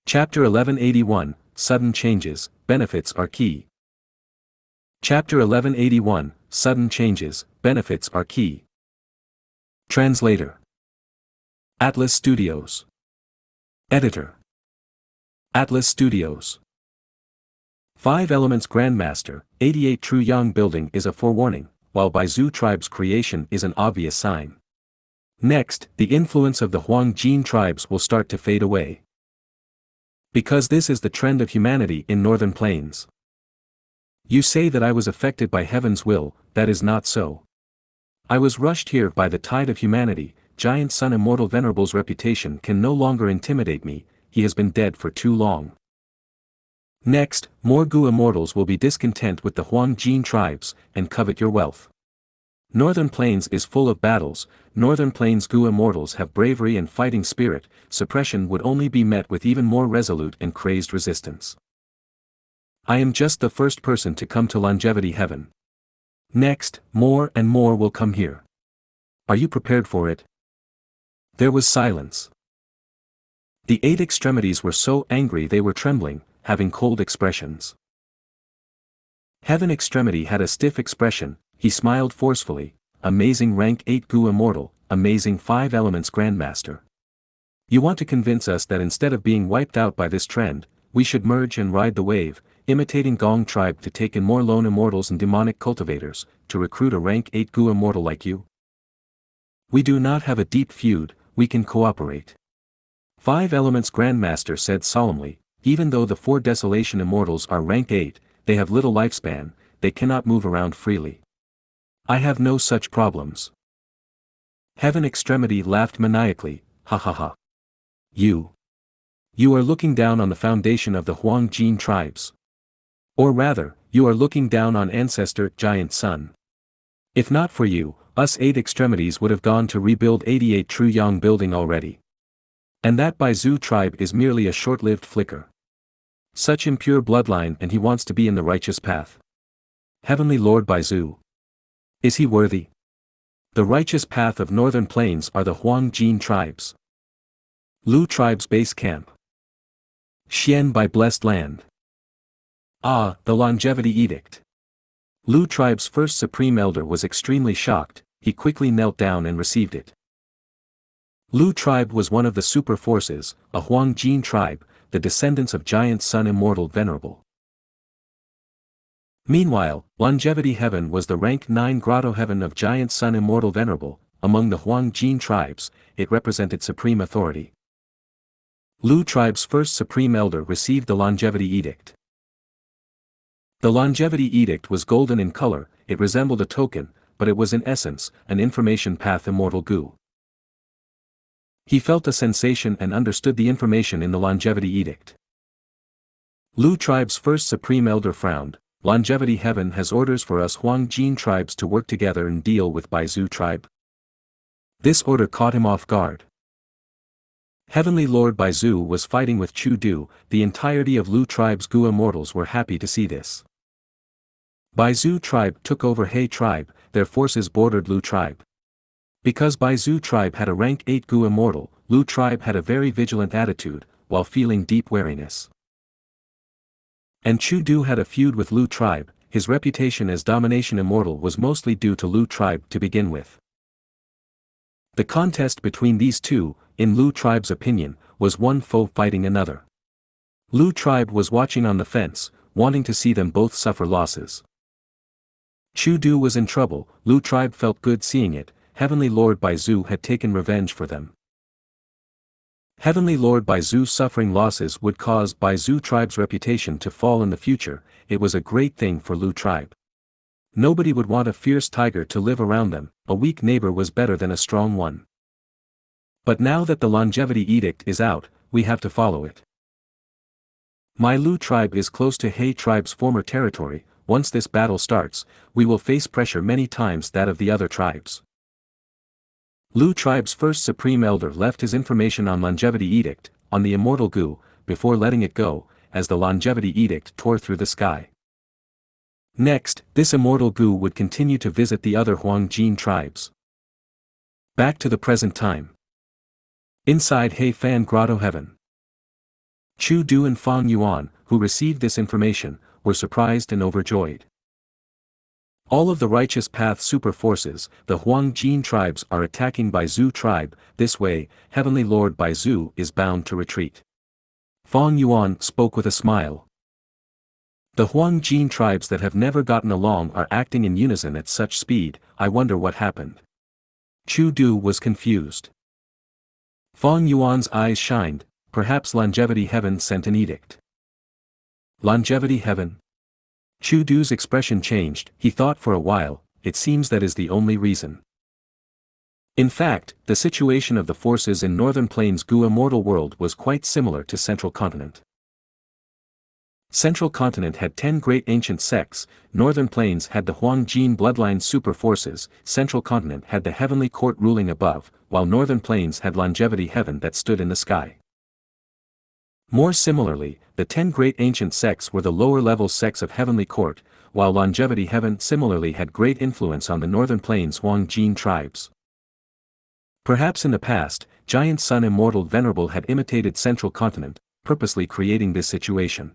Chapter 1181, Sudden Changes, Benefits are Key. Chapter 1181, Sudden Changes, Benefits are Key. Translator. Atlas Studios. Editor. Atlas Studios. 5 Elements Grandmaster, 88 True Yang Building is a forewarning, while Baizu tribe's creation is an obvious sign. Next, the influence of the Huang Jin tribes will start to fade away. Because this is the trend of humanity in northern plains. You say that I was affected by heaven's will, that is not so. I was rushed here by the tide of humanity. Giant Sun Immortal Venerable's reputation can no longer intimidate me, he has been dead for too long. Next, more Gu immortals will be discontent with the Huang Jin tribes, and covet your wealth. Northern Plains is full of battles. Northern Plains Gu immortals have bravery and fighting spirit. Suppression would only be met with even more resolute and crazed resistance. I am just the first person to come to Longevity Heaven. Next, more and more will come here. Are you prepared for it? There was silence. The 8 extremities were so angry they were trembling, having cold expressions. Heaven Extremity had a stiff expression. He smiled forcefully. Amazing rank 8 Gu Immortal, amazing 5 Elements Grandmaster. You want to convince us that instead of being wiped out by this trend, we should merge and ride the wave, imitating Gong tribe to take in more lone immortals and demonic cultivators, to recruit a rank 8 Gu Immortal like you? We do not have a deep feud, we can cooperate. 5 Elements Grandmaster said solemnly, even though the 4 Desolation Immortals are rank 8, they have little lifespan, they cannot move around freely. I have no such problems. Heaven Extremity laughed maniacally, ha ha ha. You are looking down on the foundation of the Huang Jin tribes. Or rather, you are looking down on ancestor Giant Sun. If not for you, us 8 extremities would have gone to rebuild 88 True Yang Building already. And that Baizu tribe is merely a short-lived flicker. Such impure bloodline, and he wants to be in the righteous path. Heavenly Lord Baizu. Is he worthy? The righteous path of northern plains are the Huang Jin tribes. Lu tribe's base camp. Xian by blessed land. Ah, the longevity edict. Lu tribe's first supreme elder was extremely shocked. He quickly knelt down and received it. Lu tribe was one of the super forces, a Huang Jin tribe, the descendants of Giant Sun Immortal Venerable. Meanwhile, Longevity Heaven was the rank 9 Grotto Heaven of Giant Sun Immortal Venerable. Among the Huang Jin tribes, it represented supreme authority. Lu tribe's first supreme elder received the Longevity Edict. The Longevity Edict was golden in color. It resembled a token, but it was in essence, an information path Immortal Gu. He felt a sensation and understood the information in the Longevity Edict. Lu tribe's first supreme elder frowned. Longevity Heaven has orders for us Huang Jin tribes to work together and deal with Baizu tribe. This order caught him off guard. Heavenly Lord Baizu was fighting with Chu Du. The entirety of Lu tribe's Gu immortals were happy to see this. Baizu tribe took over He tribe, their forces bordered Lu tribe. Because Baizu tribe had a rank 8 Gu immortal, Lu tribe had a very vigilant attitude, while feeling deep wariness. And Chu Du had a feud with Lu tribe. His reputation as domination immortal was mostly due to Lu tribe to begin with. The contest between these two, in Lu tribe's opinion, was one foe fighting another. Lu tribe was watching on the fence, wanting to see them both suffer losses. Chu Du was in trouble. Lu tribe felt good seeing it. Heavenly Lord Baizu had taken revenge for them. Heavenly Lord Baizu's suffering losses would cause Baizu tribe's reputation to fall in the future. It was a great thing for Lu tribe. Nobody would want a fierce tiger to live around them. A weak neighbor was better than a strong one. But now that the Longevity Edict is out, we have to follow it. My Lu tribe is close to He tribe's former territory. Once this battle starts, we will face pressure many times that of the other tribes. Lu tribe's first supreme elder left his information on Longevity Edict, on the Immortal Gu, before letting it go, as the Longevity Edict tore through the sky. Next, this Immortal Gu would continue to visit the other Huang Jin tribes. Back to the present time. Inside He Fan Grotto Heaven. Chu Du and Fang Yuan, who received this information, were surprised and overjoyed. All of the righteous path super forces, the Huang Jin tribes are attacking Bai Zhu tribe. This way, Heavenly Lord Bai Zhu is bound to retreat. Fang Yuan spoke with a smile. The Huang Jin tribes that have never gotten along are acting in unison at such speed. I wonder what happened. Chu Du was confused. Fang Yuan's eyes shined. Perhaps Longevity Heaven sent an edict. Longevity Heaven? Chu Du's expression changed. He thought for a while. It seems that is the only reason. In fact, the situation of the forces in Northern Plains Gu immortal world was quite similar to Central Continent. Central Continent had 10 great ancient sects, Northern Plains had the Huang Jin bloodline super forces, Central Continent had the heavenly court ruling above, while Northern Plains had Longevity Heaven that stood in the sky. More similarly, the 10 great ancient sects were the lower-level sects of Heavenly Court, while Longevity Heaven similarly had great influence on the Northern Plains Huang Jin tribes. Perhaps in the past, Giant Sun Immortal Venerable had imitated Central Continent, purposely creating this situation.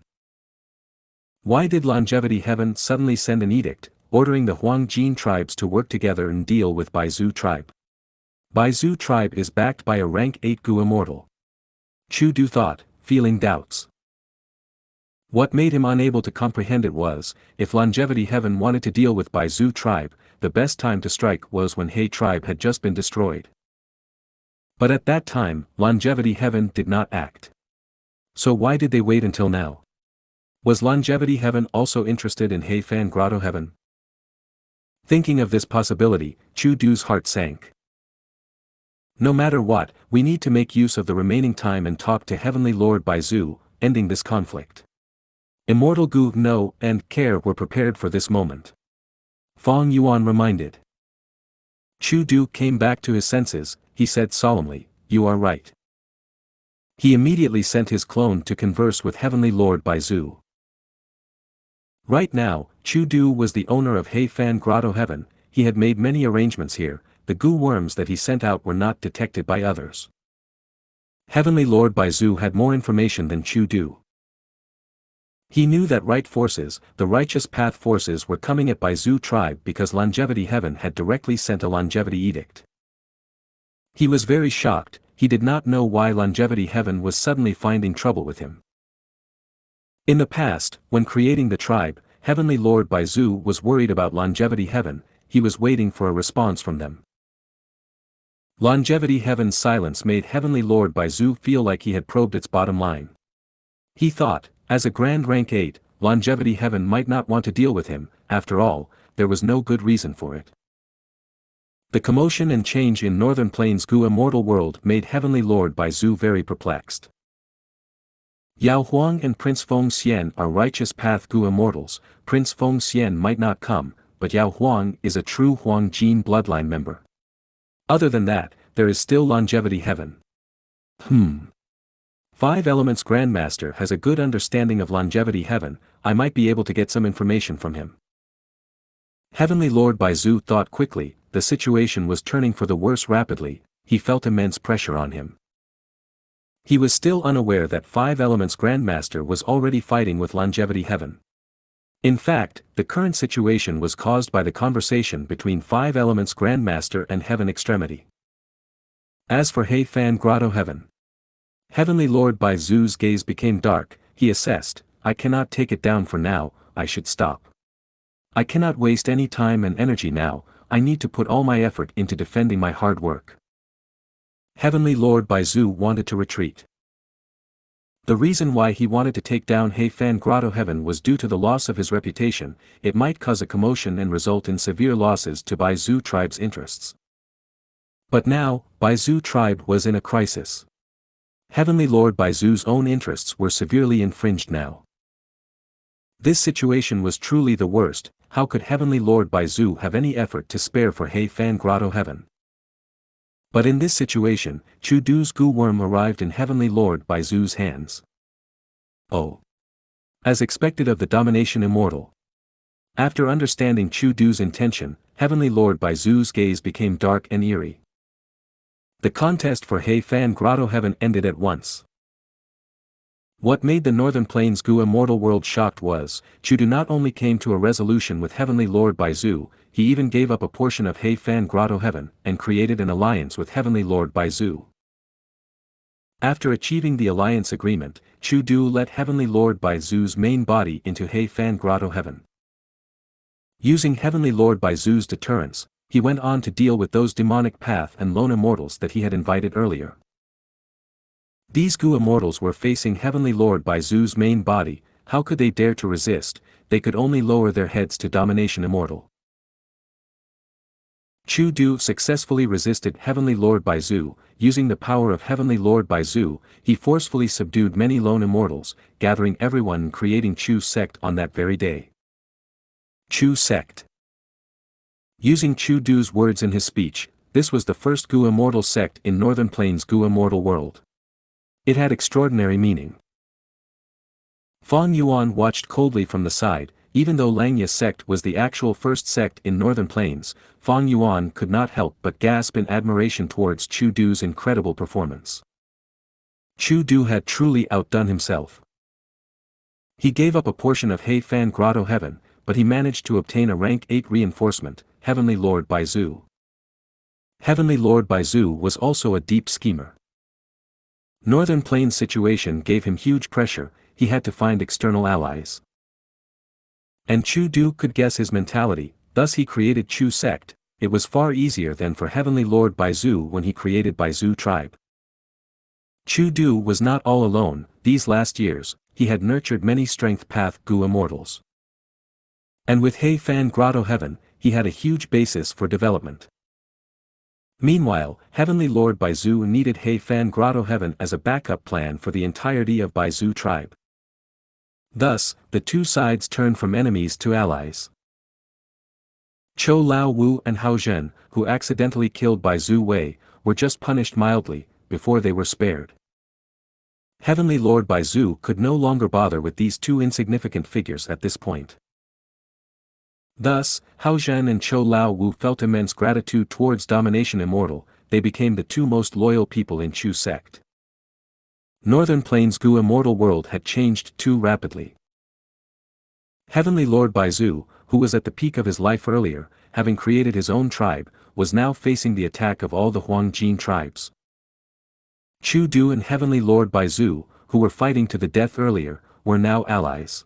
Why did Longevity Heaven suddenly send an edict, ordering the Huang Jin tribes to work together and deal with Bai Zhu tribe? Bai Zhu tribe is backed by a rank 8 Gu immortal. Chu Du thought, feeling doubts. What made him unable to comprehend it was, if Longevity Heaven wanted to deal with Bai Zhu tribe, the best time to strike was when He tribe had just been destroyed. But at that time, Longevity Heaven did not act. So why did they wait until now? Was Longevity Heaven also interested in He Fan Grotto Heaven? Thinking of this possibility, Chu Du's heart sank. No matter what, we need to make use of the remaining time and talk to Heavenly Lord Bai Zhu, ending this conflict. Immortal Gu, No, and Care were prepared for this moment. Fang Yuan reminded. Chu Du came back to his senses. He said solemnly, "You are right." He immediately sent his clone to converse with Heavenly Lord Bai Zhu. Right now, Chu Du was the owner of He Fan Grotto Heaven. He had made many arrangements here. The Gu worms that he sent out were not detected by others. Heavenly Lord Bai Zhu had more information than Chu Du. He knew that right forces, the righteous path forces, were coming at Bai Zhu tribe because Longevity Heaven had directly sent a longevity edict. He was very shocked. He did not know why Longevity Heaven was suddenly finding trouble with him. In the past, when creating the tribe, Heavenly Lord Bai Zhu was worried about Longevity Heaven. He was waiting for a response from them. Longevity Heaven's silence made Heavenly Lord Bai Zhu feel like he had probed its bottom line. He thought, as a Grand Rank 8, Longevity Heaven might not want to deal with him. After all, there was no good reason for it. The commotion and change in Northern Plains Gu immortal world made Heavenly Lord Bai Zhu very perplexed. Yao Huang and Prince Feng Xian are righteous path Gu immortals. Prince Feng Xian might not come, but Yao Huang is a true Huang Jin bloodline member. Other than that, there is still Longevity Heaven. Five Elements Grandmaster has a good understanding of Longevity Heaven. I might be able to get some information from him. Heavenly Lord Bai Zhu thought quickly. The situation was turning for the worse rapidly. He felt immense pressure on him. He was still unaware that Five Elements Grandmaster was already fighting with Longevity Heaven. In fact, the current situation was caused by the conversation between Five Elements Grandmaster and Heaven Extremity. As for He Fan Grotto Heaven, Heavenly Lord Bai Zhu's gaze became dark. He assessed, I cannot take it down for now. I should stop. I cannot waste any time and energy now. I need to put all my effort into defending my hard work. Heavenly Lord Bai Zhu wanted to retreat. The reason why he wanted to take down He Fan Grotto Heaven was due to the loss of his reputation. It might cause a commotion and result in severe losses to Bai Zhu tribe's interests. But now, Bai Zhu tribe was in a crisis. Heavenly Lord Bai Zhu's own interests were severely infringed now. This situation was truly the worst. How could Heavenly Lord Bai Zhu have any effort to spare for He Fan Grotto Heaven? But in this situation, Chu Du's Gu worm arrived in Heavenly Lord Bai Zhu's hands. Oh! As expected of the Domination Immortal. After understanding Chu Du's intention, Heavenly Lord Bai Zhu's gaze became dark and eerie. The contest for He Fan Grotto Heaven ended at once. What made the Northern Plains Gu immortal world shocked was, Chu Du not only came to a resolution with Heavenly Lord Baizu, he even gave up a portion of He Fan Grotto Heaven and created an alliance with Heavenly Lord Baizu. After achieving the alliance agreement, Chu Du let Heavenly Lord Baizu's main body into He Fan Grotto Heaven. Using Heavenly Lord Baizu's deterrence, he went on to deal with those demonic path and lone immortals that he had invited earlier. These Gu immortals were facing Heavenly Lord Baizu's main body. How could they dare to resist? They could only lower their heads to Domination Immortal. Chu Du successfully resisted Heavenly Lord Baizu. Using the power of Heavenly Lord Baizu, he forcefully subdued many lone immortals, gathering everyone and creating Chu's sect on that very day. Chu sect. Using Chu Du's words in his speech, this was the first Gu immortal sect in Northern Plains Gu immortal world. It had extraordinary meaning. Fang Yuan watched coldly from the side. Even though Langya sect was the actual first sect in Northern Plains, Fang Yuan could not help but gasp in admiration towards Chu Du's incredible performance. Chu Du had truly outdone himself. He gave up a portion of He Fan Grotto Heaven, but he managed to obtain a rank 8 reinforcement, Heavenly Lord Baizu. Heavenly Lord Baizu was also a deep schemer. Northern Plains situation gave him huge pressure. He had to find external allies. And Chu Du could guess his mentality, thus he created Chu sect. It was far easier than for Heavenly Lord Baizu when he created Baizu tribe. Chu Du was not all alone. These last years, he had nurtured many strength path Gu immortals. And with He Fan Grotto Heaven, he had a huge basis for development. Meanwhile, Heavenly Lord Baizu needed He Fan Grotto Heaven as a backup plan for the entirety of Baizu tribe. Thus, the two sides turned from enemies to allies. Chou Lao Wu and Hao Zhen, who accidentally killed Baizu Wei, were just punished mildly, before they were spared. Heavenly Lord Baizu could no longer bother with these two insignificant figures at this point. Thus, Hao Zhen and Chou Lao Wu felt immense gratitude towards Domination Immortal. They became the two most loyal people in Chu sect. Northern Plains Gu immortal world had changed too rapidly. Heavenly Lord Baizu, who was at the peak of his life earlier, having created his own tribe, was now facing the attack of all the Huangjin tribes. Chu Du and Heavenly Lord Baizu, who were fighting to the death earlier, were now allies.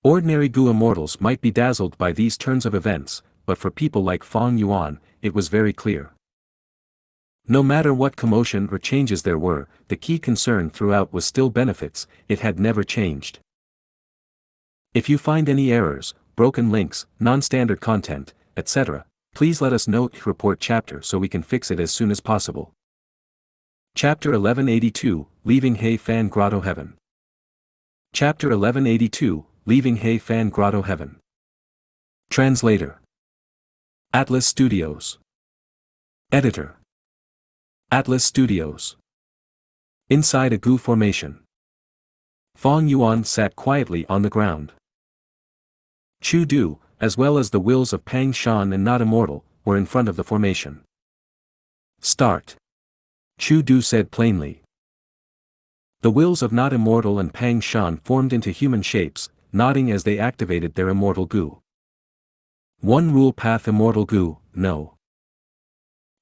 Ordinary Gu immortals might be dazzled by these turns of events, but for people like Fang Yuan, it was very clear. No matter what commotion or changes there were, the key concern throughout was still benefits. It had never changed. If you find any errors, broken links, non-standard content, etc., please let us know. Report chapter so we can fix it as soon as possible. Chapter 1182, Leaving He Fan Grotto Heaven. Chapter 1182, Leaving He Fan Grotto Heaven. Translator. Atlas Studios. Editor. Atlas Studios. Inside a Gu formation. Fang Yuan sat quietly on the ground. Chu Du, as well as the wills of Pang Shan and Not Immortal, were in front of the formation. Start. Chu Du said plainly. The wills of Not Immortal and Pang Shan formed into human shapes, nodding as they activated their immortal Gu. One rule path immortal Gu, no.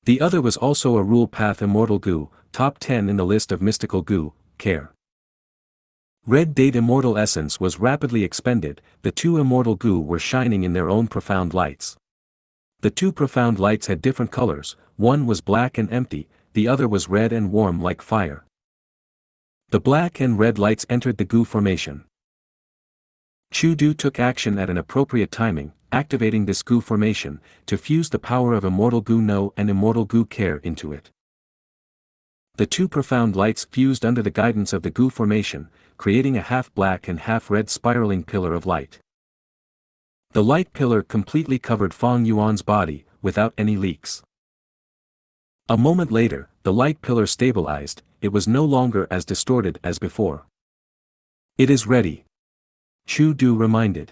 The other was also a rule path immortal Gu, top 10 in the list of mystical Gu, care. Red Date immortal essence was rapidly expended. The two immortal Gu were shining in their own profound lights. The two profound lights had different colors, one was black and empty, the other was red and warm like fire. The black and red lights entered the Gu formation. Chu Du took action at an appropriate timing, activating this Gu formation, to fuse the power of Immortal Gu No and Immortal Gu Care into it. The two profound lights fused under the guidance of the Gu formation, creating a half-black and half-red spiraling pillar of light. The light pillar completely covered Fang Yuan's body, without any leaks. A moment later, the light pillar stabilized. It was no longer as distorted as before. It is ready. Chu Du reminded.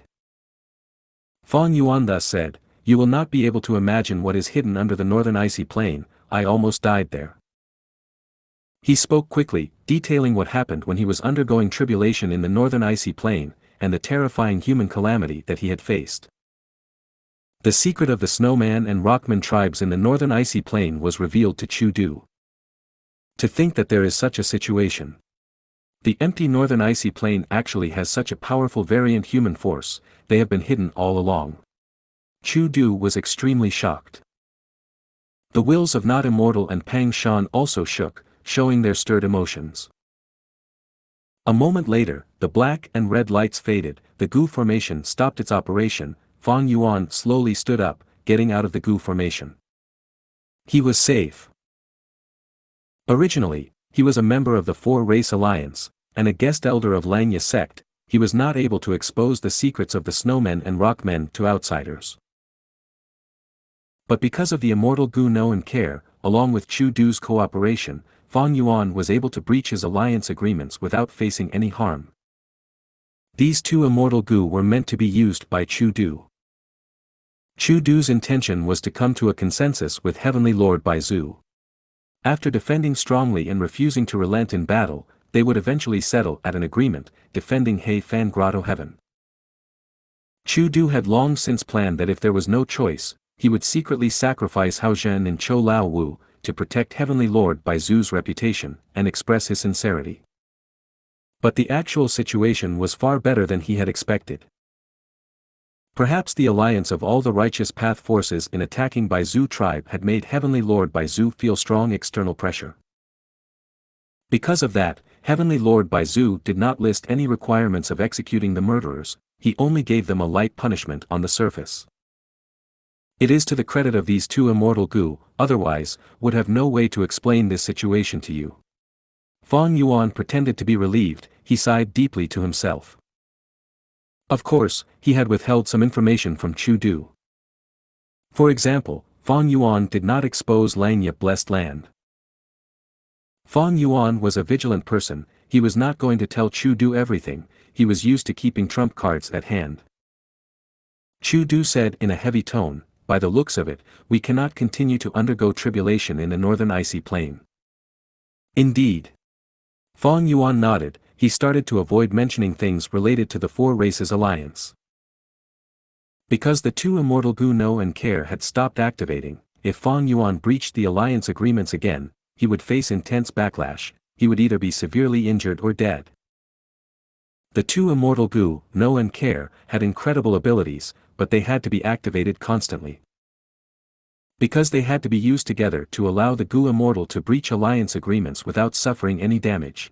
Fang Yuan thus said, "You will not be able to imagine what is hidden under the northern icy plain. I almost died there." He spoke quickly, detailing what happened when he was undergoing tribulation in the northern icy plain, and the terrifying human calamity that he had faced. The secret of the snowman and rockman tribes in the northern icy plain was revealed to Chu Du. To think that there is such a situation. The empty northern icy plain actually has such a powerful variant human force, they have been hidden all along. Chu Du was extremely shocked. The wills of Not Immortal and Pang Shan also shook, showing their stirred emotions. A moment later, the black and red lights faded, the Gu formation stopped its operation. Fang Yuan slowly stood up, getting out of the Gu formation. He was safe. Originally, he was a member of the Four-Race Alliance, and a guest elder of Xianxia sect. He was not able to expose the secrets of the snowmen and rockmen to outsiders. But because of the immortal Gu know and care, along with Chu Du's cooperation, Fang Yuan was able to breach his alliance agreements without facing any harm. These two immortal Gu were meant to be used by Chu Du. Chu Du's intention was to come to a consensus with Heavenly Lord Baizu. After defending strongly and refusing to relent in battle, they would eventually settle at an agreement, defending He Fan Grotto Heaven. Chu Du had long since planned that if there was no choice, he would secretly sacrifice Hao Zhen and Chou Lao Wu, to protect Heavenly Lord Baizu's reputation, and express his sincerity. But the actual situation was far better than he had expected. Perhaps the alliance of all the righteous path forces in attacking Baizu tribe had made Heavenly Lord Baizu feel strong external pressure. Because of that, Heavenly Lord Baizu did not list any requirements of executing the murderers, he only gave them a light punishment on the surface. It is to the credit of these two immortal Gu, otherwise, would have no way to explain this situation to you. Fang Yuan pretended to be relieved, he sighed deeply to himself. Of course, he had withheld some information from Chu Du. For example, Fang Yuan did not expose Xianxia blessed land. Fang Yuan was a vigilant person, he was not going to tell Chu Du everything, he was used to keeping trump cards at hand. Chu Du said in a heavy tone, by the looks of it, we cannot continue to undergo tribulation in the northern icy plain. Indeed. Fang Yuan nodded, he started to avoid mentioning things related to the Four Races Alliance. Because the two immortal Gu know and care had stopped activating, if Fang Yuan breached the alliance agreements again, he would face intense backlash, he would either be severely injured or dead. The two immortal Gu, know and care, had incredible abilities, but they had to be activated constantly. Because they had to be used together to allow the Gu immortal to breach alliance agreements without suffering any damage.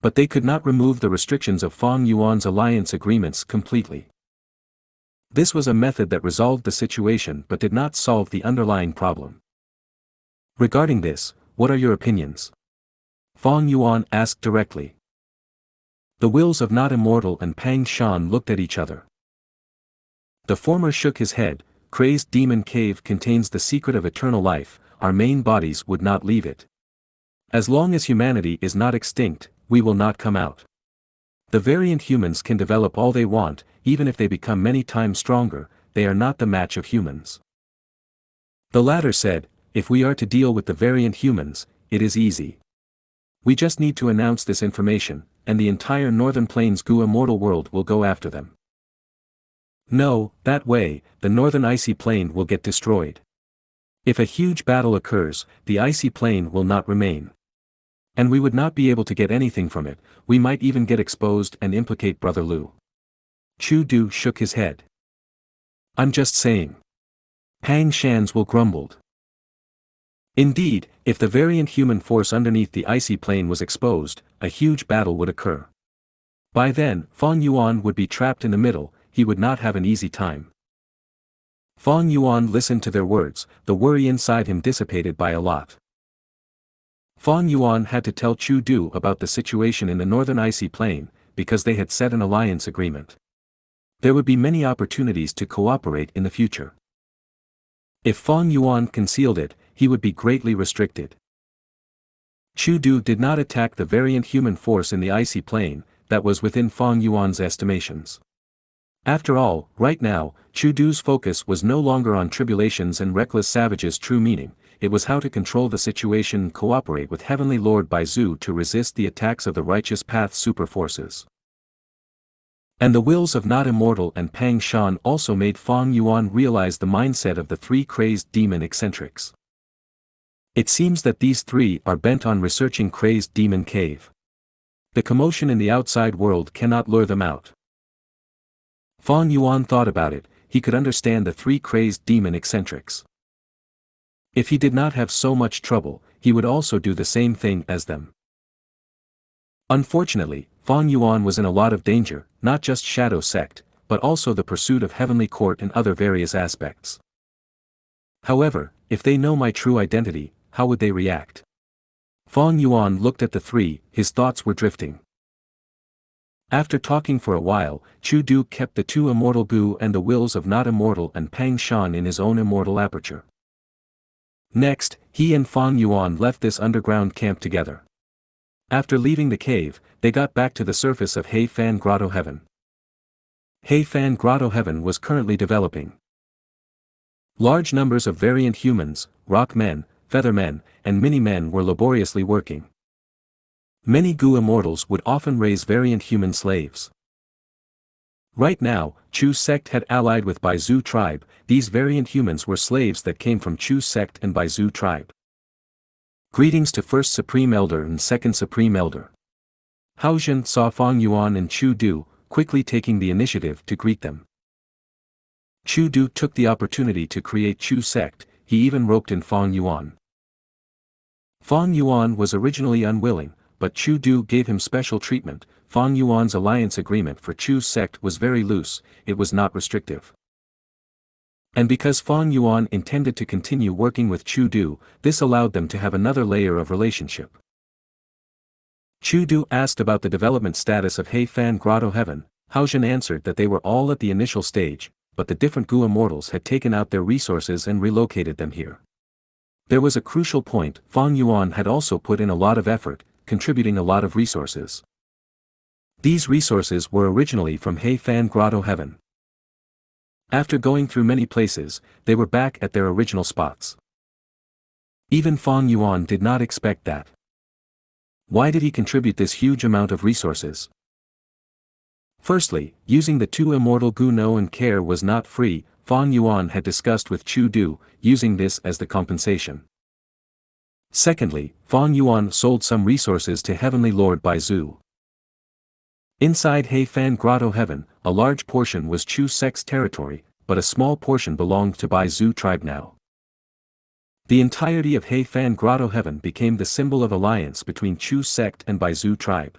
But they could not remove the restrictions of Fang Yuan's alliance agreements completely. This was a method that resolved the situation but did not solve the underlying problem. Regarding this, what are your opinions? Fang Yuan asked directly. The wills of Not Immortal and Pang Shan looked at each other. The former shook his head, Crazed Demon Cave contains the secret of eternal life, our main bodies would not leave it. As long as humanity is not extinct, we will not come out. The variant humans can develop all they want, even if they become many times stronger, they are not the match of humans. The latter said, if we are to deal with the variant humans, it is easy. We just need to announce this information, and the entire Northern Plains Gu immortal world will go after them. No, that way, the Northern Icy Plain will get destroyed. If a huge battle occurs, the Icy Plain will not remain. And we would not be able to get anything from it, we might even get exposed and implicate Brother Lu. Chu Du shook his head. I'm just saying. Pang Shan's will grumbled. Indeed, if the variant human force underneath the icy plain was exposed, a huge battle would occur. By then, Fang Yuan would be trapped in the middle, he would not have an easy time. Fang Yuan listened to their words, the worry inside him dissipated by a lot. Fang Yuan had to tell Chu Du about the situation in the northern icy plain, because they had set an alliance agreement. There would be many opportunities to cooperate in the future. If Fang Yuan concealed it, he would be greatly restricted. Chu Du did not attack the variant human force in the icy plain, that was within Fang Yuan's estimations. After all, right now, Chu Du's focus was no longer on tribulations and reckless savages' true meaning, it was how to control the situation and cooperate with Heavenly Lord Baizu to resist the attacks of the righteous path superforces. And the wills of Not Immortal and Pang Shan also made Fang Yuan realize the mindset of the three crazed demon eccentrics. It seems that these three are bent on researching Crazed Demon Cave. The commotion in the outside world cannot lure them out. Fang Yuan thought about it, he could understand the three crazed demon eccentrics. If he did not have so much trouble, he would also do the same thing as them. Unfortunately, Fang Yuan was in a lot of danger, not just Shadow Sect, but also the pursuit of Heavenly Court and other various aspects. However, if they know my true identity, how would they react? Fang Yuan looked at the three, his thoughts were drifting. After talking for a while, Chu Du kept the two immortal Gu and the wills of Not Immortal and Pang Shan in his own immortal aperture. Next, he and Fang Yuan left this underground camp together. After leaving the cave, they got back to the surface of Hei Fan Grotto Heaven. Hei Fan Grotto Heaven was currently developing. Large numbers of variant humans, rock men, feather men, and mini-men were laboriously working. Many Gu immortals would often raise variant human slaves. Right now, Chu's sect had allied with Baizu tribe. These variant humans were slaves that came from Chu's sect and Baizu tribe. Greetings to First Supreme Elder and Second Supreme Elder. Hao Zhen saw Fang Yuan and Chu Du, quickly taking the initiative to greet them. Chu Du took the opportunity to create Chu's sect, he even roped in Fang Yuan. Fang Yuan was originally unwilling, but Chu Du gave him special treatment. Fang Yuan's alliance agreement for Chu's sect was very loose, it was not restrictive. And because Fang Yuan intended to continue working with Chu Du, this allowed them to have another layer of relationship. Chu Du asked about the development status of Hei Fan Grotto Heaven. Hao Zhen answered that they were all at the initial stage, but the different Gu immortals had taken out their resources and relocated them here. There was a crucial point, Fang Yuan had also put in a lot of effort, contributing a lot of resources. These resources were originally from Hei Fan Grotto Heaven. After going through many places, they were back at their original spots. Even Fang Yuan did not expect that. Why did he contribute this huge amount of resources? Firstly, using the two immortal Gu know and care was not free. Fang Yuan had discussed with Chu Du, using this as the compensation. Secondly, Fang Yuan sold some resources to Heavenly Lord Baizu. Inside Hei Fan Grotto Heaven, a large portion was Chu sect's territory, but a small portion belonged to Baizu tribe now. The entirety of Hei Fan Grotto Heaven became the symbol of alliance between Chu sect and Baizu tribe.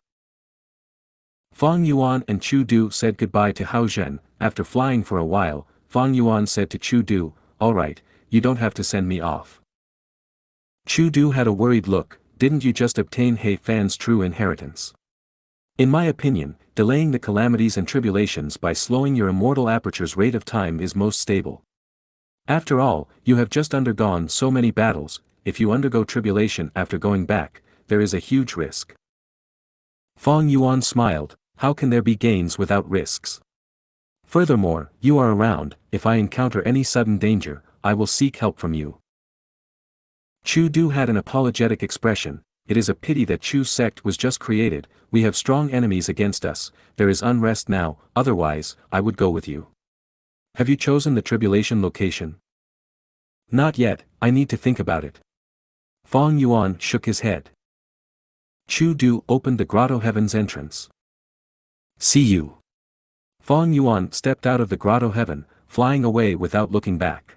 Fang Yuan and Chu Du said goodbye to Hao Zhen. After flying for a while, Fang Yuan said to Chu Du, "Alright, you don't have to send me off." Chu Du had a worried look, "Didn't you just obtain Hei Fan's true inheritance? In my opinion, delaying the calamities and tribulations by slowing your immortal aperture's rate of time is most stable. After all, you have just undergone so many battles. If you undergo tribulation after going back, there is a huge risk." Fang Yuan smiled, "How can there be gains without risks? Furthermore, you are around, if I encounter any sudden danger, I will seek help from you." Chu Du had an apologetic expression. "It is a pity that Chu's sect was just created, we have strong enemies against us, there is unrest now, otherwise, I would go with you. Have you chosen the tribulation location?" "Not yet, I need to think about it." Fang Yuan shook his head. Chu Du opened the Grotto Heaven's entrance. "See you." Fang Yuan stepped out of the Grotto Heaven, flying away without looking back.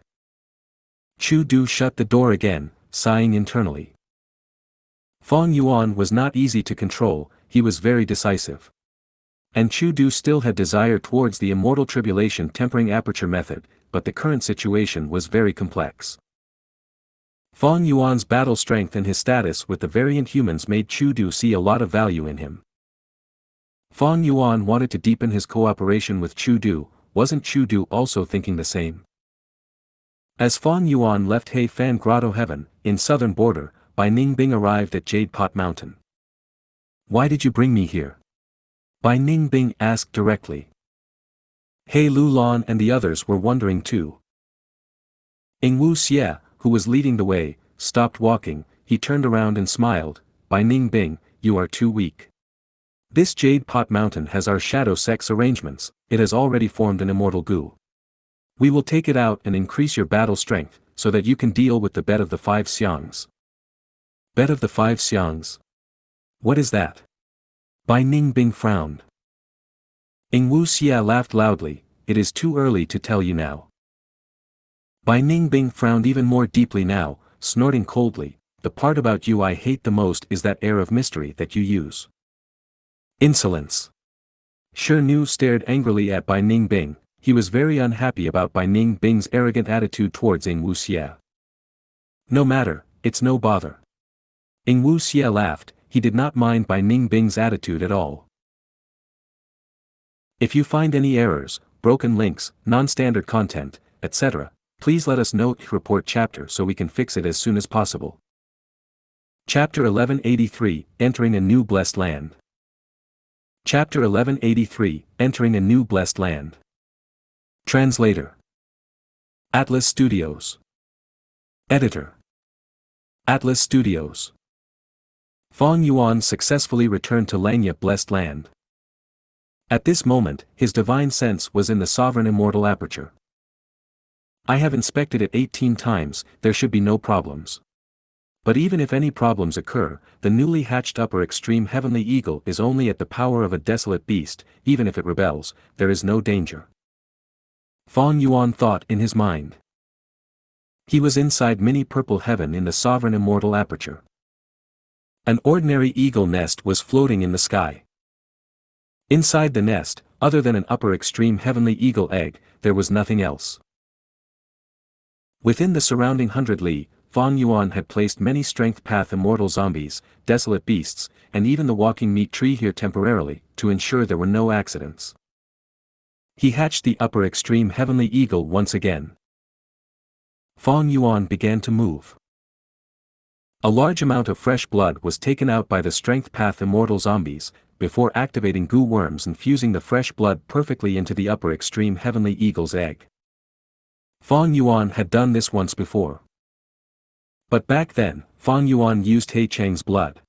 Chu Du shut the door again, sighing internally. Fang Yuan was not easy to control, he was very decisive. And Chu Du still had desire towards the immortal tribulation tempering aperture method, but the current situation was very complex. Fang Yuan's battle strength and his status with the variant humans made Chu Du see a lot of value in him. Fang Yuan wanted to deepen his cooperation with Chu Du. Wasn't Chu Du also thinking the same? As Fang Yuan left Hei Fan Grotto Heaven, in southern border, Bai Ningbing arrived at Jade Pot Mountain. "Why did you bring me here?" Bai Ningbing asked directly. Hei Lulan and the others were wondering too. Ingwu Xie, who was leading the way, stopped walking, he turned around and smiled, "Bai Ning Bing, you are too weak. This jade pot mountain has our shadow sex arrangements, it has already formed an immortal Gu. We will take it out and increase your battle strength, so that you can deal with the bed of the 5 xiangs." Bed of the 5 xiangs? What is that? Bai Ning Bing frowned. Xia laughed loudly, "It is too early to tell you now." Bai Ning Bing frowned even more deeply now, snorting coldly, "The part about you I hate the most is that air of mystery that you use. Insolence." Shi Nu stared angrily at Bai Ning Bing. He was very unhappy about Bai Ning Bing's arrogant attitude towards Xia. "No matter, it's no bother." Xia laughed, he did not mind Bai Ning Bing's attitude at all. If you find any errors, broken links, non-standard content, etc., please let us know. Report chapter so we can fix it as soon as possible. Chapter 1183, Entering a New Blessed Land. Chapter 1183, Entering a New Blessed Land. Translator: Atlas Studios. Editor: Atlas Studios. Fang Yuan successfully returned to Langya Blessed Land. At this moment, his divine sense was in the sovereign immortal aperture. "I have inspected it 18 times, there should be no problems. But even if any problems occur, the newly hatched upper extreme heavenly eagle is only at the power of a desolate beast, even if it rebels, there is no danger." Fang Yuan thought in his mind. He was inside mini purple heaven in the sovereign immortal aperture. An ordinary eagle nest was floating in the sky. Inside the nest, other than an upper extreme heavenly eagle egg, there was nothing else. Within the surrounding 100 li, Fang Yuan had placed many strength path immortal zombies, desolate beasts, and even the walking meat tree here temporarily, to ensure there were no accidents. He hatched the upper extreme heavenly eagle once again. Fang Yuan began to move. A large amount of fresh blood was taken out by the strength path immortal zombies, before activating Gu worms and fusing the fresh blood perfectly into the upper extreme heavenly eagle's egg. Fang Yuan had done this once before. But back then, Fang Yuan used He Cheng's blood.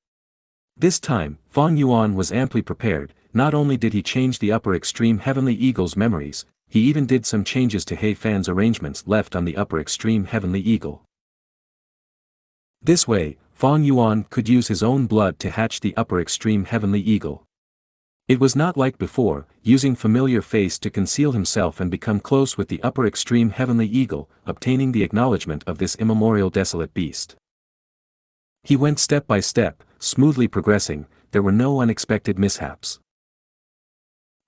This time, Fang Yuan was amply prepared. Not only did he change the upper extreme heavenly eagle's memories, he even did some changes to He Fan's arrangements left on the upper extreme heavenly eagle. This way, Fang Yuan could use his own blood to hatch the upper extreme heavenly eagle. It was not like before, using familiar face to conceal himself and become close with the upper extreme heavenly eagle, obtaining the acknowledgement of this immemorial desolate beast. He went step by step, smoothly progressing, there were no unexpected mishaps.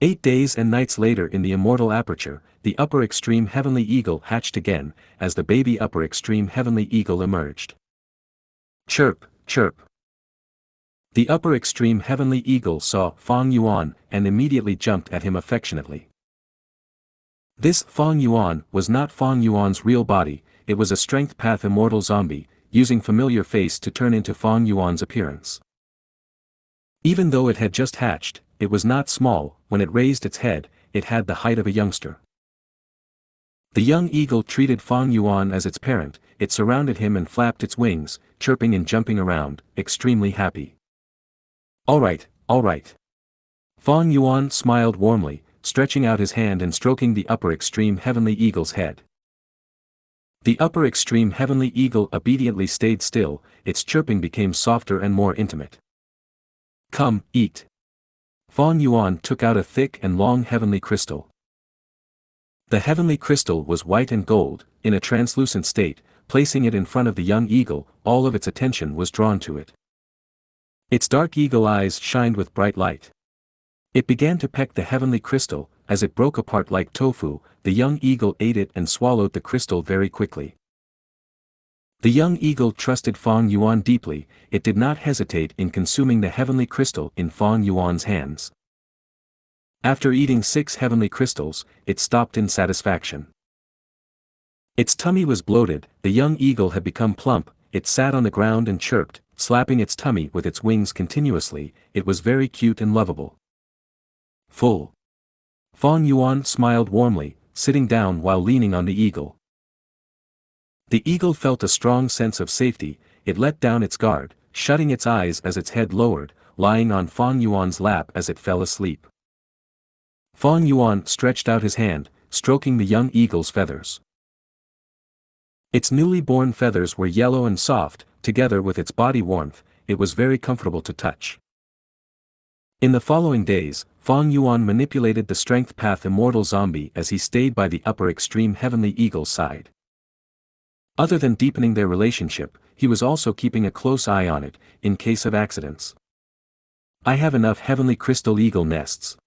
8 days and nights later in the immortal aperture, the upper extreme heavenly eagle hatched again, as the baby upper extreme heavenly eagle emerged. Chirp, chirp. The upper extreme heavenly eagle saw Fang Yuan and immediately jumped at him affectionately. This Fang Yuan was not Fang Yuan's real body, it was a strength path immortal zombie, using familiar face to turn into Fang Yuan's appearance. Even though it had just hatched, it was not small. When it raised its head, it had the height of a youngster. The young eagle treated Fang Yuan as its parent, it surrounded him and flapped its wings, chirping and jumping around, extremely happy. All right. Fang Yuan smiled warmly, stretching out his hand and stroking the upper extreme heavenly eagle's head. The upper extreme heavenly eagle obediently stayed still, its chirping became softer and more intimate. Come, eat. Fang Yuan took out a thick and long heavenly crystal. The heavenly crystal was white and gold, in a translucent state. Placing it in front of the young eagle, all of its attention was drawn to it. Its dark eagle eyes shined with bright light. It began to peck the heavenly crystal. As it broke apart like tofu, the young eagle ate it and swallowed the crystal very quickly. The young eagle trusted Fang Yuan deeply, it did not hesitate in consuming the heavenly crystal in Fang Yuan's hands. After eating 6 heavenly crystals, it stopped in satisfaction. Its tummy was bloated, the young eagle had become plump, it sat on the ground and chirped, slapping its tummy with its wings continuously, it was very cute and lovable. Full. Fang Yuan smiled warmly, sitting down while leaning on the eagle. The eagle felt a strong sense of safety. It let down its guard, shutting its eyes as its head lowered, lying on Fang Yuan's lap as it fell asleep. Fang Yuan stretched out his hand, stroking the young eagle's feathers. Its newly born feathers were yellow and soft, together with its body warmth, it was very comfortable to touch. In the following days, Fang Yuan manipulated the strength path immortal zombie as he stayed by the upper extreme heavenly eagle's side. Other than deepening their relationship, he was also keeping a close eye on it, in case of accidents. I have enough heavenly crystal eagle nests.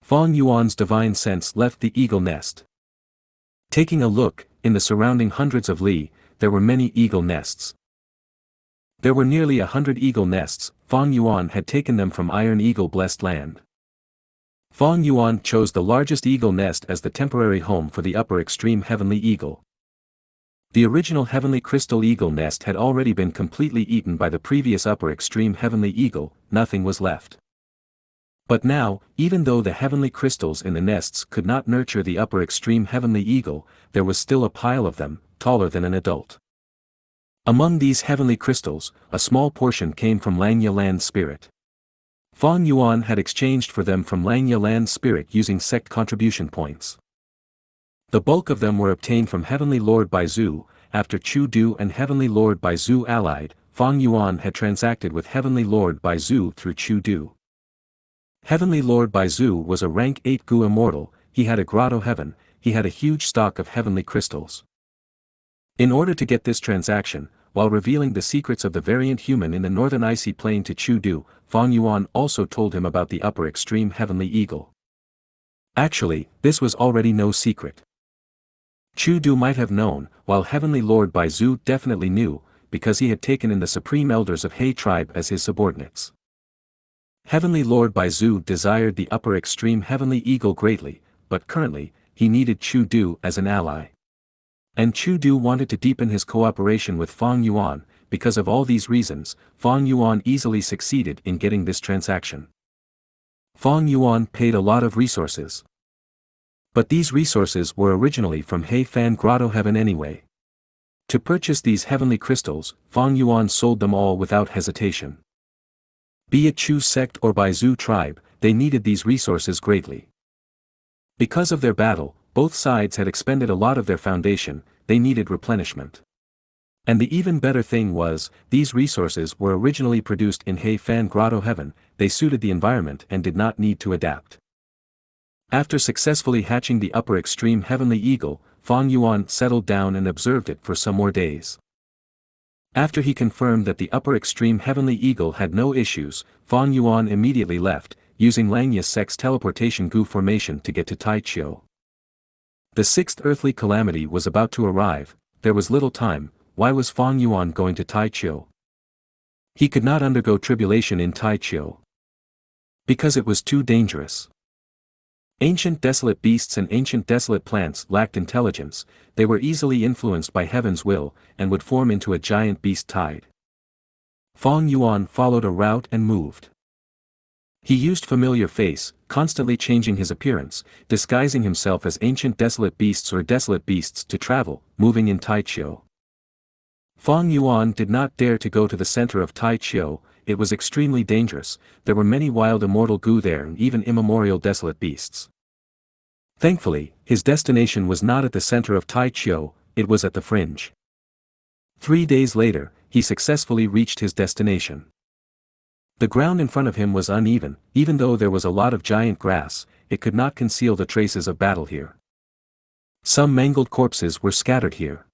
Fang Yuan's divine sense left the eagle nest. Taking a look, in the surrounding hundreds of li, there were many eagle nests. There were nearly 100 eagle nests. Fang Yuan had taken them from Iron Eagle Blessed Land. Fang Yuan chose the largest eagle nest as the temporary home for the upper extreme heavenly eagle. The original heavenly crystal eagle nest had already been completely eaten by the previous upper extreme heavenly eagle, nothing was left. But now, even though the heavenly crystals in the nests could not nurture the upper extreme heavenly eagle, there was still a pile of them, taller than an adult. Among these heavenly crystals, a small portion came from Xianxia Land Spirit. Fang Yuan had exchanged for them from Xianxia Land Spirit using sect contribution points. The bulk of them were obtained from Heavenly Lord Baizu. After Chu Du and Heavenly Lord Baizu allied, Fang Yuan had transacted with Heavenly Lord Baizu through Chu Du. Heavenly Lord Baizu was a rank 8 Gu immortal, he had a grotto heaven, he had a huge stock of heavenly crystals. In order to get this transaction, while revealing the secrets of the variant human in the northern icy plain to Chu Du, Fang Yuan also told him about the upper extreme heavenly eagle. Actually, this was already no secret. Chu Du might have known, while Heavenly Lord Baizu definitely knew, because he had taken in the supreme elders of He tribe as his subordinates. Heavenly Lord Baizu desired the upper extreme heavenly eagle greatly, but currently, he needed Chu Du as an ally. And Chu Du wanted to deepen his cooperation with Fang Yuan. Because of all these reasons, Fang Yuan easily succeeded in getting this transaction. Fang Yuan paid a lot of resources. But these resources were originally from He Fan Grotto Heaven anyway. To purchase these heavenly crystals, Fang Yuan sold them all without hesitation. Be it Chu sect or Baizu tribe, they needed these resources greatly. Because of their battle, both sides had expended a lot of their foundation, they needed replenishment. And the even better thing was, these resources were originally produced in He Fan Grotto Heaven, they suited the environment and did not need to adapt. After successfully hatching the upper extreme heavenly eagle, Fang Yuan settled down and observed it for some more days. After he confirmed that the upper extreme heavenly eagle had no issues, Fang Yuan immediately left, using Xianxia sect's teleportation Gu formation to get to Taichio. The sixth earthly calamity was about to arrive, there was little time. Why was Fang Yuan going to Taichio? He could not undergo tribulation in Taichio. Because it was too dangerous. Ancient desolate beasts and ancient desolate plants lacked intelligence, they were easily influenced by heaven's will, and would form into a giant beast tide. Fang Yuan followed a route and moved. He used familiar face, constantly changing his appearance, disguising himself as ancient desolate beasts or desolate beasts to travel, moving in Taichio. Fang Yuan did not dare to go to the center of Taichio, it was extremely dangerous, there were many wild immortal Gu there and even immemorial desolate beasts. Thankfully, his destination was not at the center of Taichio, it was at the fringe. 3 days later, he successfully reached his destination. The ground in front of him was uneven, even though there was a lot of giant grass, it could not conceal the traces of battle here. Some mangled corpses were scattered here.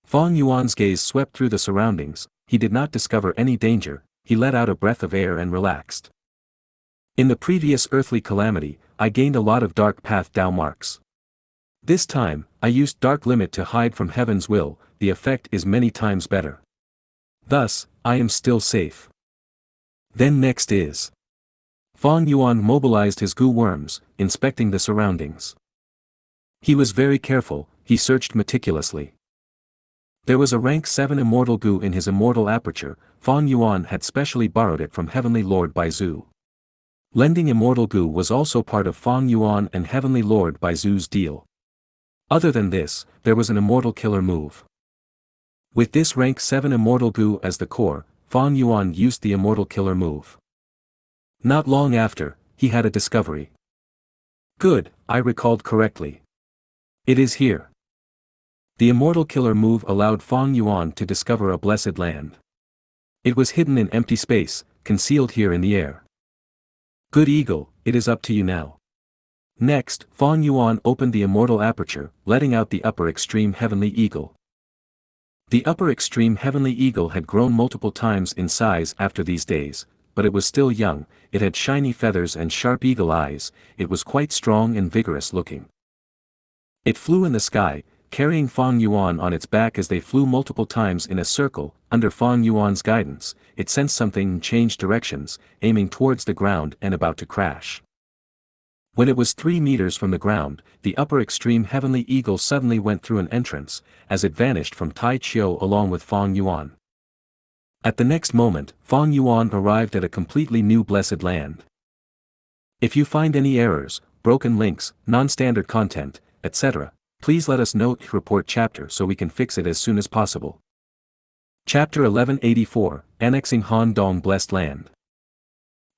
Fang Yuan's gaze swept through the surroundings, he did not discover any danger, he let out a breath of air and relaxed. In the previous earthly calamity, I gained a lot of dark path Dao marks. This time, I used dark limit to hide from heaven's will, the effect is many times better. Thus, I am still safe. Then next is. Fang Yuan mobilized his Gu worms, inspecting the surroundings. He was very careful, he searched meticulously. There was a rank 7 immortal Gu in his immortal aperture, Fang Yuan had specially borrowed it from Heavenly Lord Baizu. Lending immortal Gu was also part of Fang Yuan and Heavenly Lord Baizu's deal. Other than this, there was an immortal killer move. With this rank 7 immortal Gu as the core, Fang Yuan used the immortal killer move. Not long after, he had a discovery. Good, I recalled correctly. It is here. The immortal killer move allowed Fang Yuan to discover a blessed land. It was hidden in empty space, concealed here in the air. Good eagle, it is up to you now. Next, Fang Yuan opened the immortal aperture, letting out the upper extreme heavenly eagle. The upper extreme heavenly eagle had grown multiple times in size after these days, but it was still young, it had shiny feathers and sharp eagle eyes, it was quite strong and vigorous looking. It flew in the sky, carrying Fang Yuan on its back as they flew multiple times in a circle. Under Fang Yuan's guidance, it sensed something and changed directions, aiming towards the ground and about to crash. When it was 3 meters from the ground, the upper extreme heavenly eagle suddenly went through an entrance, as it vanished from Tai Chiu along with Fang Yuan. At the next moment, Fang Yuan arrived at a completely new blessed land. If you find any errors, broken links, non-standard content, etc., please let us know. Report chapter so we can fix it as soon as possible. Chapter 1184, Annexing Han Dong Blessed Land.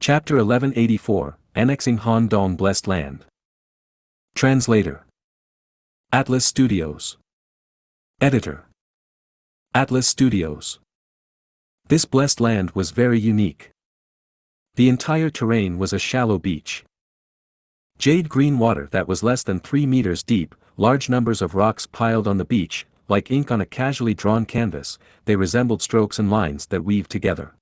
Chapter 1184, Annexing Han Dong Blessed Land. Translator. Atlas Studios. Editor. Atlas Studios. This blessed land was very unique. The entire terrain was a shallow beach. Jade green water that was less than 3 meters deep, large numbers of rocks piled on the beach, like ink on a casually drawn canvas, they resembled strokes and lines that weaved together.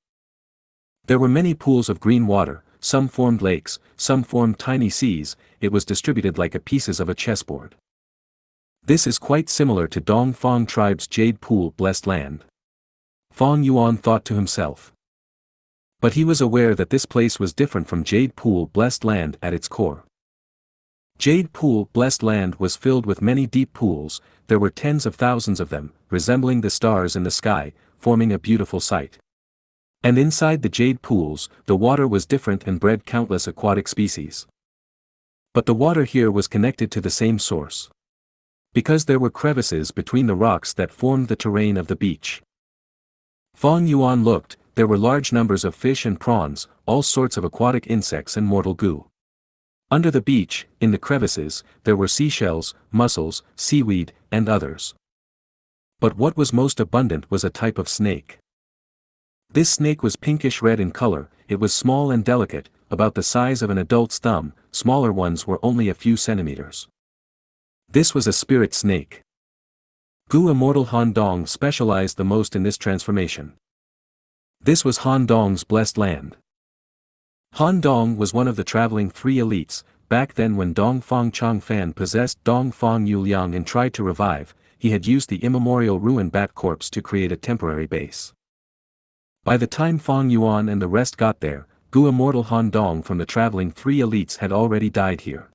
There were many pools of green water, some formed lakes, some formed tiny seas, it was distributed like pieces of a chessboard. This is quite similar to Dongfang tribe's Jade Pool blessed land. Fang Yuan thought to himself. But he was aware that this place was different from Jade Pool blessed land at its core. Jade Pool blessed land was filled with many deep pools, there were tens of thousands of them, resembling the stars in the sky, forming a beautiful sight. And inside the jade pools, the water was different and bred countless aquatic species. But the water here was connected to the same source. Because there were crevices between the rocks that formed the terrain of the beach. Fang Yuan looked, there were large numbers of fish and prawns, all sorts of aquatic insects and mortal goo. Under the beach, in the crevices, there were seashells, mussels, seaweed, and others. But what was most abundant was a type of snake. This snake was pinkish-red in color, it was small and delicate, about the size of an adult's thumb, smaller ones were only a few centimeters. This was a spirit snake. Gu Immortal Han Dong specialized the most in this transformation. This was Han Dong's blessed land. Han Dong was one of the traveling 3 elites, back then when Dongfang Changfan possessed Dongfang Yuliang and tried to revive, he had used the immemorial ruin bat corpse to create a temporary base. By the time Fang Yuan and the rest got there, Gu Immortal Han Dong from the traveling 3 elites had already died here.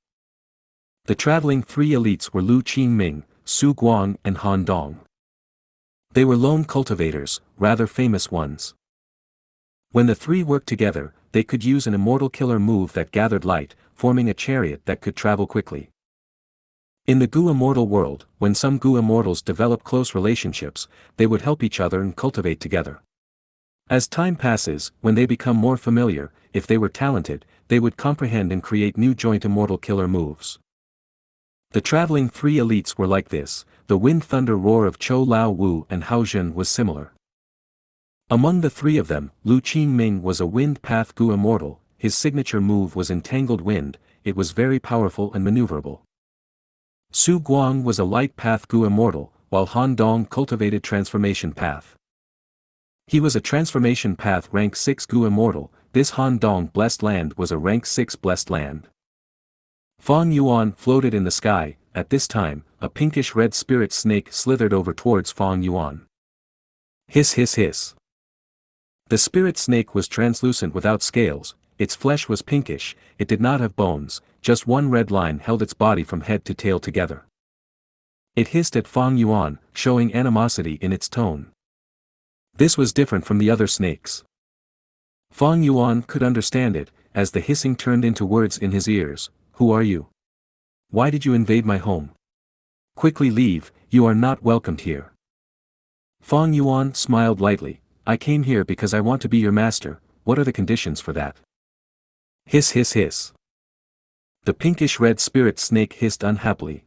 The traveling 3 elites were Lu Qingming, Su Guang and Han Dong. They were lone cultivators, rather famous ones. When the 3 worked together, they could use an immortal killer move that gathered light, forming a chariot that could travel quickly. In the Gu Immortal world, when some Gu Immortals develop close relationships, they would help each other and cultivate together. As time passes, when they become more familiar, if they were talented, they would comprehend and create new joint immortal killer moves. The traveling 3 elites were like this, the wind thunder roar of Chou Lao Wu and Hao Jun was similar. Among the 3 of them, Lu Qingming was a wind path Gu Immortal, his signature move was entangled wind, it was very powerful and maneuverable. Su Guang was a light path Gu Immortal, while Han Dong cultivated transformation path. He was a transformation path rank 6 Gu Immortal, this Han Dong blessed land was a rank 6 blessed land. Fang Yuan floated in the sky, at this time, a pinkish-red spirit snake slithered over towards Fang Yuan. Hiss hiss hiss. The spirit snake was translucent without scales, its flesh was pinkish, it did not have bones, just one red line held its body from head to tail together. It hissed at Fang Yuan, showing animosity in its tone. This was different from the other snakes. Fang Yuan could understand it, as the hissing turned into words in his ears. Who are you? Why did you invade my home? Quickly leave, you are not welcomed here. Fang Yuan smiled lightly. I came here because I want to be your master. What are the conditions for that? Hiss hiss hiss. The pinkish-red spirit snake hissed unhappily.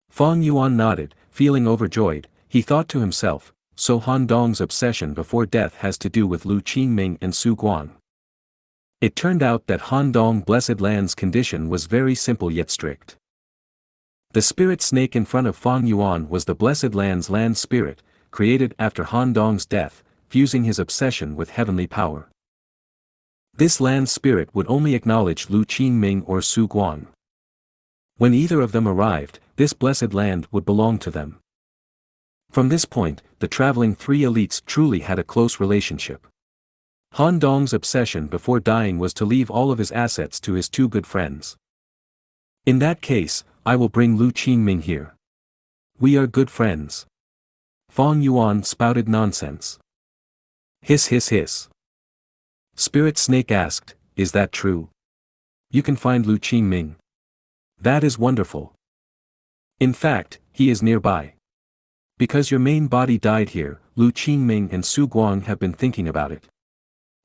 Fang Yuan nodded, feeling overjoyed. He thought to himself, so Han Dong's obsession before death has to do with Lu Qingming and Su Guang. It turned out that Han Dong Blessed Land's condition was very simple yet strict. The spirit snake in front of Fang Yuan was the Blessed Land's land spirit, created after Han Dong's death, fusing his obsession with heavenly power. This land spirit would only acknowledge Lu Qingming or Su Guang. When either of them arrived, this blessed land would belong to them. From this point, the traveling three elites truly had a close relationship. Han Dong's obsession before dying was to leave all of his assets to his two good friends. In that case, I will bring Lu Qingming here. We are good friends. Fang Yuan spouted nonsense. Hiss hiss hiss. Spirit Snake asked, is that true? You can find Lu Qingming. That is wonderful. In fact, he is nearby. Because your main body died here, Lu Qingming and Su Guang have been thinking about it.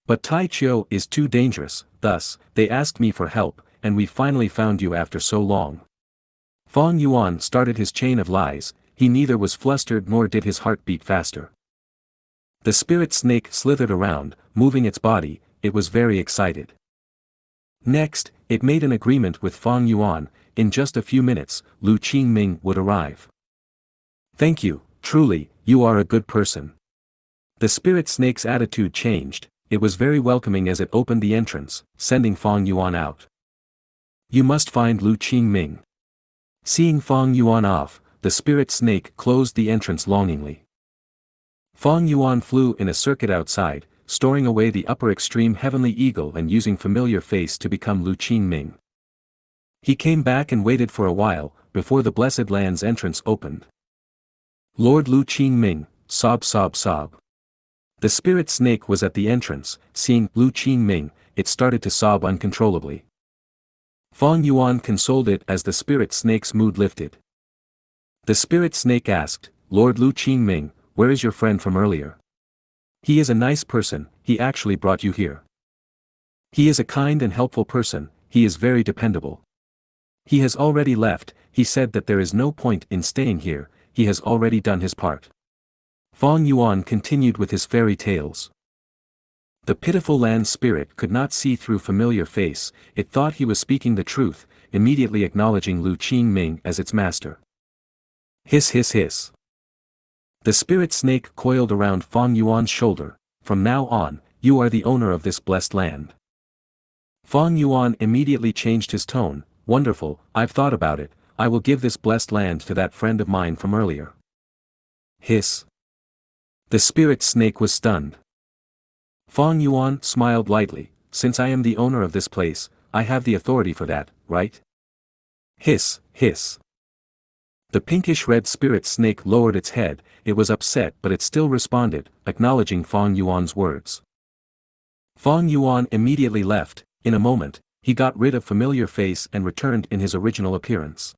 But Tai Chiu is too dangerous, thus, they asked me for help, and we finally found you after so long. Fang Yuan started his chain of lies. He neither was flustered nor did his heart beat faster. The spirit snake slithered around, moving its body. It was very excited. Next, it made an agreement with Fang Yuan. In just a few minutes, Lu Qingming would arrive. Thank you, truly, you are a good person. The spirit snake's attitude changed. It was very welcoming as it opened the entrance, sending Fang Yuan out. You must find Lu Qingming. Seeing Fang Yuan off, the spirit snake closed the entrance longingly. Fang Yuan flew in a circuit outside, storing away the upper extreme heavenly eagle and using familiar face to become Lu Qingming. He came back and waited for a while, before the blessed land's entrance opened. Lord Lu Qingming, sob sob sob. The spirit snake was at the entrance. Seeing Lu Qingming, it started to sob uncontrollably. Fang Yuan consoled it as the spirit snake's mood lifted. The spirit snake asked, Lord Lu Qingming, where is your friend from earlier? He is a nice person, he actually brought you here. He is a kind and helpful person, he is very dependable. He has already left, he said that there is no point in staying here, he has already done his part. Fang Yuan continued with his fairy tales. The pitiful land spirit could not see through familiar face. It thought he was speaking the truth, immediately acknowledging Lu Qingming as its master. Hiss hiss hiss. The spirit snake coiled around Fang Yuan's shoulder. From now on, you are the owner of this blessed land. Fang Yuan immediately changed his tone. Wonderful, I've thought about it, I will give this blessed land to that friend of mine from earlier. Hiss. The spirit snake was stunned. Fang Yuan smiled lightly, since I am the owner of this place, I have the authority for that, right? Hiss, hiss. The pinkish-red spirit snake lowered its head. It was upset but it still responded, acknowledging Fang Yuan's words. Fang Yuan immediately left. In a moment, he got rid of familiar face and returned in his original appearance.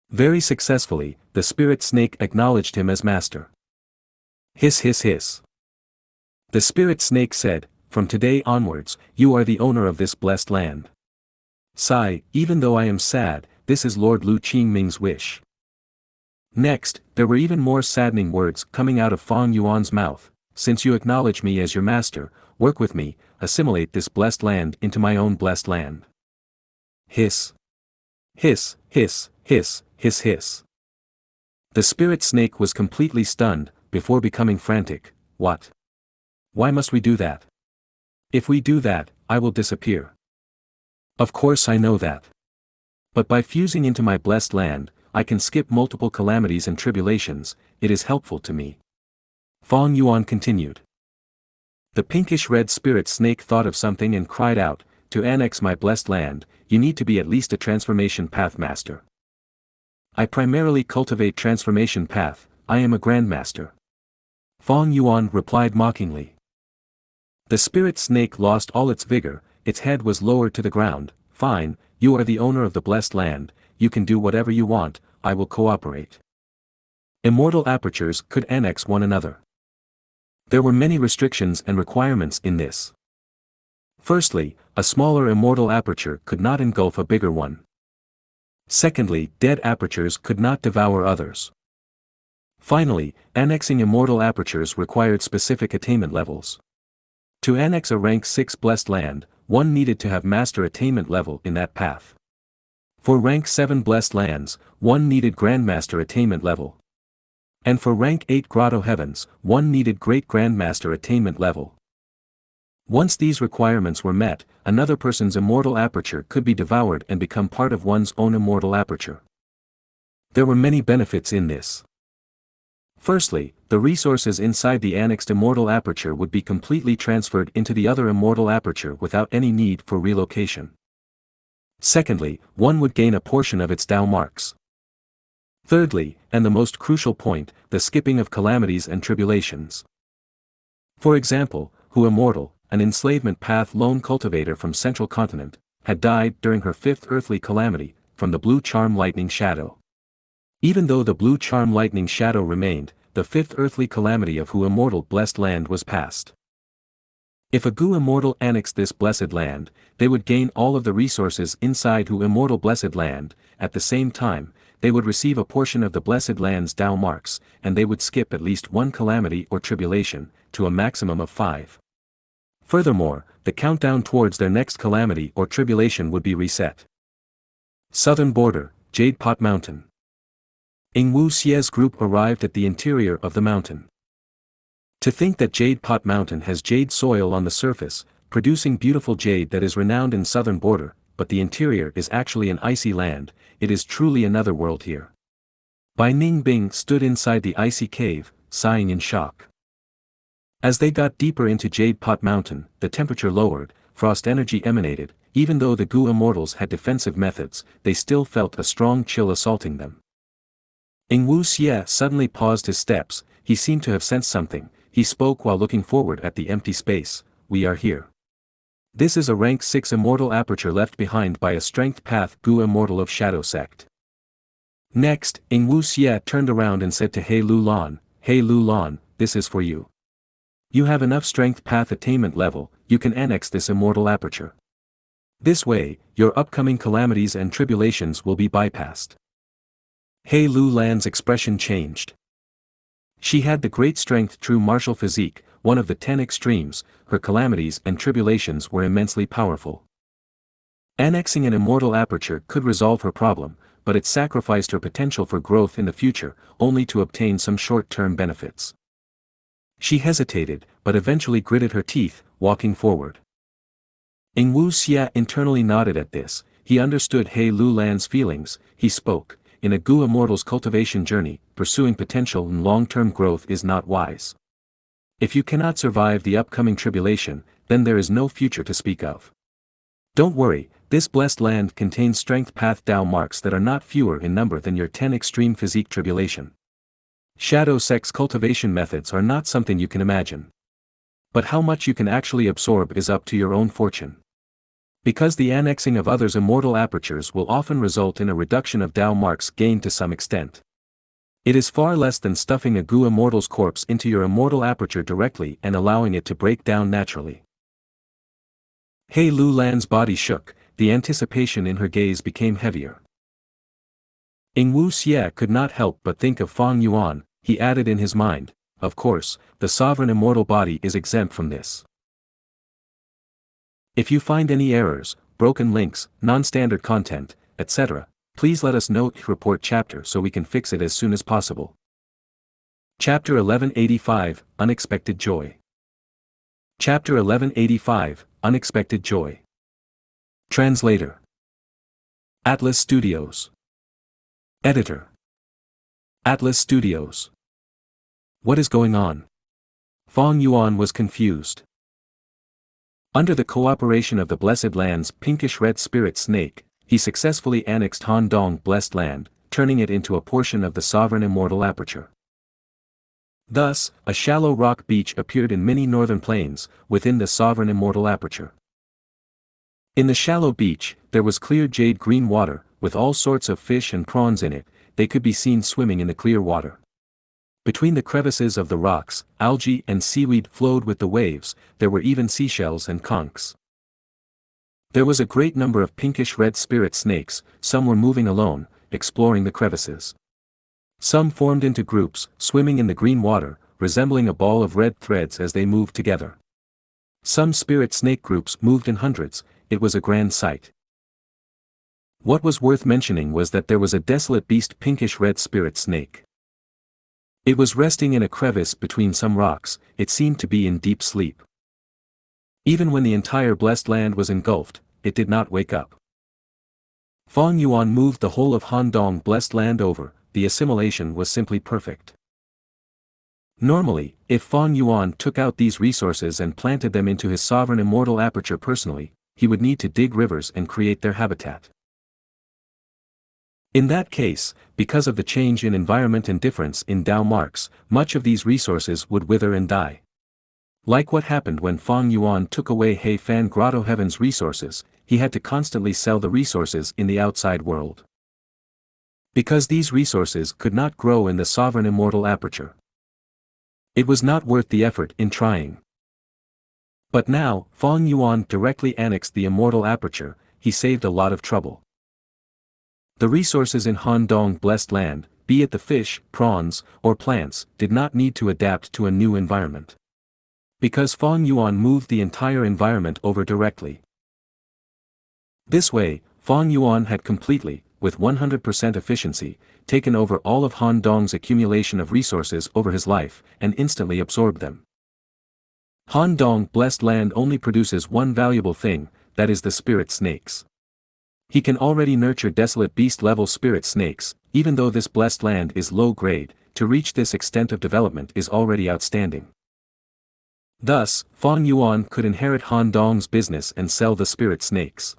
Very successfully, the spirit snake acknowledged him as master. Hiss hiss hiss. The spirit snake said, from today onwards, you are the owner of this blessed land. Sigh, even though I am sad, this is Lord Lu Qingming's wish. Next, there were even more saddening words coming out of Fang Yuan's mouth. Since you acknowledge me as your master, work with me, assimilate this blessed land into my own blessed land. Hiss. Hiss, hiss, hiss, hiss hiss. The spirit snake was completely stunned, before becoming frantic. What? Why must we do that? If we do that, I will disappear. Of course I know that. But by fusing into my blessed land, I can skip multiple calamities and tribulations, it is helpful to me. Fang Yuan continued. The pinkish-red spirit snake thought of something and cried out, to annex my blessed land, you need to be at least a transformation path master. I primarily cultivate transformation path, I am a grandmaster. Fang Yuan replied mockingly. The spirit snake lost all its vigor, its head was lowered to the ground. Fine, you are the owner of the blessed land, you can do whatever you want, I will cooperate. Immortal apertures could annex one another. There were many restrictions and requirements in this. Firstly, a smaller immortal aperture could not engulf a bigger one. Secondly, dead apertures could not devour others. Finally, annexing immortal apertures required specific attainment levels. To annex a rank 6 blessed land, one needed to have master attainment level in that path. For rank 7 blessed lands, one needed grandmaster attainment level. And for rank 8 grotto heavens, one needed great grandmaster attainment level. Once these requirements were met, another person's immortal aperture could be devoured and become part of one's own immortal aperture. There were many benefits in this. Firstly, the resources inside the annexed immortal aperture would be completely transferred into the other immortal aperture without any need for relocation. Secondly, one would gain a portion of its Dao marks. Thirdly, and the most crucial point, the skipping of calamities and tribulations. For example, Hu Immortal, an enslavement path lone cultivator from Central Continent, had died during her 5th earthly calamity, from the blue charm lightning shadow. Even though the blue charm lightning shadow remained, the 5th earthly calamity of Hu Immortal blessed land was past. If a Gu Immortal annexed this blessed land, they would gain all of the resources inside Hu Immortal blessed land. At the same time, they would receive a portion of the blessed land's Dao marks, and they would skip at least one calamity or tribulation, to a maximum of 5. Furthermore, the countdown towards their next calamity or tribulation would be reset. Southern border, Jade Pot Mountain. Ingwu Xie's group arrived at the interior of the mountain. To think that Jade Pot Mountain has jade soil on the surface, producing beautiful jade that is renowned in southern border, but the interior is actually an icy land, it is truly another world here. Bai Ning Bing stood inside the icy cave, sighing in shock. As they got deeper into Jade Pot Mountain, the temperature lowered, frost energy emanated, even though the Gu Immortals had defensive methods, they still felt a strong chill assaulting them. Ingwu Xie suddenly paused his steps, he seemed to have sensed something, he spoke while looking forward at the empty space, we are here. This is a rank 6 immortal aperture left behind by a strength path Gu Immortal of Shadow Sect. Next, Ingwu Xie turned around and said to He Lu Lan, He Lu Lan, this is for you. You have enough strength path attainment level, you can annex this immortal aperture. This way, your upcoming calamities and tribulations will be bypassed. He Lu Lan's expression changed. She had the great strength true martial physique, one of the 10 extremes, her calamities and tribulations were immensely powerful. Annexing an immortal aperture could resolve her problem, but it sacrificed her potential for growth in the future, only to obtain some short-term benefits. She hesitated, but eventually gritted her teeth, walking forward. Ingwu Xie internally nodded at this, he understood He Lu Lan's feelings, he spoke, in a Gu Immortal's cultivation journey, pursuing potential and long-term growth is not wise. If you cannot survive the upcoming tribulation, then there is no future to speak of. Don't worry, this blessed land contains strength path Dao marks that are not fewer in number than your 10 extreme physique tribulation. Shadow Sect's cultivation methods are not something you can imagine. But how much you can actually absorb is up to your own fortune. Because the annexing of others' immortal apertures will often result in a reduction of Dao marks gained to some extent. It is far less than stuffing a Gu Immortal's corpse into your immortal aperture directly and allowing it to break down naturally. He Lu Lan's body shook, the anticipation in her gaze became heavier. Ingwu Xie could not help but think of Fang Yuan, he added in his mind, of course, the sovereign immortal body is exempt from this. If you find any errors, broken links, non-standard content, etc., please let us know report chapter so we can fix it as soon as possible. Chapter 1185, Unexpected Joy. Chapter 1185, Unexpected Joy. Translator. Atlas Studios. Editor. Atlas Studios. What is going on? Fang Yuan was confused. Under the cooperation of the Blessed Land's pinkish-red spirit snake, he successfully annexed Han Dong Blessed Land, turning it into a portion of the sovereign immortal aperture. Thus, a shallow rock beach appeared in many northern plains, within the sovereign immortal aperture. In the shallow beach, there was clear jade green water, with all sorts of fish and prawns in it, they could be seen swimming in the clear water. Between the crevices of the rocks, algae and seaweed flowed with the waves, there were even seashells and conchs. There was a great number of pinkish-red spirit snakes, some were moving alone, exploring the crevices. Some formed into groups, swimming in the green water, resembling a ball of red threads as they moved together. Some spirit snake groups moved in hundreds, it was a grand sight. What was worth mentioning was that there was a desolate beast pinkish-red spirit snake. It was resting in a crevice between some rocks, it seemed to be in deep sleep. Even when the entire blessed land was engulfed, it did not wake up. Fang Yuan moved the whole of Handong blessed land over, the assimilation was simply perfect. Normally, if Fang Yuan took out these resources and planted them into his sovereign immortal aperture personally, he would need to dig rivers and create their habitat. In that case, because of the change in environment and difference in Dao marks, much of these resources would wither and die. Like what happened when Fang Yuan took away He Fan Grotto Heaven's resources, he had to constantly sell the resources in the outside world. Because these resources could not grow in the sovereign immortal aperture. It was not worth the effort in trying. But now, Fang Yuan directly annexed the immortal aperture, he saved a lot of trouble. The resources in Handong blessed land, be it the fish, prawns, or plants, did not need to adapt to a new environment. Because Fang Yuan moved the entire environment over directly. This way, Fang Yuan had completely, with 100% efficiency, taken over all of Handong's accumulation of resources over his life, and instantly absorbed them. Handong blessed land only produces one valuable thing, that is the spirit snakes. He can already nurture desolate beast-level spirit snakes, even though this blessed land is low-grade, to reach this extent of development is already outstanding. Thus, Fang Yuan could inherit Handong's business and sell the spirit snakes.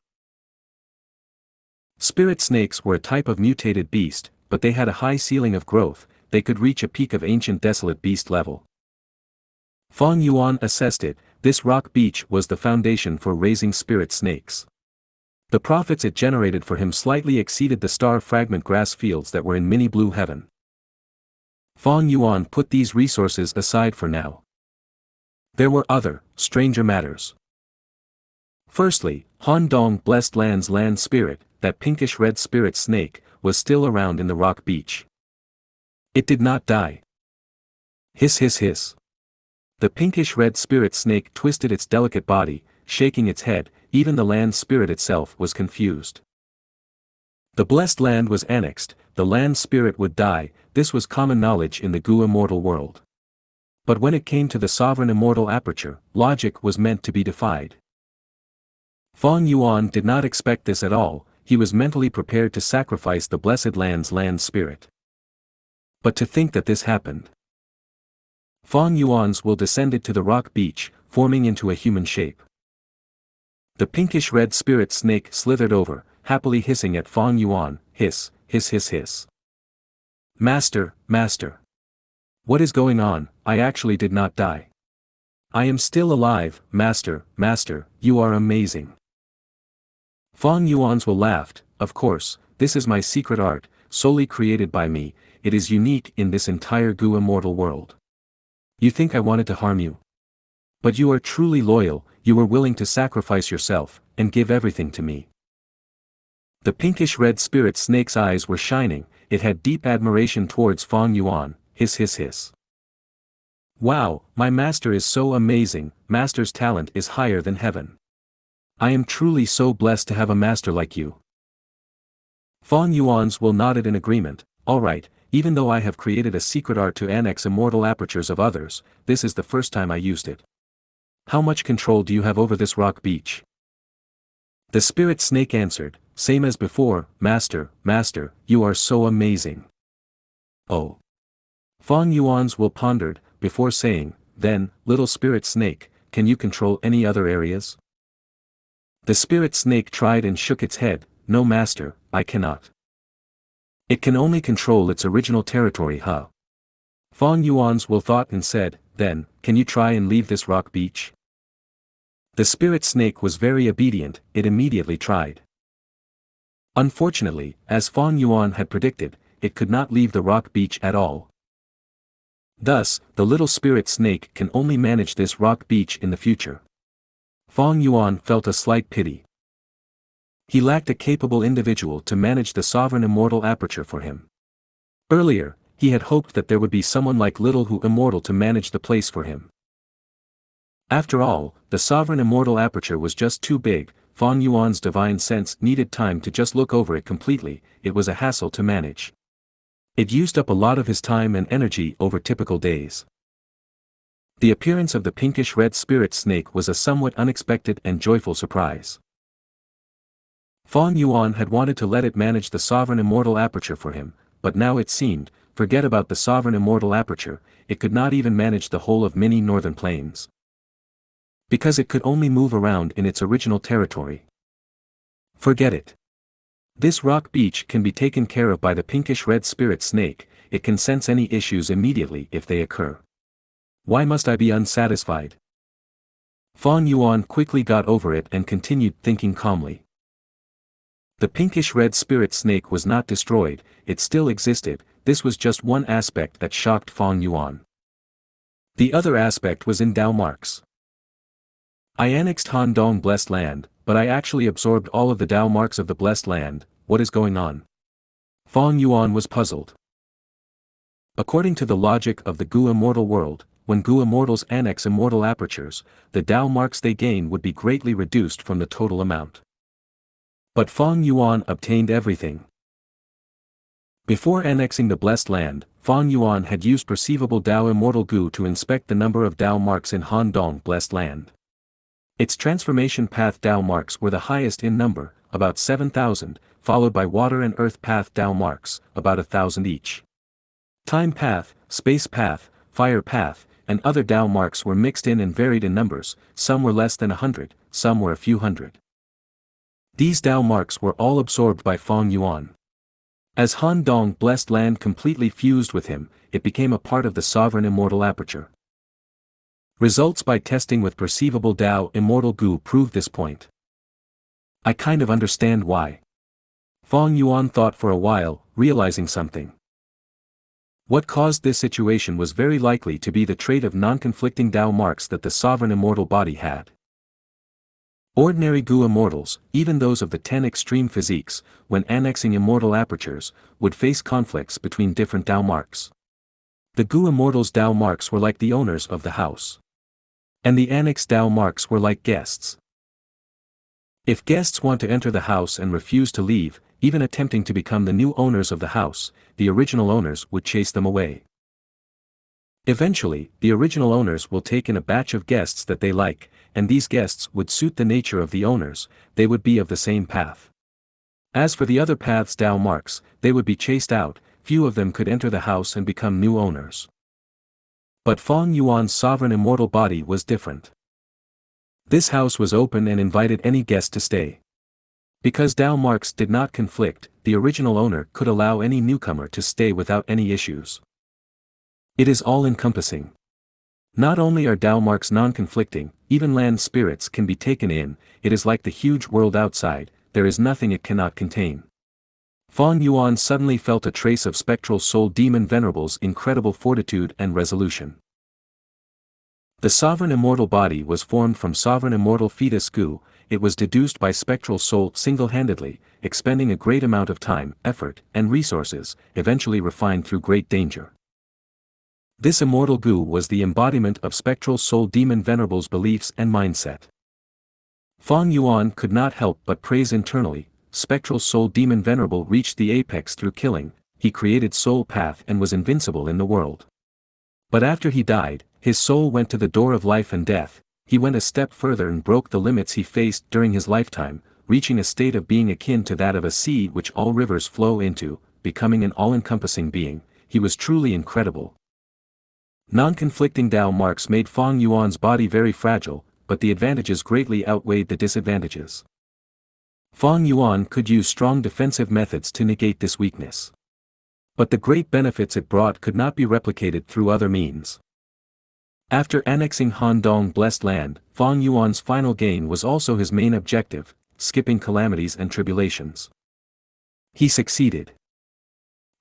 Spirit snakes were a type of mutated beast, but they had a high ceiling of growth, they could reach a peak of ancient desolate beast level. Fang Yuan assessed it, this rock beach was the foundation for raising spirit snakes. The profits it generated for him slightly exceeded the star fragment grass fields that were in mini blue heaven. Fang Yuan put these resources aside for now. There were other, stranger matters. Firstly, Handong blessed land's land spirit, that pinkish red spirit snake, was still around in the rock beach. It did not die. Hiss hiss hiss. The pinkish red spirit snake twisted its delicate body, shaking its head, even the land spirit itself was confused. The blessed land was annexed, the land spirit would die, this was common knowledge in the Gu immortal world. But when it came to the sovereign immortal aperture, logic was meant to be defied. Fang Yuan did not expect this at all, he was mentally prepared to sacrifice the blessed land's land spirit. But to think that this happened. Fang Yuan's will descended to the rock beach, forming into a human shape. The pinkish red spirit snake slithered over, happily hissing at Fang Yuan, hiss, hiss hiss hiss. Master, master. What is going on? I actually did not die. I am still alive, master, master, you are amazing. Fang Yuan's will laughed, of course, this is my secret art, solely created by me, it is unique in this entire Gu immortal world. You think I wanted to harm you? But you are truly loyal, you were willing to sacrifice yourself, and give everything to me. The pinkish red spirit snake's eyes were shining, it had deep admiration towards Fang Yuan, hiss hiss hiss. Wow, my master is so amazing, master's talent is higher than heaven. I am truly so blessed to have a master like you. Fang Yuan's will nodded in agreement, alright, even though I have created a secret art to annex immortal apertures of others, this is the first time I used it. How much control do you have over this rock beach? The spirit snake answered, same as before, master, master, you are so amazing. Oh. Fang Yuan's will pondered, before saying, then, little spirit snake, can you control any other areas? The spirit snake tried and shook its head, no master, I cannot. It can only control its original territory, huh? Fang Yuan's will thought and said, then, can you try and leave this rock beach? The spirit snake was very obedient, it immediately tried. Unfortunately, as Fang Yuan had predicted, it could not leave the rock beach at all. Thus, the little spirit snake can only manage this rock beach in the future. Fang Yuan felt a slight pity. He lacked a capable individual to manage the sovereign immortal aperture for him. Earlier, he had hoped that there would be someone like Little Hu Immortal to manage the place for him. After all, the sovereign immortal aperture was just too big. Fang Yuan's divine sense needed time to just look over it completely. It was a hassle to manage. It used up a lot of his time and energy over typical days. The appearance of the pinkish-red spirit snake was a somewhat unexpected and joyful surprise. Fang Yuan had wanted to let it manage the sovereign immortal aperture for him, but now it seemed, forget about the sovereign immortal aperture, it could not even manage the whole of many northern plains. Because it could only move around in its original territory. Forget it. This rock beach can be taken care of by the pinkish-red spirit snake. It can sense any issues immediately if they occur. Why must I be unsatisfied? Fang Yuan quickly got over it and continued thinking calmly. The pinkish-red spirit snake was not destroyed, it still existed. This was just one aspect that shocked Fang Yuan. The other aspect was in Dao marks. I annexed Han Dong Blessed Land, but I actually absorbed all of the Dao marks of the Blessed Land. What is going on? Fang Yuan was puzzled. According to the logic of the Gu immortal world, when Gu immortals annex immortal apertures, the Dao marks they gain would be greatly reduced from the total amount. But Fang Yuan obtained everything. Before annexing the Blessed Land, Fang Yuan had used perceivable Dao immortal Gu to inspect the number of Dao marks in Han Dong Blessed Land. Its transformation path Dao marks were the highest in number, about 7,000, followed by water and earth path Dao marks, about 1,000 each. Time path, space path, fire path, and other Dao marks were mixed in and varied in numbers. Some were less than 100, some were a few hundred. These Dao marks were all absorbed by Fang Yuan. As Han Dong Blessed Land completely fused with him, it became a part of the sovereign immortal aperture. Results by testing with perceivable Dao immortal Gu proved this point. I kind of understand why. Fang Yuan thought for a while, realizing something. What caused this situation was very likely to be the trait of non-conflicting Dao marks that the sovereign immortal body had. Ordinary Gu immortals, even those of the 10 extreme physiques, when annexing immortal apertures, would face conflicts between different Dao marks. The Gu immortals' Dao marks were like the owners of the house. And the annexed Dao marks were like guests. If guests want to enter the house and refuse to leave, even attempting to become the new owners of the house, the original owners would chase them away. Eventually, the original owners will take in a batch of guests that they like, and these guests would suit the nature of the owners. They would be of the same path. As for the other path's Dao marks, they would be chased out. Few of them could enter the house and become new owners. But Fang Yuan's sovereign immortal body was different. This house was open and invited any guest to stay. Because Dao marks did not conflict, the original owner could allow any newcomer to stay without any issues. It is all-encompassing. Not only are Dao marks non-conflicting, even land spirits can be taken in. It is like the huge world outside, there is nothing it cannot contain. Fang Yuan suddenly felt a trace of spectral soul demon venerable's incredible fortitude and resolution. The sovereign immortal body was formed from sovereign immortal fetus Gu. It was deduced by spectral soul single-handedly, expending a great amount of time, effort, and resources, eventually refined through great danger. This immortal Gu was the embodiment of spectral soul demon venerable's beliefs and mindset. Fang Yuan could not help but praise internally. Spectral soul demon venerable reached the apex through killing. He created soul path and was invincible in the world. But after he died, his soul went to the door of life and death. He went a step further and broke the limits he faced during his lifetime, reaching a state of being akin to that of a sea which all rivers flow into, becoming an all-encompassing being. He was truly incredible. Non-conflicting Dao marks made Fang Yuan's body very fragile, but the advantages greatly outweighed the disadvantages. Fang Yuan could use strong defensive methods to negate this weakness. But the great benefits it brought could not be replicated through other means. After annexing Han Dong Blessed Land, Fang Yuan's final gain was also his main objective, skipping calamities and tribulations. He succeeded.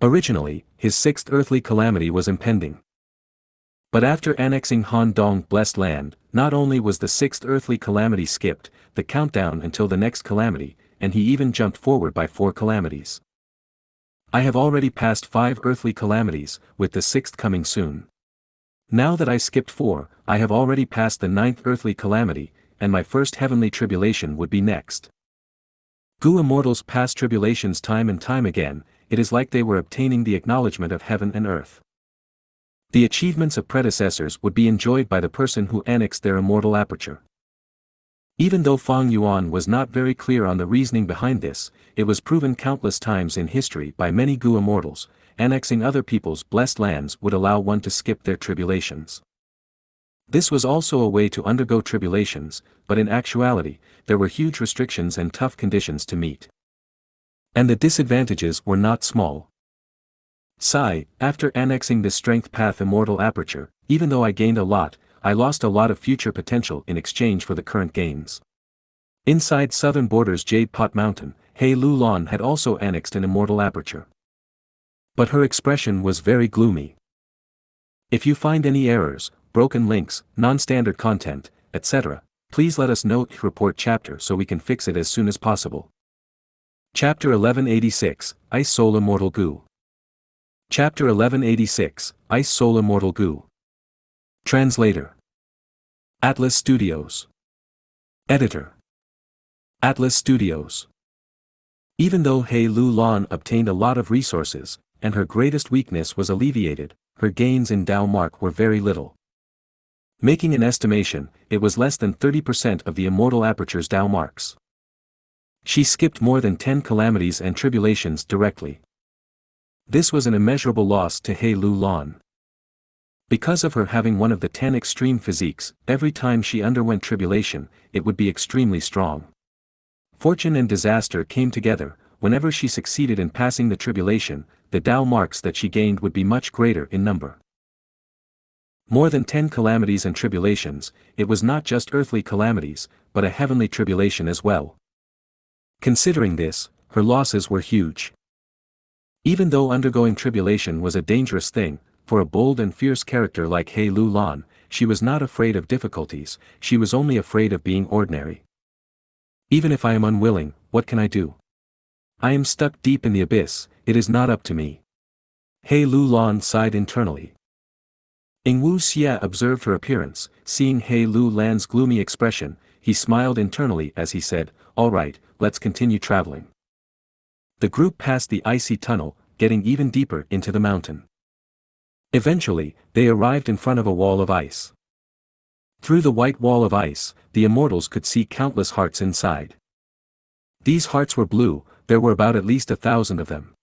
Originally, his sixth earthly calamity was impending. But after annexing Han Dong blessed land, not only was the sixth earthly calamity skipped, the countdown until the next calamity, and he even jumped forward by 4 calamities. I have already passed 5 earthly calamities, with the 6th coming soon. Now that I skipped 4, I have already passed the 9th earthly calamity, and my first heavenly tribulation would be next. Gu immortals pass tribulations time and time again, it is like they were obtaining the acknowledgement of heaven and earth. The achievements of predecessors would be enjoyed by the person who annexed their immortal aperture. Even though Fang Yuan was not very clear on the reasoning behind this, it was proven countless times in history by many Gu immortals, annexing other people's blessed lands would allow one to skip their tribulations. This was also a way to undergo tribulations, but in actuality, there were huge restrictions and tough conditions to meet. And the disadvantages were not small. Sigh, after annexing the strength path immortal aperture, even though I gained a lot, I lost a lot of future potential in exchange for the current gains. Inside southern borders Jade Pot Mountain, He Lu Lan had also annexed an immortal aperture. But her expression was very gloomy. If you find any errors, broken links, non-standard content, etc., please let us know. Report chapter so we can fix it as soon as possible. Chapter 1186, Ice Soul Immortal Gu. Chapter 1186, Ice Soul Immortal Gu. Translator. Atlas Studios. Editor. Atlas Studios. Even though He Lu Lan obtained a lot of resources, and her greatest weakness was alleviated, her gains in Dao Mark were very little. Making an estimation, it was less than 30% of the immortal aperture's Dao Marks. She skipped more than 10 calamities and tribulations directly. This was an immeasurable loss to He Lu Lan. Because of her having one of the 10 extreme physiques, every time she underwent tribulation, it would be extremely strong. Fortune and disaster came together, whenever she succeeded in passing the tribulation, the Dao Marks that she gained would be much greater in number. More than 10 calamities and tribulations, it was not just earthly calamities, but a heavenly tribulation as well. Considering this, her losses were huge. Even though undergoing tribulation was a dangerous thing, for a bold and fierce character like He Lu Lan, she was not afraid of difficulties, she was only afraid of being ordinary. Even if I am unwilling, what can I do? I am stuck deep in the abyss, it is not up to me. He Lu Lan sighed internally. Wu Xia observed her appearance, seeing He Lu Lan's gloomy expression, he smiled internally as he said, "All right, let's continue traveling." The group passed the icy tunnel, getting even deeper into the mountain. Eventually, they arrived in front of a wall of ice. Through the white wall of ice, the immortals could see countless hearts inside. These hearts were blue, there were about at least 1,000 of them.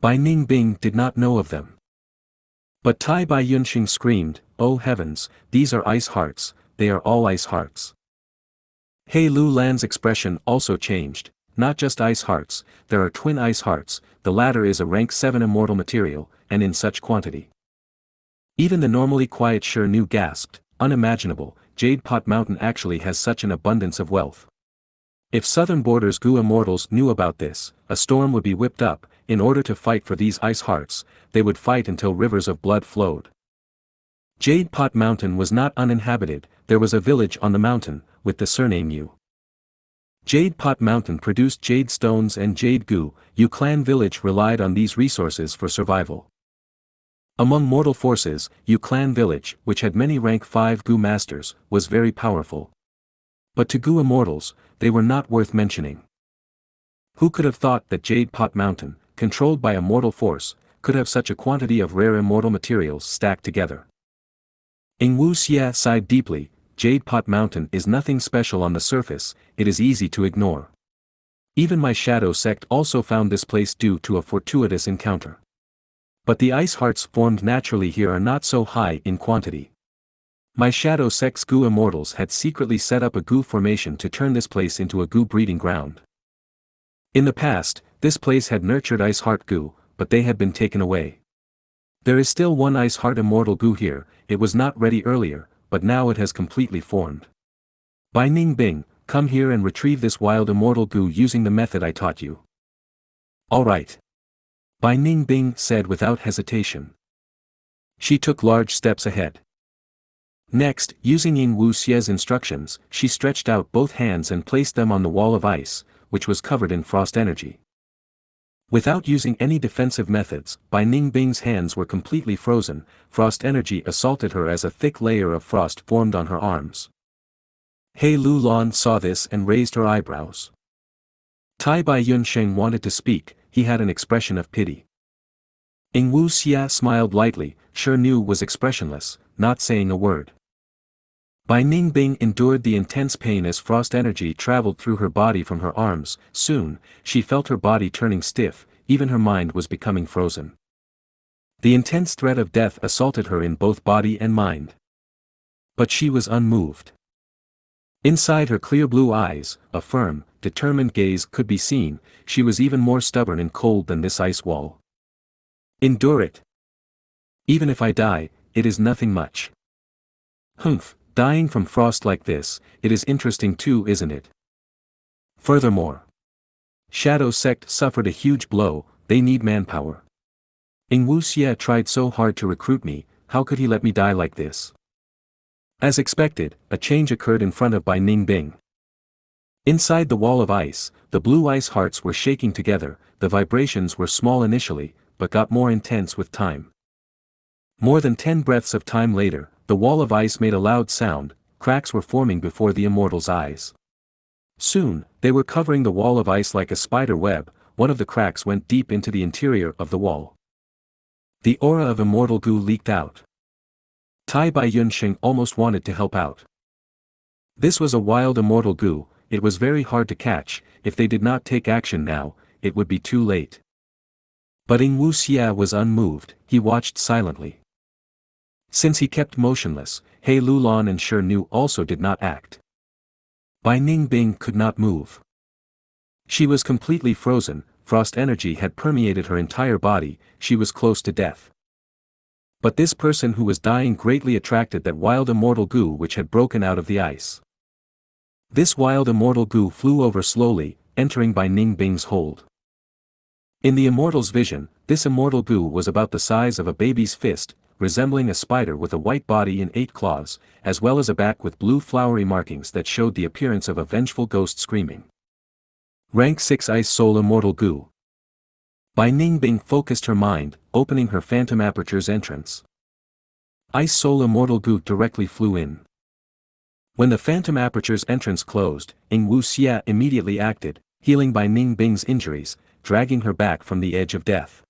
Bai Ningbing did not know of them. But Tai Bai Yunxing screamed, "Oh heavens, these are ice hearts, they are all ice hearts." He Lu Lan's expression also changed. Not just ice hearts, there are twin ice hearts, the latter is a rank 7 immortal material, and in such quantity. Even the normally quiet Shi Nu gasped, unimaginable, Jade Pot Mountain actually has such an abundance of wealth. If southern borders Gu immortals knew about this, a storm would be whipped up, in order to fight for these ice hearts, they would fight until rivers of blood flowed. Jade Pot Mountain was not uninhabited, there was a village on the mountain, with the surname Yu. Jade Pot Mountain produced jade stones and Jade Gu, Yu clan village relied on these resources for survival. Among mortal forces, Yu clan village, which had many rank 5 Gu masters, was very powerful. But to Gu immortals, they were not worth mentioning. Who could have thought that Jade Pot Mountain, controlled by a mortal force, could have such a quantity of rare immortal materials stacked together? Wu Xia sighed deeply. Jade Pot Mountain is nothing special on the surface, it is easy to ignore. Even my shadow sect also found this place due to a fortuitous encounter. But the ice hearts formed naturally here are not so high in quantity. My shadow sect's Gu immortals had secretly set up a Gu formation to turn this place into a Gu breeding ground. In the past, this place had nurtured ice heart Gu, but they had been taken away. There is still one ice heart immortal Gu here, it was not ready earlier, but now it has completely formed. Bai Ningbing, come here and retrieve this wild immortal Gu using the method I taught you. Alright. Bai Ningbing said without hesitation. She took large steps ahead. Next, using Ying Wuxie's instructions, she stretched out both hands and placed them on the wall of ice, which was covered in frost energy. Without using any defensive methods, Bai Ningbing's hands were completely frozen. Frost energy assaulted her as a thick layer of frost formed on her arms. He Lulan saw this and raised her eyebrows. Tai Bai Yunsheng wanted to speak, he had an expression of pity. Ying Wuxie smiled lightly, Xianxia was expressionless, not saying a word. Bai Ningbing endured the intense pain as frost energy traveled through her body from her arms. Soon, she felt her body turning stiff, even her mind was becoming frozen. The intense threat of death assaulted her in both body and mind. But she was unmoved. Inside her clear blue eyes, a firm, determined gaze could be seen. She was even more stubborn and cold than this ice wall. Endure it. Even if I die, it is nothing much. Humph. Dying from frost like this, it is interesting too, isn't it? Furthermore, Shadow Sect suffered a huge blow, they need manpower. Ying Wuxie tried so hard to recruit me, how could he let me die like this? As expected, a change occurred in front of Bai Ningbing. Inside the wall of ice, the blue ice hearts were shaking together. The vibrations were small initially, but got more intense with time. More than 10 breaths of time later, the wall of ice made a loud sound, cracks were forming before the immortal's eyes. Soon, they were covering the wall of ice like a spider web. One of the cracks went deep into the interior of the wall. The aura of Immortal Gu leaked out. Tai Bai Yunsheng almost wanted to help out. This was a wild Immortal Gu, it was very hard to catch. If they did not take action now, it would be too late. But Ying Wuxie was unmoved, he watched silently. Since he kept motionless, He Lulan and Xianxia also did not act. Bai Ningbing could not move. She was completely frozen, frost energy had permeated her entire body, she was close to death. But this person who was dying greatly attracted that wild Immortal Gu which had broken out of the ice. This wild Immortal Gu flew over slowly, entering Bai Ningbing's hold. In the Immortal's vision, this Immortal Gu was about the size of a baby's fist, resembling a spider with a white body and 8 claws, as well as a back with blue flowery markings that showed the appearance of a vengeful ghost screaming. Rank 6 Ice Soul Immortal Gu. Bai Ningbing focused her mind, opening her phantom aperture's entrance. Ice Soul Immortal Gu directly flew in. When the phantom aperture's entrance closed, Ying Wuxie immediately acted, healing Bai Ningbing's injuries, dragging her back from the edge of death.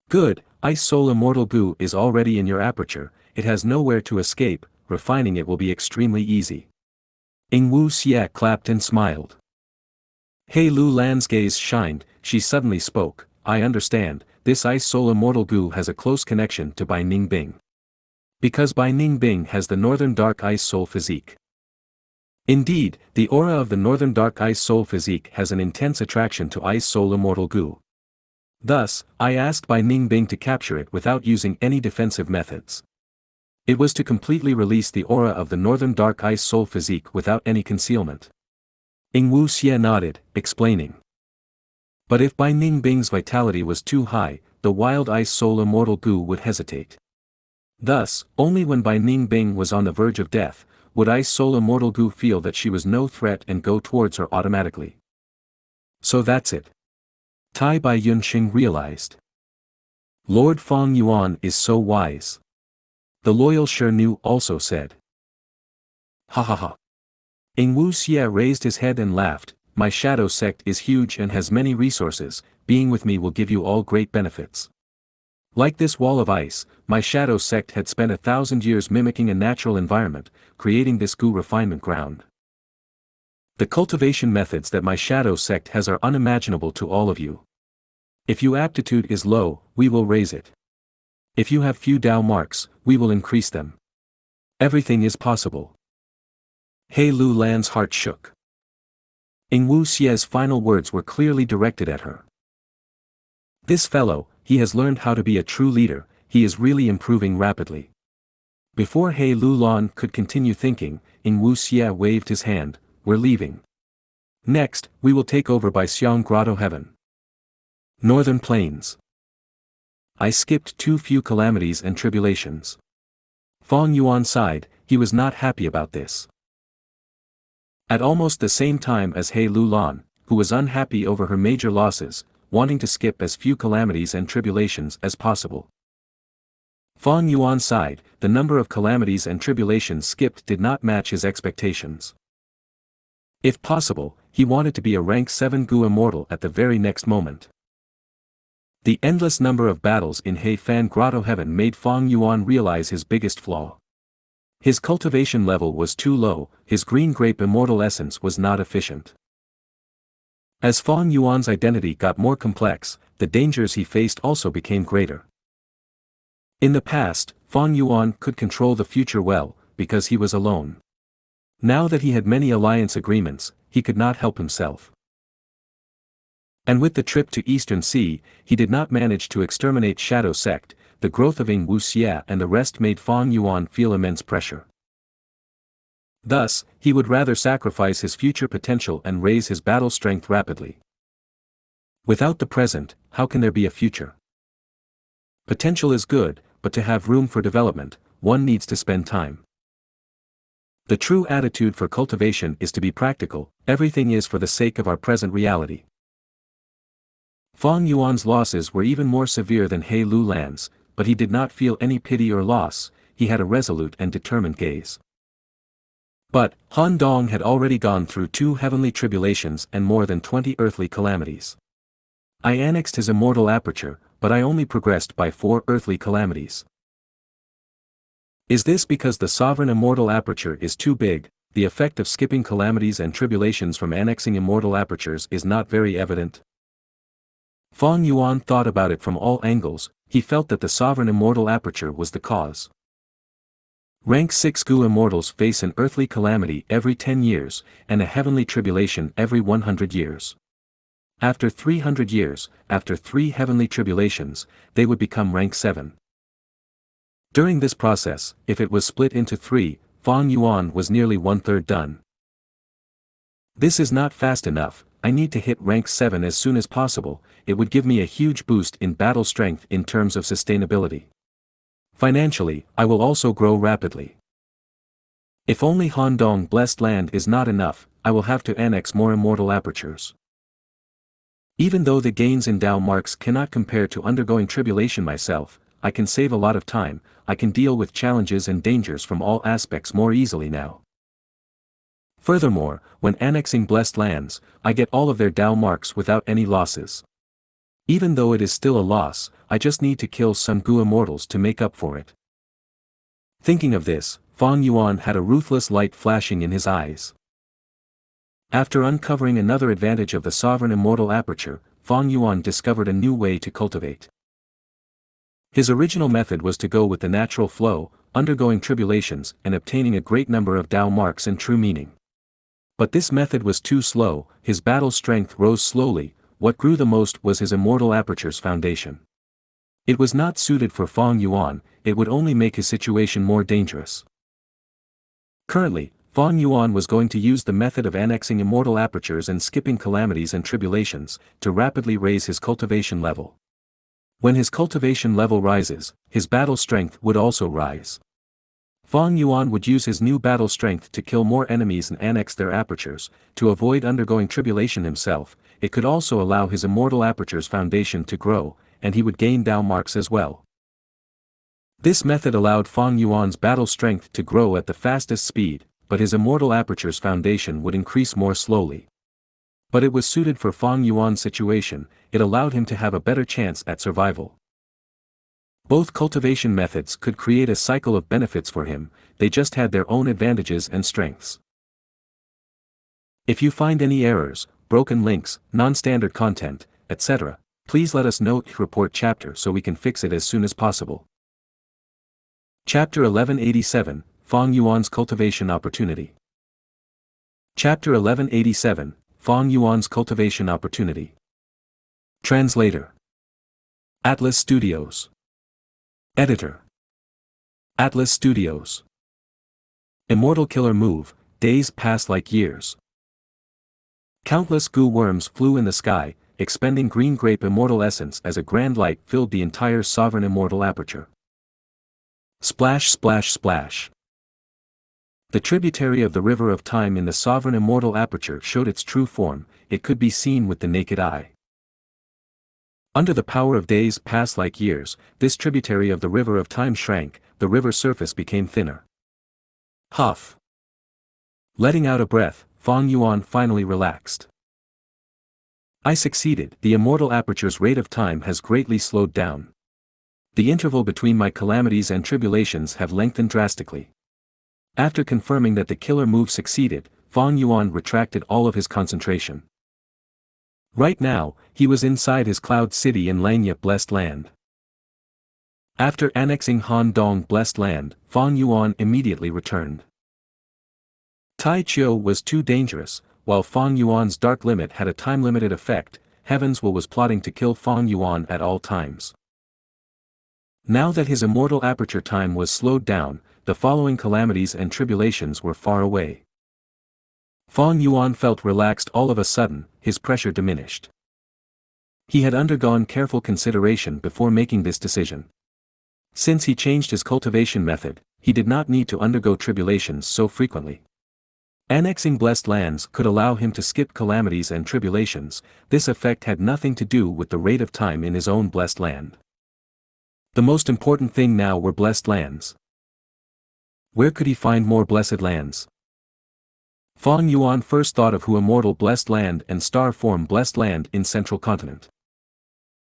Good, Ice Soul Immortal Gu is already in your aperture, it has nowhere to escape, refining it will be extremely easy. Ying Wuxie clapped and smiled. He Lulan's gaze shined, she suddenly spoke, I understand, this Ice Soul Immortal Gu has a close connection to Bai Ningbing. Because Bai Ningbing has the Northern Dark Ice Soul physique. Indeed, the aura of the Northern Dark Ice Soul physique has an intense attraction to Ice Soul Immortal Gu. Thus, I asked Bai Ningbing to capture it without using any defensive methods. It was to completely release the aura of the Northern Dark Ice Soul physique without any concealment. Ying Wuxie nodded, explaining. But if Bai Ningbing's vitality was too high, the wild Ice Soul Immortal Gu would hesitate. Thus, only when Bai Ningbing was on the verge of death, would Ice Soul Immortal Gu feel that she was no threat and go towards her automatically. So that's it. Tai Bai Yunsheng realized. Lord Feng Yuan is so wise. The loyal Xianxia also said. Ha ha ha. Ying Wuxie raised his head and laughed, my shadow sect is huge and has many resources, being with me will give you all great benefits. Like this wall of ice, my shadow sect had spent 1,000 years mimicking a natural environment, creating this Gu refinement ground. The cultivation methods that my shadow sect has are unimaginable to all of you. If your aptitude is low, we will raise it. If you have few Dao marks, we will increase them. Everything is possible. He Lulan's heart shook. Ying Wuxie's final words were clearly directed at her. This fellow, he has learned how to be a true leader, he is really improving rapidly. Before He Lulan could continue thinking, Ying Wuxie waved his hand, we're leaving. Next, we will take over by Xiang Grotto Heaven. Northern Plains. I skipped too few calamities and tribulations. Fang Yuan sighed, he was not happy about this. At almost the same time as He Lulan, who was unhappy over her major losses, wanting to skip as few calamities and tribulations as possible. Fang Yuan sighed, the number of calamities and tribulations skipped did not match his expectations. If possible, he wanted to be a rank 7 Gu immortal at the very next moment. The endless number of battles in He Fan Grotto Heaven made Fang Yuan realize his biggest flaw. His cultivation level was too low, his green grape immortal essence was not efficient. As Fang Yuan's identity got more complex, the dangers he faced also became greater. In the past, Fang Yuan could control the future well, because he was alone. Now that he had many alliance agreements, he could not help himself. And with the trip to Eastern Sea, he did not manage to exterminate Shadow Sect. The growth of Ing Wuxia and the rest made Fang Yuan feel immense pressure. Thus, he would rather sacrifice his future potential and raise his battle strength rapidly. Without the present, how can there be a future? Potential is good, but to have room for development, one needs to spend time. The true attitude for cultivation is to be practical, everything is for the sake of our present reality. Fang Yuan's losses were even more severe than He Lulan's, but he did not feel any pity or loss, he had a resolute and determined gaze. But, Han Dong had already gone through 2 heavenly tribulations and more than 20 earthly calamities. I annexed his immortal aperture, but I only progressed by 4 earthly calamities. Is this because the sovereign immortal aperture is too big? The effect of skipping calamities and tribulations from annexing immortal apertures is not very evident. Fang Yuan thought about it from all angles, he felt that the sovereign immortal aperture was the cause. Rank 6 Gu immortals face an earthly calamity every 10 years, and a heavenly tribulation every 100 years. After 300 years, after 3 heavenly tribulations, they would become rank 7. During this process, if it was split into 3, Fang Yuan was nearly 1/3 done. This is not fast enough, I need to hit rank 7 as soon as possible, it would give me a huge boost in battle strength in terms of sustainability. Financially, I will also grow rapidly. If only Handong Blessed Land is not enough, I will have to annex more immortal apertures. Even though the gains in Dao marks cannot compare to undergoing tribulation myself, I can save a lot of time, I can deal with challenges and dangers from all aspects more easily now. Furthermore, when annexing blessed lands, I get all of their Dao marks without any losses. Even though it is still a loss, I just need to kill some Gu immortals to make up for it. Thinking of this, Fang Yuan had a ruthless light flashing in his eyes. After uncovering another advantage of the sovereign immortal aperture, Fang Yuan discovered a new way to cultivate. His original method was to go with the natural flow, undergoing tribulations and obtaining a great number of Dao marks in true meaning. But this method was too slow, his battle strength rose slowly, what grew the most was his immortal aperture's foundation. It was not suited for Fang Yuan, it would only make his situation more dangerous. Currently, Fang Yuan was going to use the method of annexing immortal apertures and skipping calamities and tribulations, to rapidly raise his cultivation level. When his cultivation level rises, his battle strength would also rise. Fang Yuan would use his new battle strength to kill more enemies and annex their apertures, to avoid undergoing tribulation himself. It could also allow his immortal aperture's foundation to grow, and he would gain Dao marks as well. This method allowed Fang Yuan's battle strength to grow at the fastest speed, but his immortal aperture's foundation would increase more slowly. But it was suited for Fang Yuan's situation, it allowed him to have a better chance at survival. Both cultivation methods could create a cycle of benefits for him, they just had their own advantages and strengths. If you find any errors, broken links, non-standard content, etc., please let us know report chapter so we can fix it as soon as possible. Chapter 1187, Fang Yuan's Cultivation Opportunity. Chapter 1187, Fang Yuan's Cultivation Opportunity. Translator. Atlas Studios. Editor. Atlas Studios. Immortal killer move, days pass like years. Countless Gu worms flew in the sky, expending green grape immortal essence as a grand light filled the entire sovereign immortal aperture. Splash splash splash. The tributary of the river of time in the sovereign immortal aperture showed its true form, it could be seen with the naked eye. Under the power of days passed like years, this tributary of the river of time shrank, the river surface became thinner. Huff. Letting out a breath, Fang Yuan finally relaxed. I succeeded. The immortal aperture's rate of time has greatly slowed down. The interval between my calamities and tribulations have lengthened drastically. After confirming that the killer move succeeded, Fang Yuan retracted all of his concentration. Right now, he was inside his cloud city in Langya Blessed Land. After annexing Han Dong Blessed Land, Fang Yuan immediately returned. Tai Chiu was too dangerous, while Fang Yuan's dark limit had a time-limited effect. Heaven's Will was plotting to kill Fang Yuan at all times. Now that his immortal aperture time was slowed down, the following calamities and tribulations were far away. Fang Yuan felt relaxed all of a sudden, his pressure diminished. He had undergone careful consideration before making this decision. Since he changed his cultivation method, he did not need to undergo tribulations so frequently. Annexing blessed lands could allow him to skip calamities and tribulations. This effect had nothing to do with the rate of time in his own blessed land. The most important thing now were blessed lands. Where could he find more blessed lands? Fang Yuan first thought of Hu Immortal Blessed Land and Star Form Blessed Land in Central Continent.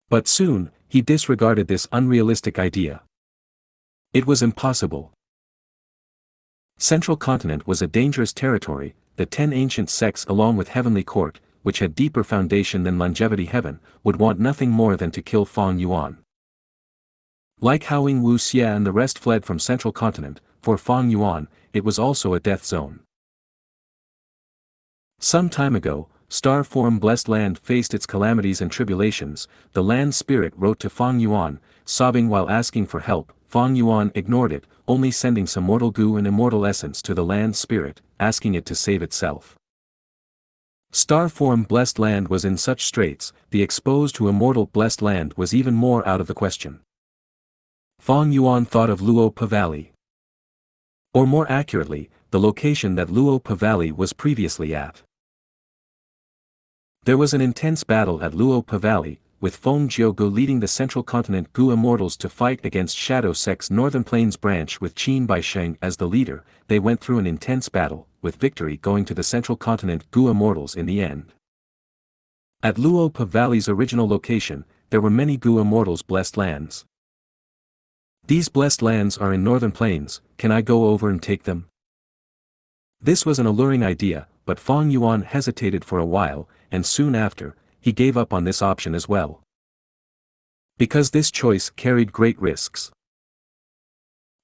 But soon, he disregarded this unrealistic idea. It was impossible. Central Continent was a dangerous territory. The 10 ancient sects along with Heavenly Court, which had deeper foundation than Longevity Heaven, would want nothing more than to kill Fang Yuan. Like Howing Wu Xia and the rest fled from Central Continent, for Fang Yuan, it was also a death zone. Some time ago, Star Form Blessed Land faced its calamities and tribulations. The land spirit wrote to Fang Yuan, sobbing while asking for help. Fang Yuan ignored it, only sending some mortal goo and immortal essence to the land spirit, asking it to save itself. Star Form Blessed Land was in such straits, the exposed to immortal Blessed Land was even more out of the question. Fang Yuan thought of Luopa Valley. Or more accurately, the location that Luopa Valley was previously at. There was an intense battle at Luopa Valley, with Feng Jiugu leading the Central Continent Gu Immortals to fight against Shadow Sect's Northern Plains branch with Qin Baisheng as the leader. They went through an intense battle, with victory going to the Central Continent Gu Immortals in the end. At Luopa Valley's original location, there were many Gu Immortals blessed lands. These blessed lands are in Northern Plains, can I go over and take them? This was an alluring idea, but Fang Yuan hesitated for a while, and soon after, he gave up on this option as well. Because this choice carried great risks.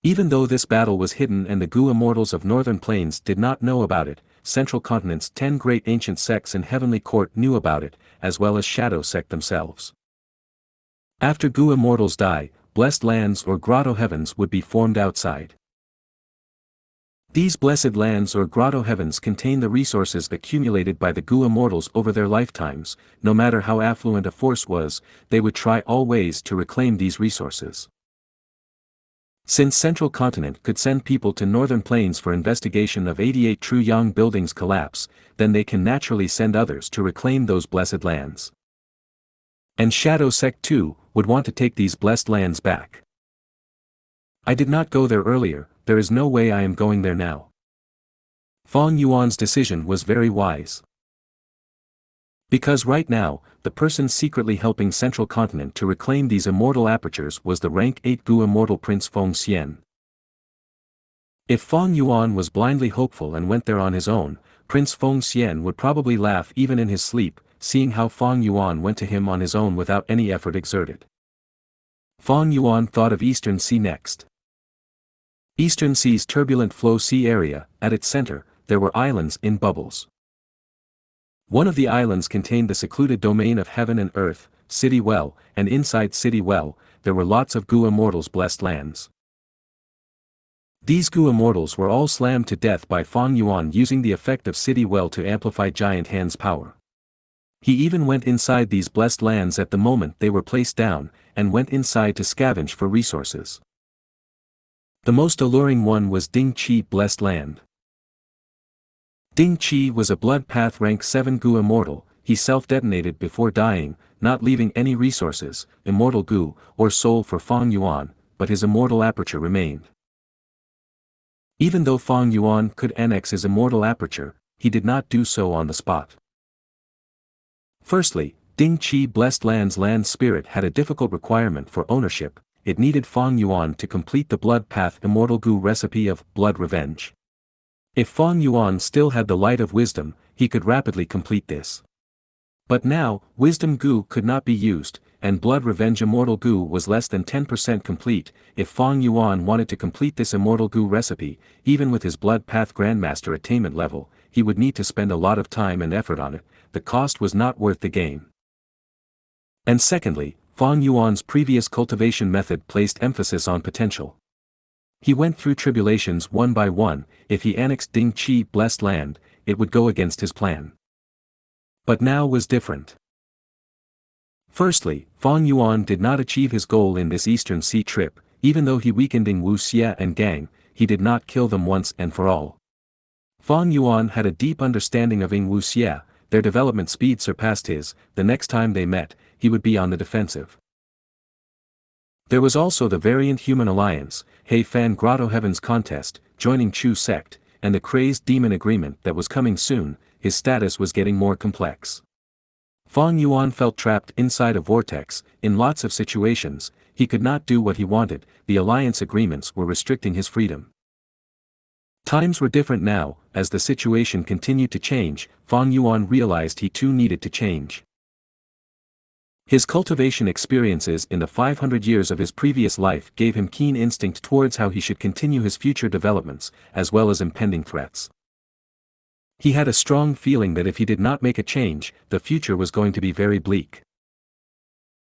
Even though this battle was hidden and the Gu Immortals of Northern Plains did not know about it, Central Continent's 10 great ancient sects in Heavenly Court knew about it, as well as Shadow Sect themselves. After Gu Immortals die, blessed lands or grotto heavens would be formed outside. These blessed lands or grotto heavens contain the resources accumulated by the Gu Immortals over their lifetimes. No matter how affluent a force was, they would try all ways to reclaim these resources. Since Central Continent could send people to Northern Plains for investigation of 88 True Yang buildings' collapse, then they can naturally send others to reclaim those blessed lands. And Shadow Sect too would want to take these blessed lands back. I did not go there earlier, there is no way I am going there now. Fang Yuan's decision was very wise. Because right now, the person secretly helping Central Continent to reclaim these immortal apertures was the rank 8 Gu Immortal Prince Feng Xian. If Fang Yuan was blindly hopeful and went there on his own, Prince Feng Xian would probably laugh even in his sleep, seeing how Fang Yuan went to him on his own without any effort exerted. Fang Yuan thought of Eastern Sea next. Eastern Sea's turbulent flow sea area, at its center, there were islands in bubbles. One of the islands contained the secluded domain of heaven and earth, City Well, and inside City Well, there were lots of Gu Immortals blessed lands. These Gu Immortals were all slammed to death by Fang Yuan using the effect of City Well to amplify Giant Hand's power. He even went inside these blessed lands at the moment they were placed down, and went inside to scavenge for resources. The most alluring one was Ding Qi Blessed Land. Ding Qi was a blood path rank 7 Gu immortal. He self-detonated before dying, not leaving any resources, immortal Gu, or soul for Fang Yuan, but his immortal aperture remained. Even though Fang Yuan could annex his immortal aperture, he did not do so on the spot. Firstly, Ding Qi Blessed Land's land spirit had a difficult requirement for ownership. It needed Fang Yuan to complete the blood path immortal Gu recipe of blood revenge. If Fang Yuan still had the light of wisdom, he could rapidly complete this. But now, wisdom Gu could not be used, and blood revenge immortal Gu was less than 10% complete. If Fang Yuan wanted to complete this immortal Gu recipe, even with his blood path grandmaster attainment level, he would need to spend a lot of time and effort on it. The cost was not worth the gain. And secondly, Fang Yuan's previous cultivation method placed emphasis on potential. He went through tribulations one by one. If he annexed Ding Qi Blessed Land, it would go against his plan. But now was different. Firstly, Fang Yuan did not achieve his goal in this Eastern Sea trip. Even though he weakened Xianxia and Gang, he did not kill them once and for all. Fang Yuan had a deep understanding of Xianxia. Their development speed surpassed his. The next time they met, he would be on the defensive. There was also the variant human alliance, He Fan Grotto Heavens contest, joining Chu sect, and the crazed demon agreement that was coming soon. His status was getting more complex. Fang Yuan felt trapped inside a vortex. In lots of situations, he could not do what he wanted. The alliance agreements were restricting his freedom. Times were different now. As the situation continued to change, Fang Yuan realized he too needed to change. His cultivation experiences in the 500 years of his previous life gave him keen instinct towards how he should continue his future developments, as well as impending threats. He had a strong feeling that if he did not make a change, the future was going to be very bleak.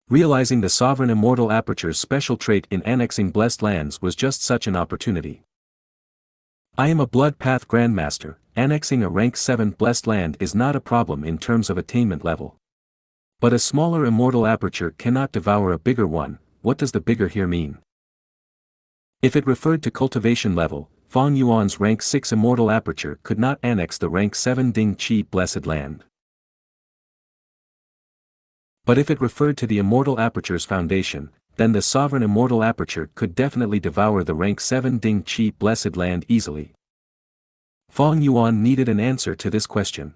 Realizing the sovereign immortal aperture's special trait in annexing blessed lands was just such an opportunity. I am a blood path grandmaster. Annexing a rank 7 blessed land is not a problem in terms of attainment level. But a smaller immortal aperture cannot devour a bigger one. What does the bigger here mean? If it referred to cultivation level, Fang Yuan's rank 6 immortal aperture could not annex the rank 7 Ding Qi Blessed Land. But if it referred to the immortal aperture's foundation, then the sovereign immortal aperture could definitely devour the rank 7 Ding Qi Blessed Land easily. Fang Yuan needed an answer to this question.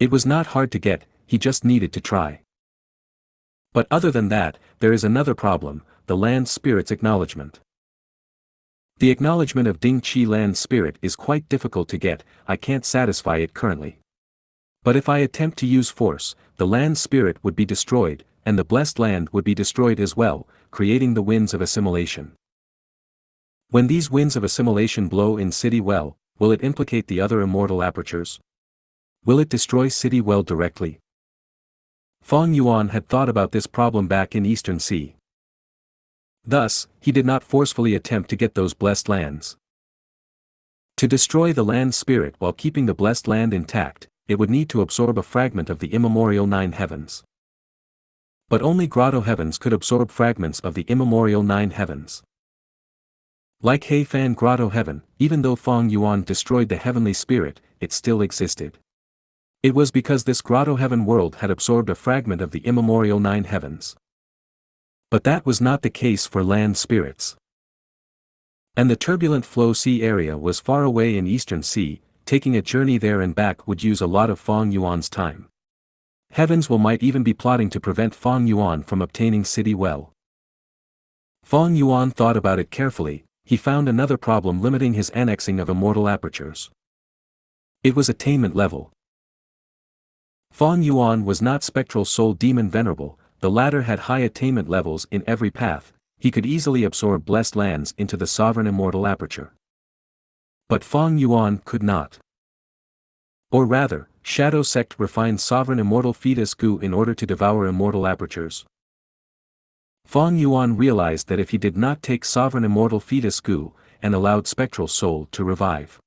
It was not hard to get, he just needed to try. But other than that, there is another problem, the land spirit's acknowledgement. The acknowledgement of Ding Qi land spirit is quite difficult to get. I can't satisfy it currently. But if I attempt to use force, the land spirit would be destroyed, and the blessed land would be destroyed as well, creating the winds of assimilation. When these winds of assimilation blow in City Well, will it implicate the other immortal apertures? Will it destroy City Well directly? Fang Yuan had thought about this problem back in Eastern Sea. Thus, he did not forcefully attempt to get those blessed lands. To destroy the land spirit while keeping the blessed land intact, it would need to absorb a fragment of the immemorial 9 heavens. But only Grotto Heavens could absorb fragments of the immemorial 9 heavens. Like He Fan Grotto Heaven, even though Fang Yuan destroyed the heavenly spirit, it still existed. It was because this Grotto Heaven world had absorbed a fragment of the immemorial 9 heavens. But that was not the case for land spirits. And the turbulent flow sea area was far away in Eastern Sea. Taking a journey there and back would use a lot of Fang Yuan's time. Heavens will might even be plotting to prevent Fang Yuan from obtaining City Well. Fang Yuan thought about it carefully. He found another problem limiting his annexing of immortal apertures. It was attainment level. Fang Yuan was not spectral soul demon venerable. The latter had high attainment levels in every path. He could easily absorb blessed lands into the sovereign immortal aperture. But Fang Yuan could not. Or rather, Shadow Sect refined sovereign immortal fetus Gu in order to devour immortal apertures. Fang Yuan realized that if he did not take sovereign immortal fetus Gu, and allowed spectral soul to revive,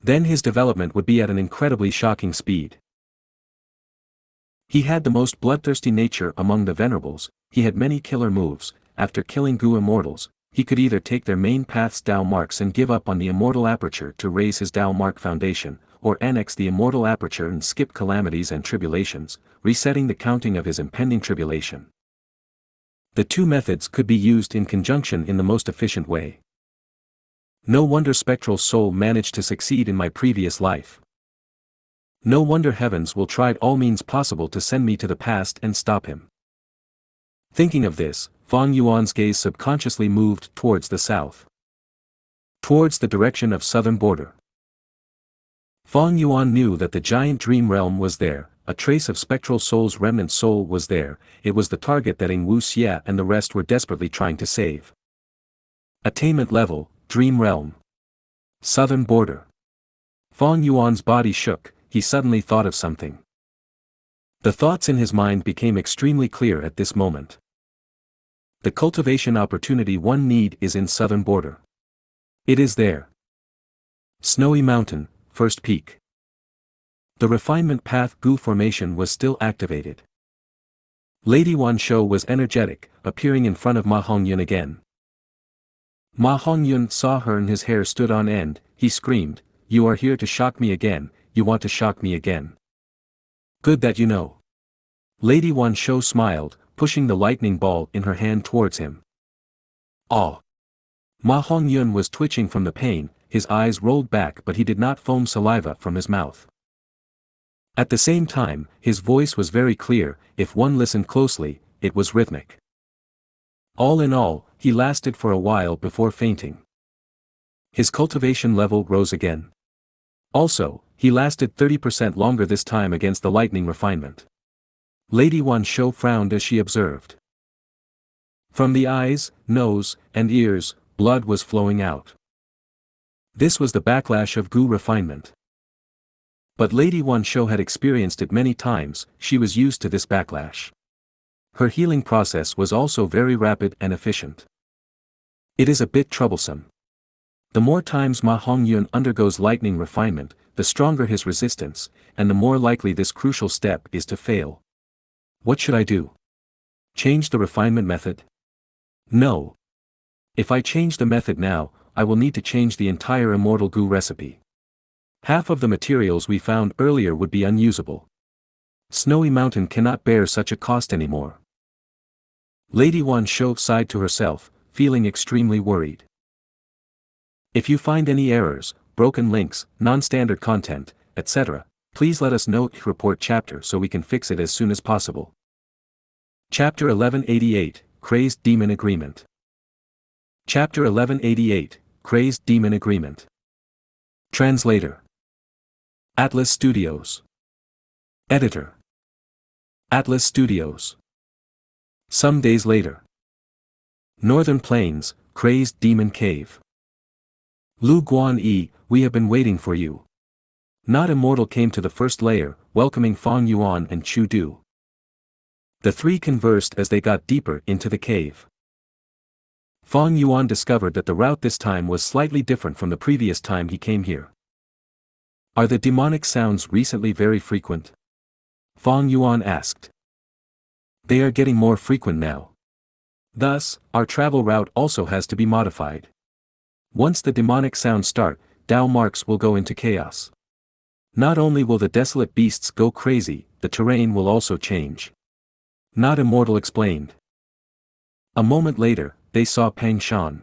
then his development would be at an incredibly shocking speed. He had the most bloodthirsty nature among the venerables, he had many killer moves. After killing Gu immortals, he could either take their main path's Dao marks and give up on the immortal aperture to raise his Dao mark foundation, or annex the immortal aperture and skip calamities and tribulations, resetting the counting of his impending tribulation. The two methods could be used in conjunction in the most efficient way. No wonder Spectral Soul managed to succeed in my previous life. No wonder heavens will try all means possible to send me to the past and stop him. Thinking of this, Fang Yuan's gaze subconsciously moved towards the south. Towards the direction of southern border. Fang Yuan knew that the giant dream realm was there, a trace of Spectral Soul's remnant soul was there, it was the target that Wu Xia and the rest were desperately trying to save. Attainment level, dream realm. Southern border. Fang Yuan's body shook, he suddenly thought of something. The thoughts in his mind became extremely clear at this moment. The cultivation opportunity one need is in southern border. It is there. Snowy Mountain, first peak. The refinement path Gu formation was still activated. Lady Wan Shou was energetic, appearing in front of Ma Hongyun again. Ma Hongyun saw her and his hair stood on end, he screamed, "You are here to shock me again, you want to shock me again. Good that you know." Lady Wan Shou smiled, pushing the lightning ball in her hand towards him. Ah! Ma Hongyun was twitching from the pain, his eyes rolled back but he did not foam saliva from his mouth. At the same time, his voice was very clear, if one listened closely, it was rhythmic. All in all, he lasted for a while before fainting. His cultivation level rose again. Also, he lasted 30% longer this time against the lightning refinement. Lady Wan Shou frowned as she observed. From the eyes, nose, and ears, blood was flowing out. This was the backlash of Gu refinement. But Lady Wan Shou had experienced it many times, she was used to this backlash. Her healing process was also very rapid and efficient. It is a bit troublesome. The more times Ma Hongyun undergoes lightning refinement, the stronger his resistance, and the more likely this crucial step is to fail. What should I do? Change the refinement method? No. If I change the method now, I will need to change the entire Immortal Gu recipe. Half of the materials we found earlier would be unusable. Snowy Mountain cannot bear such a cost anymore. Lady Wan Shou sighed to herself, feeling extremely worried. If you find any errors, broken links, non-standard content, etc., please let us know. Report chapter so we can fix it as soon as possible. Chapter 1188, Crazed Demon Agreement. Chapter 1188, Crazed Demon Agreement. Translator. Atlas Studios. Editor. Atlas Studios. Some days later. Northern Plains, Crazed Demon Cave. Lu Guan Yi, we have been waiting for you. Not Immortal came to the first layer, welcoming Fang Yuan and Chu Du. The three conversed as they got deeper into the cave. Fang Yuan discovered that the route this time was slightly different from the previous time he came here. Are the demonic sounds recently very frequent? Fang Yuan asked. They are getting more frequent now. Thus, our travel route also has to be modified. Once the demonic sounds start, Dao marks will go into chaos. Not only will the desolate beasts go crazy, the terrain will also change. Not Immortal explained. A moment later, they saw Pang Shan.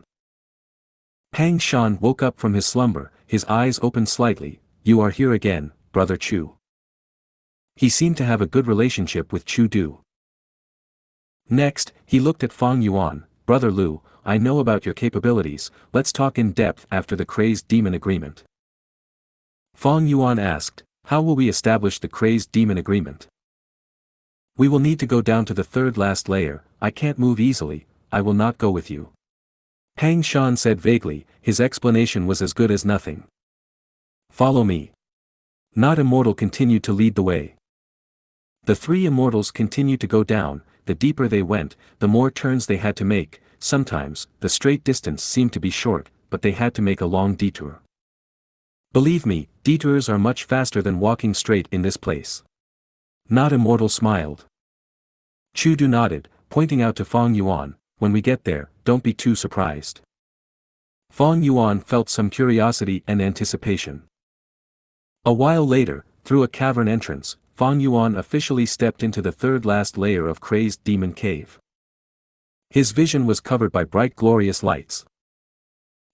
Pang Shan woke up from his slumber, his eyes opened slightly. You are here again, Brother Chu. He seemed to have a good relationship with Chu Du. Next, he looked at Fang Yuan. Brother Lu, I know about your capabilities, let's talk in depth after the Crazed Demon Agreement. Fang Yuan asked, how will we establish the Crazed Demon Agreement? We will need to go down to the third last layer, I can't move easily, I will not go with you. Pang Shan said vaguely, his explanation was as good as nothing. Follow me. Not Immortal continued to lead the way. The three Immortals continued to go down, the deeper they went, the more turns they had to make. Sometimes, the straight distance seemed to be short, but they had to make a long detour. Believe me, detours are much faster than walking straight in this place. Not Immortal smiled. Chu Du nodded, pointing out to Fong Yuan, when we get there, don't be too surprised. Fong Yuan felt some curiosity and anticipation. A while later, through a cavern entrance, Fong Yuan officially stepped into the third last layer of Crazed Demon Cave. His vision was covered by bright glorious lights.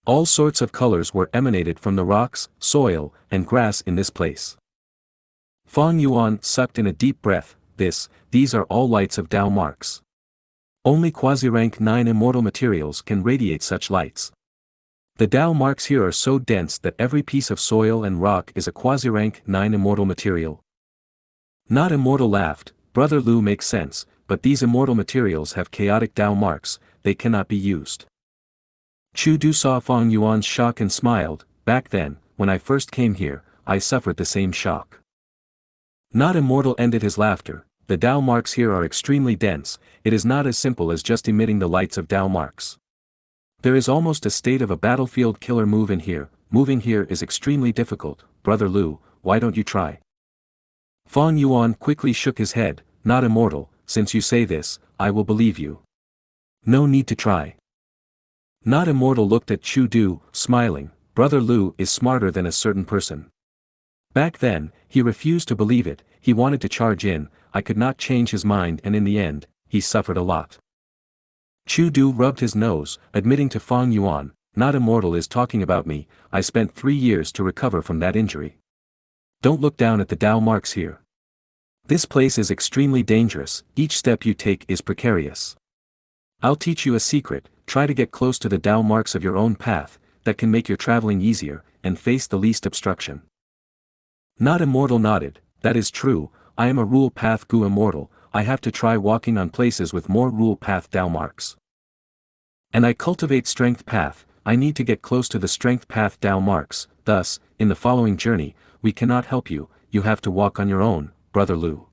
All sorts of colors were emanated from the rocks, soil, and grass in this place. Fong Yuan sucked in a deep breath. These are all lights of Dao marks. Only quasi-rank 9 immortal materials can radiate such lights. The Dao marks here are so dense that every piece of soil and rock is a quasi-rank 9 immortal material. Not Immortal laughed. Brother Lu makes sense, but these immortal materials have chaotic Dao marks, they cannot be used. Chu Du saw Fong Yuan's shock and smiled. Back then, when I first came here, I suffered the same shock. Not Immortal ended his laughter. The Dao marks here are extremely dense, it is not as simple as just emitting the lights of Dao marks. There is almost a state of a battlefield killer move in here. Moving here is extremely difficult. Brother Lu, why don't you try? Fong Yuan quickly shook his head. Not Immortal, since you say this, I will believe you. No need to try. Not Immortal looked at Chu Du, smiling. Brother Lu is smarter than a certain person. Back then, he refused to believe it, he wanted to charge in, I could not change his mind, and in the end, he suffered a lot. Chu Du rubbed his nose, admitting to Fong Yuan, Not Immortal is talking about me, I spent 3 years to recover from that injury. Don't look down at the Dao marks here. This place is extremely dangerous, each step you take is precarious. I'll teach you a secret, try to get close to the Dao marks of your own path, that can make your traveling easier, and face the least obstruction. Not Immortal nodded, that is true, I am a rule path Gu immortal, I have to try walking on places with more rule path Dao marks. And I cultivate strength path, I need to get close to the strength path Dao marks, thus, in the following journey, we cannot help you, you have to walk on your own, Brother Lu.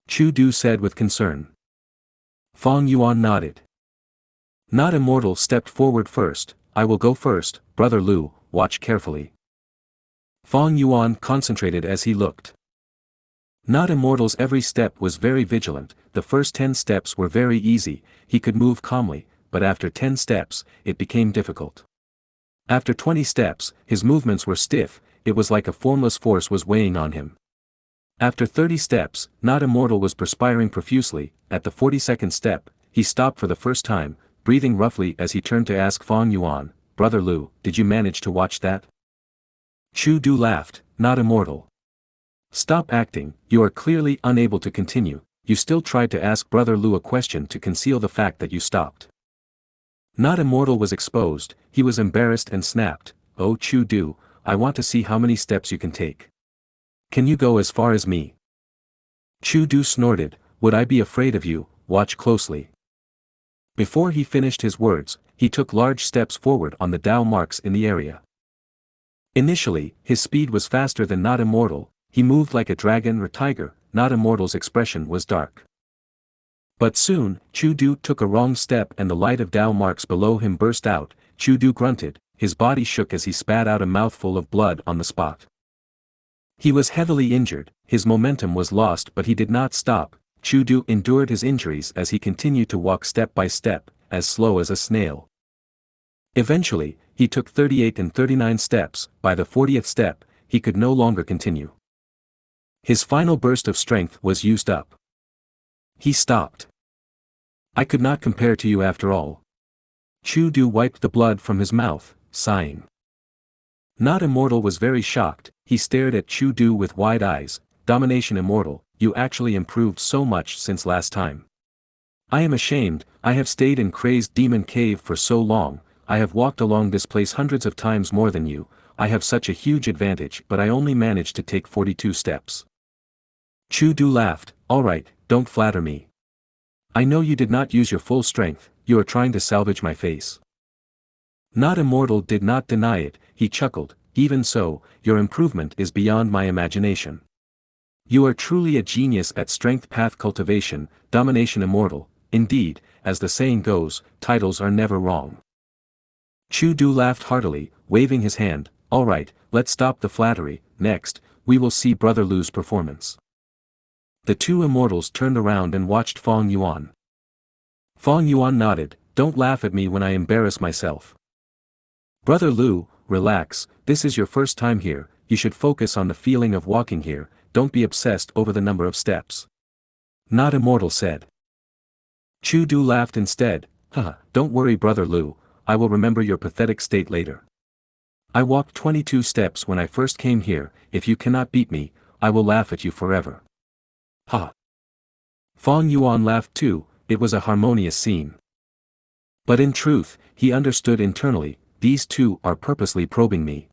Chu Du said with concern. Fong Yuan nodded. Not Immortal stepped forward first, I will go first, Brother Lu, watch carefully. Fong Yuan concentrated as he looked. Not Immortal's every step was very vigilant, the first 10 steps were very easy, he could move calmly, but after 10 steps, it became difficult. After 20 steps, his movements were stiff, it was like a formless force was weighing on him. After 30 steps, Not Immortal was perspiring profusely, at the 42nd step, he stopped for the first time, breathing roughly as he turned to ask Fong Yuan, Brother Lu, did you manage to watch that? Chu Du laughed, Not Immortal. Stop acting, you are clearly unable to continue, you still tried to ask Brother Lu a question to conceal the fact that you stopped. Not Immortal was exposed, he was embarrassed and snapped, Oh Chu Du, I want to see how many steps you can take. Can you go as far as me? Chu Du snorted, would I be afraid of you, watch closely. Before he finished his words, he took large steps forward on the Dao marks in the area. Initially, his speed was faster than Not Immortal, he moved like a dragon or tiger, Not Immortal's expression was dark. But soon, Chu Du took a wrong step and the light of Dao marks below him burst out, Chu Du grunted, his body shook as he spat out a mouthful of blood on the spot. He was heavily injured, his momentum was lost but he did not stop, Chu Du endured his injuries as he continued to walk step by step, as slow as a snail. Eventually, he took 38 and 39 steps, by the 40th step, he could no longer continue. His final burst of strength was used up. He stopped. I could not compare to you after all. Chu Du wiped the blood from his mouth, sighing. Not Immortal was very shocked, he stared at Chu Du with wide eyes, Domination Immortal, you actually improved so much since last time. I am ashamed, I have stayed in Crazed Demon Cave for so long, I have walked along this place hundreds of times more than you, I have such a huge advantage but I only managed to take 42 steps. Chu Du laughed, alright, don't flatter me. I know you did not use your full strength, you are trying to salvage my face. Not Immortal did not deny it, he chuckled, even so, your improvement is beyond my imagination. You are truly a genius at strength path cultivation, Domination Immortal, indeed, as the saying goes, titles are never wrong. Chu Du laughed heartily, waving his hand, alright, let's stop the flattery, next, we will see Brother Lu's performance. The two immortals turned around and watched Fang Yuan. Fang Yuan nodded, "Don't laugh at me when I embarrass myself. Brother Lu, relax, this is your first time here, you should focus on the feeling of walking here, don't be obsessed over the number of steps." Not Immortal said. Chu Du laughed instead, "Haha, don't worry Brother Lu, I will remember your pathetic state later. I walked 22 steps when I first came here, if you cannot beat me, I will laugh at you forever." Ha! Fang Yuan laughed too, it was a harmonious scene. But in truth, he understood internally, these two are purposely probing me.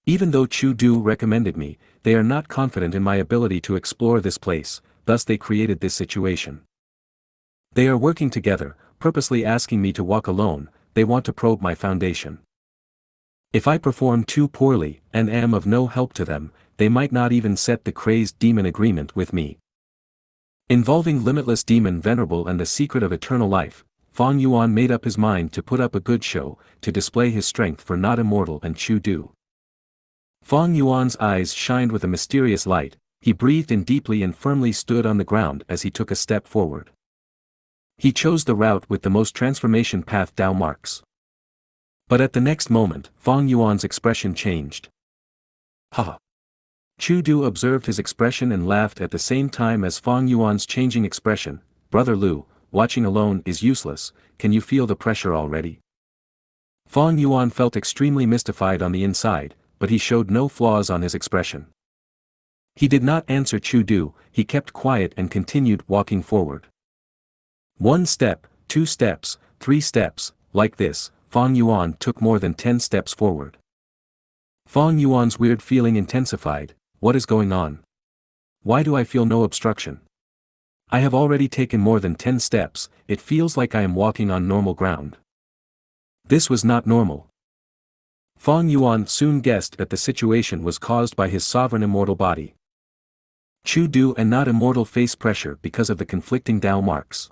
Even though Chu Du recommended me, they are not confident in my ability to explore this place, thus they created this situation. They are working together, purposely asking me to walk alone, they want to probe my foundation. If I perform too poorly, and am of no help to them, they might not even set the crazed demon agreement with me. Involving limitless demon venerable and the secret of eternal life, Fang Yuan made up his mind to put up a good show, to display his strength for Not Immortal and Chu Du. Fang Yuan's eyes shined with a mysterious light, he breathed in deeply and firmly stood on the ground as he took a step forward. He chose the route with the most transformation path Dao marks. But at the next moment, Fang Yuan's expression changed. Ha! Chu Du observed his expression and laughed at the same time as Fang Yuan's changing expression. "Brother Lu, watching alone is useless, can you feel the pressure already?" Fang Yuan felt extremely mystified on the inside, but he showed no flaws on his expression. He did not answer Chu Du, he kept quiet and continued walking forward. 1 step, 2 steps, 3 steps, like this, Fang Yuan took more than 10 steps forward. Fang Yuan's weird feeling intensified, what is going on? Why do I feel no obstruction? I have already taken more than 10 steps, it feels like I am walking on normal ground. This was not normal. Fang Yuan soon guessed that the situation was caused by his sovereign immortal body. Chu Du and Not Immortal face pressure because of the conflicting Dao marks.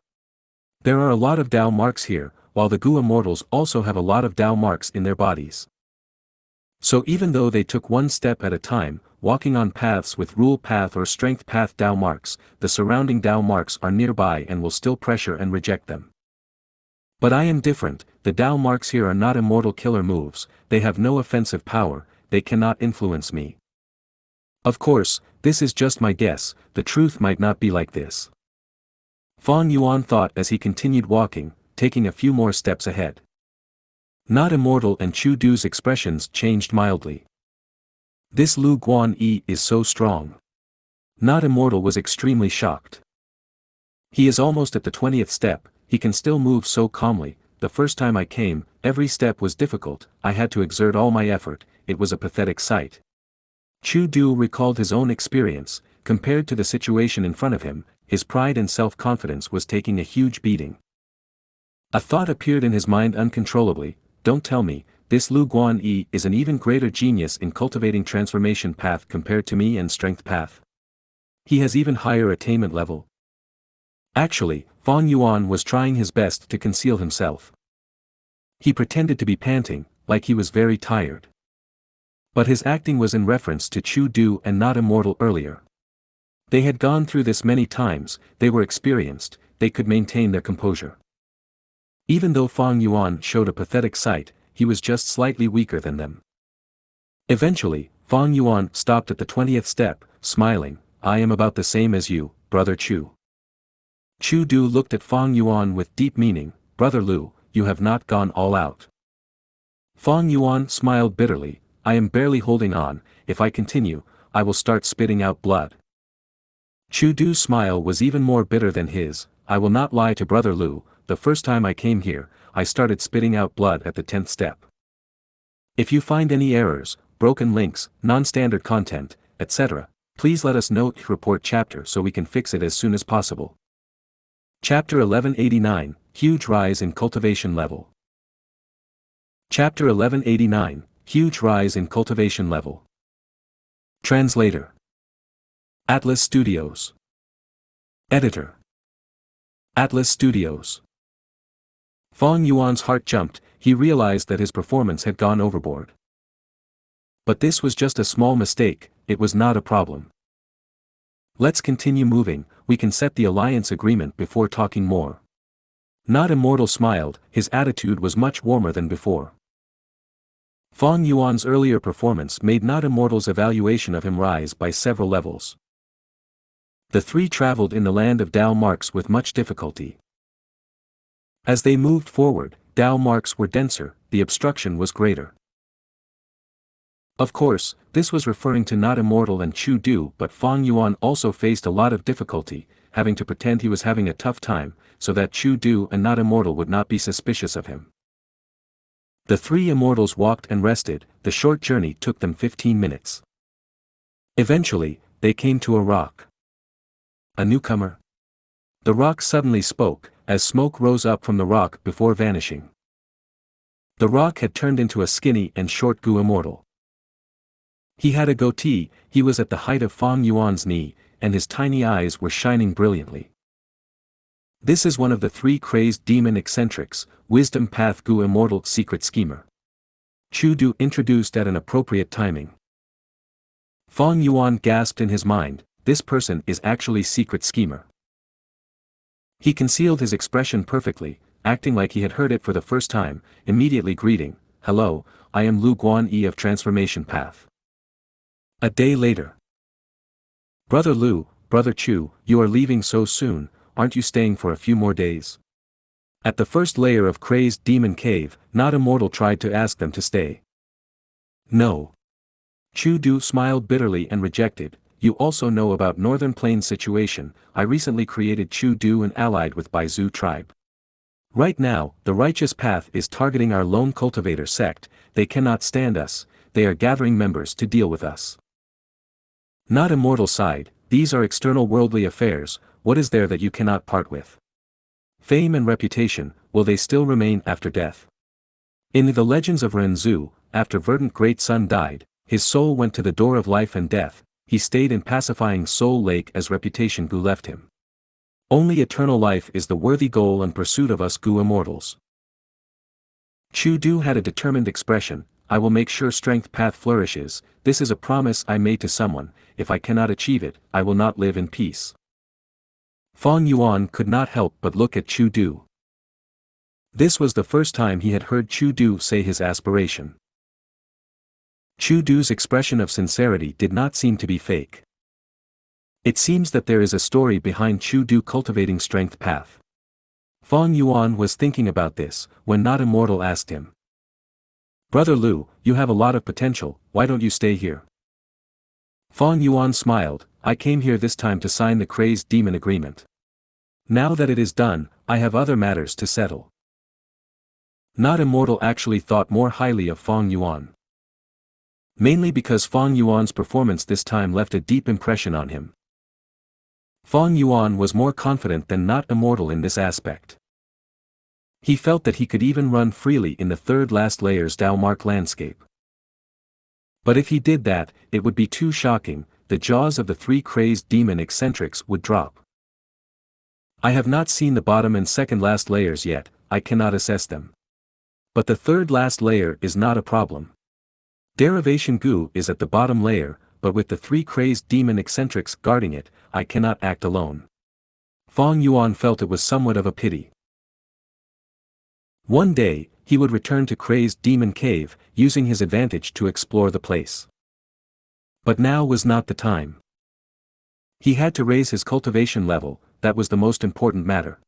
There are a lot of Dao marks here, while the Gu immortals also have a lot of Dao marks in their bodies. So even though they took 1 step at a time, walking on paths with rule path or strength path Dao marks, the surrounding Dao marks are nearby and will still pressure and reject them. But I am different, the Dao marks here are not immortal killer moves, they have no offensive power, they cannot influence me. Of course, this is just my guess, the truth might not be like this. Fang Yuan thought as he continued walking, taking a few more steps ahead. Not Immortal and Chu Du's expressions changed mildly. This Lu Guan Yi is so strong. Not Immortal was extremely shocked. He is almost at the 20th step, he can still move so calmly, the first time I came, every step was difficult, I had to exert all my effort, it was a pathetic sight. Chu Du recalled his own experience, compared to the situation in front of him, his pride and self-confidence was taking a huge beating. A thought appeared in his mind uncontrollably, don't tell me, this Lu Guan Yi is an even greater genius in cultivating transformation path compared to me and strength path. He has even higher attainment level. Actually, Fang Yuan was trying his best to conceal himself. He pretended to be panting, like he was very tired. But his acting was in reference to Chu Du and Not Immortal earlier. They had gone through this many times, they were experienced, they could maintain their composure. Even though Fang Yuan showed a pathetic sight, he was just slightly weaker than them. Eventually, Fang Yuan stopped at the 20th step, smiling, I am about the same as you, Brother Chu. Chu Du looked at Fang Yuan with deep meaning, Brother Lu, you have not gone all out. Fang Yuan smiled bitterly, I am barely holding on, if I continue, I will start spitting out blood. Chu Du's smile was even more bitter than his, I will not lie to Brother Lu, the first time I came here, I started spitting out blood at the 10th step. If you find any errors, broken links, non-standard content, etc., please let us know, report chapter so we can fix it as soon as possible. Chapter 1189, Huge Rise in Cultivation Level. Chapter 1189, Huge Rise in Cultivation Level. Translator. Atlas Studios. Editor. Atlas Studios. Fang Yuan's heart jumped, he realized that his performance had gone overboard. But this was just a small mistake, it was not a problem. Let's continue moving, we can set the alliance agreement before talking more. Not Immortal smiled, his attitude was much warmer than before. Fang Yuan's earlier performance made Not Immortal's evaluation of him rise by several levels. The three traveled in the land of Dao marks with much difficulty. As they moved forward, Dao marks were denser, the obstruction was greater. Of course, this was referring to Not Immortal and Chu Du, but Fang Yuan also faced a lot of difficulty, having to pretend he was having a tough time, so that Chu Du and Not Immortal would not be suspicious of him. The three immortals walked and rested, the short journey took them 15 minutes. Eventually, they came to a rock. A newcomer? The rock suddenly spoke, as smoke rose up from the rock before vanishing. The rock had turned into a skinny and short Gu immortal. He had a goatee, he was at the height of Fang Yuan's knee, and his tiny eyes were shining brilliantly. This is one of the three crazed demon eccentrics, Wisdom Path Gu Immortal Secret Schemer. Chu Du introduced at an appropriate timing. Fang Yuan gasped in his mind, this person is actually Secret Schemer. He concealed his expression perfectly, acting like he had heard it for the first time, immediately greeting, hello, I am Lu Guan Yi of Transformation Path. A day later. Brother Lu, Brother Chu, you are leaving so soon, aren't you staying for a few more days? At the first layer of crazed demon cave, Not Immortal tried to ask them to stay. No. Chu Du smiled bitterly and rejected, you also know about Northern Plains situation, I recently created Chu Du and allied with Baizu tribe. Right now, the righteous path is targeting our lone cultivator sect, they cannot stand us, they are gathering members to deal with us. Not Immortal sighed, these are external worldly affairs, what is there that you cannot part with? Fame and reputation, will they still remain after death? In the legends of Renzu, after Verdant Great Sun died, his soul went to the door of life and death, he stayed in pacifying Soul Lake as reputation Gu left him. Only eternal life is the worthy goal and pursuit of us Gu immortals. Chu Du had a determined expression, I will make sure strength path flourishes, this is a promise I made to someone, if I cannot achieve it, I will not live in peace. Fang Yuan could not help but look at Chu Du. This was the first time he had heard Chu Du say his aspiration. Chu Du's expression of sincerity did not seem to be fake. It seems that there is a story behind Chu Du cultivating strength path. Fang Yuan was thinking about this, when Not Immortal asked him. Brother Lu, you have a lot of potential, why don't you stay here? Fang Yuan smiled, I came here this time to sign the crazed demon agreement. Now that it is done, I have other matters to settle. Not Immortal actually thought more highly of Fang Yuan. Mainly because Fang Yuan's performance this time left a deep impression on him. Fang Yuan was more confident than Not Immortal in this aspect. He felt that he could even run freely in the third last layer's Dao Mark landscape. But if he did that, it would be too shocking, the jaws of the three crazed demon eccentrics would drop. I have not seen the bottom and second last layers yet, I cannot assess them. But the third last layer is not a problem. Derivation Gu is at the bottom layer, but with the three crazed demon eccentrics guarding it, I cannot act alone. Fang Yuan felt it was somewhat of a pity. One day, he would return to Crazed Demon Cave, using his advantage to explore the place. But now was not the time. He had to raise his cultivation level, that was the most important matter.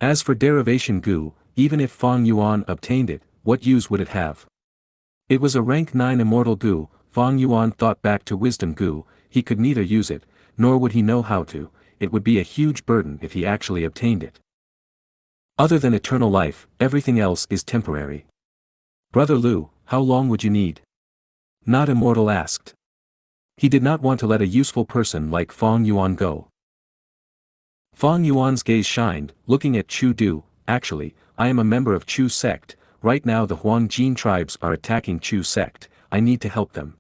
As for Derivation Gu, even if Fang Yuan obtained it, what use would it have? It was a rank 9 immortal Gu, Fang Yuan thought back to Wisdom Gu, he could neither use it, nor would he know how to, it would be a huge burden if he actually obtained it. Other than eternal life, everything else is temporary. Brother Lu, how long would you need? Not Immortal asked. He did not want to let a useful person like Fang Yuan go. Fang Yuan's gaze shined, looking at Chu Du, actually, I am a member of Chu sect, right now the Huangjin tribes are attacking Chu sect, I need to help them.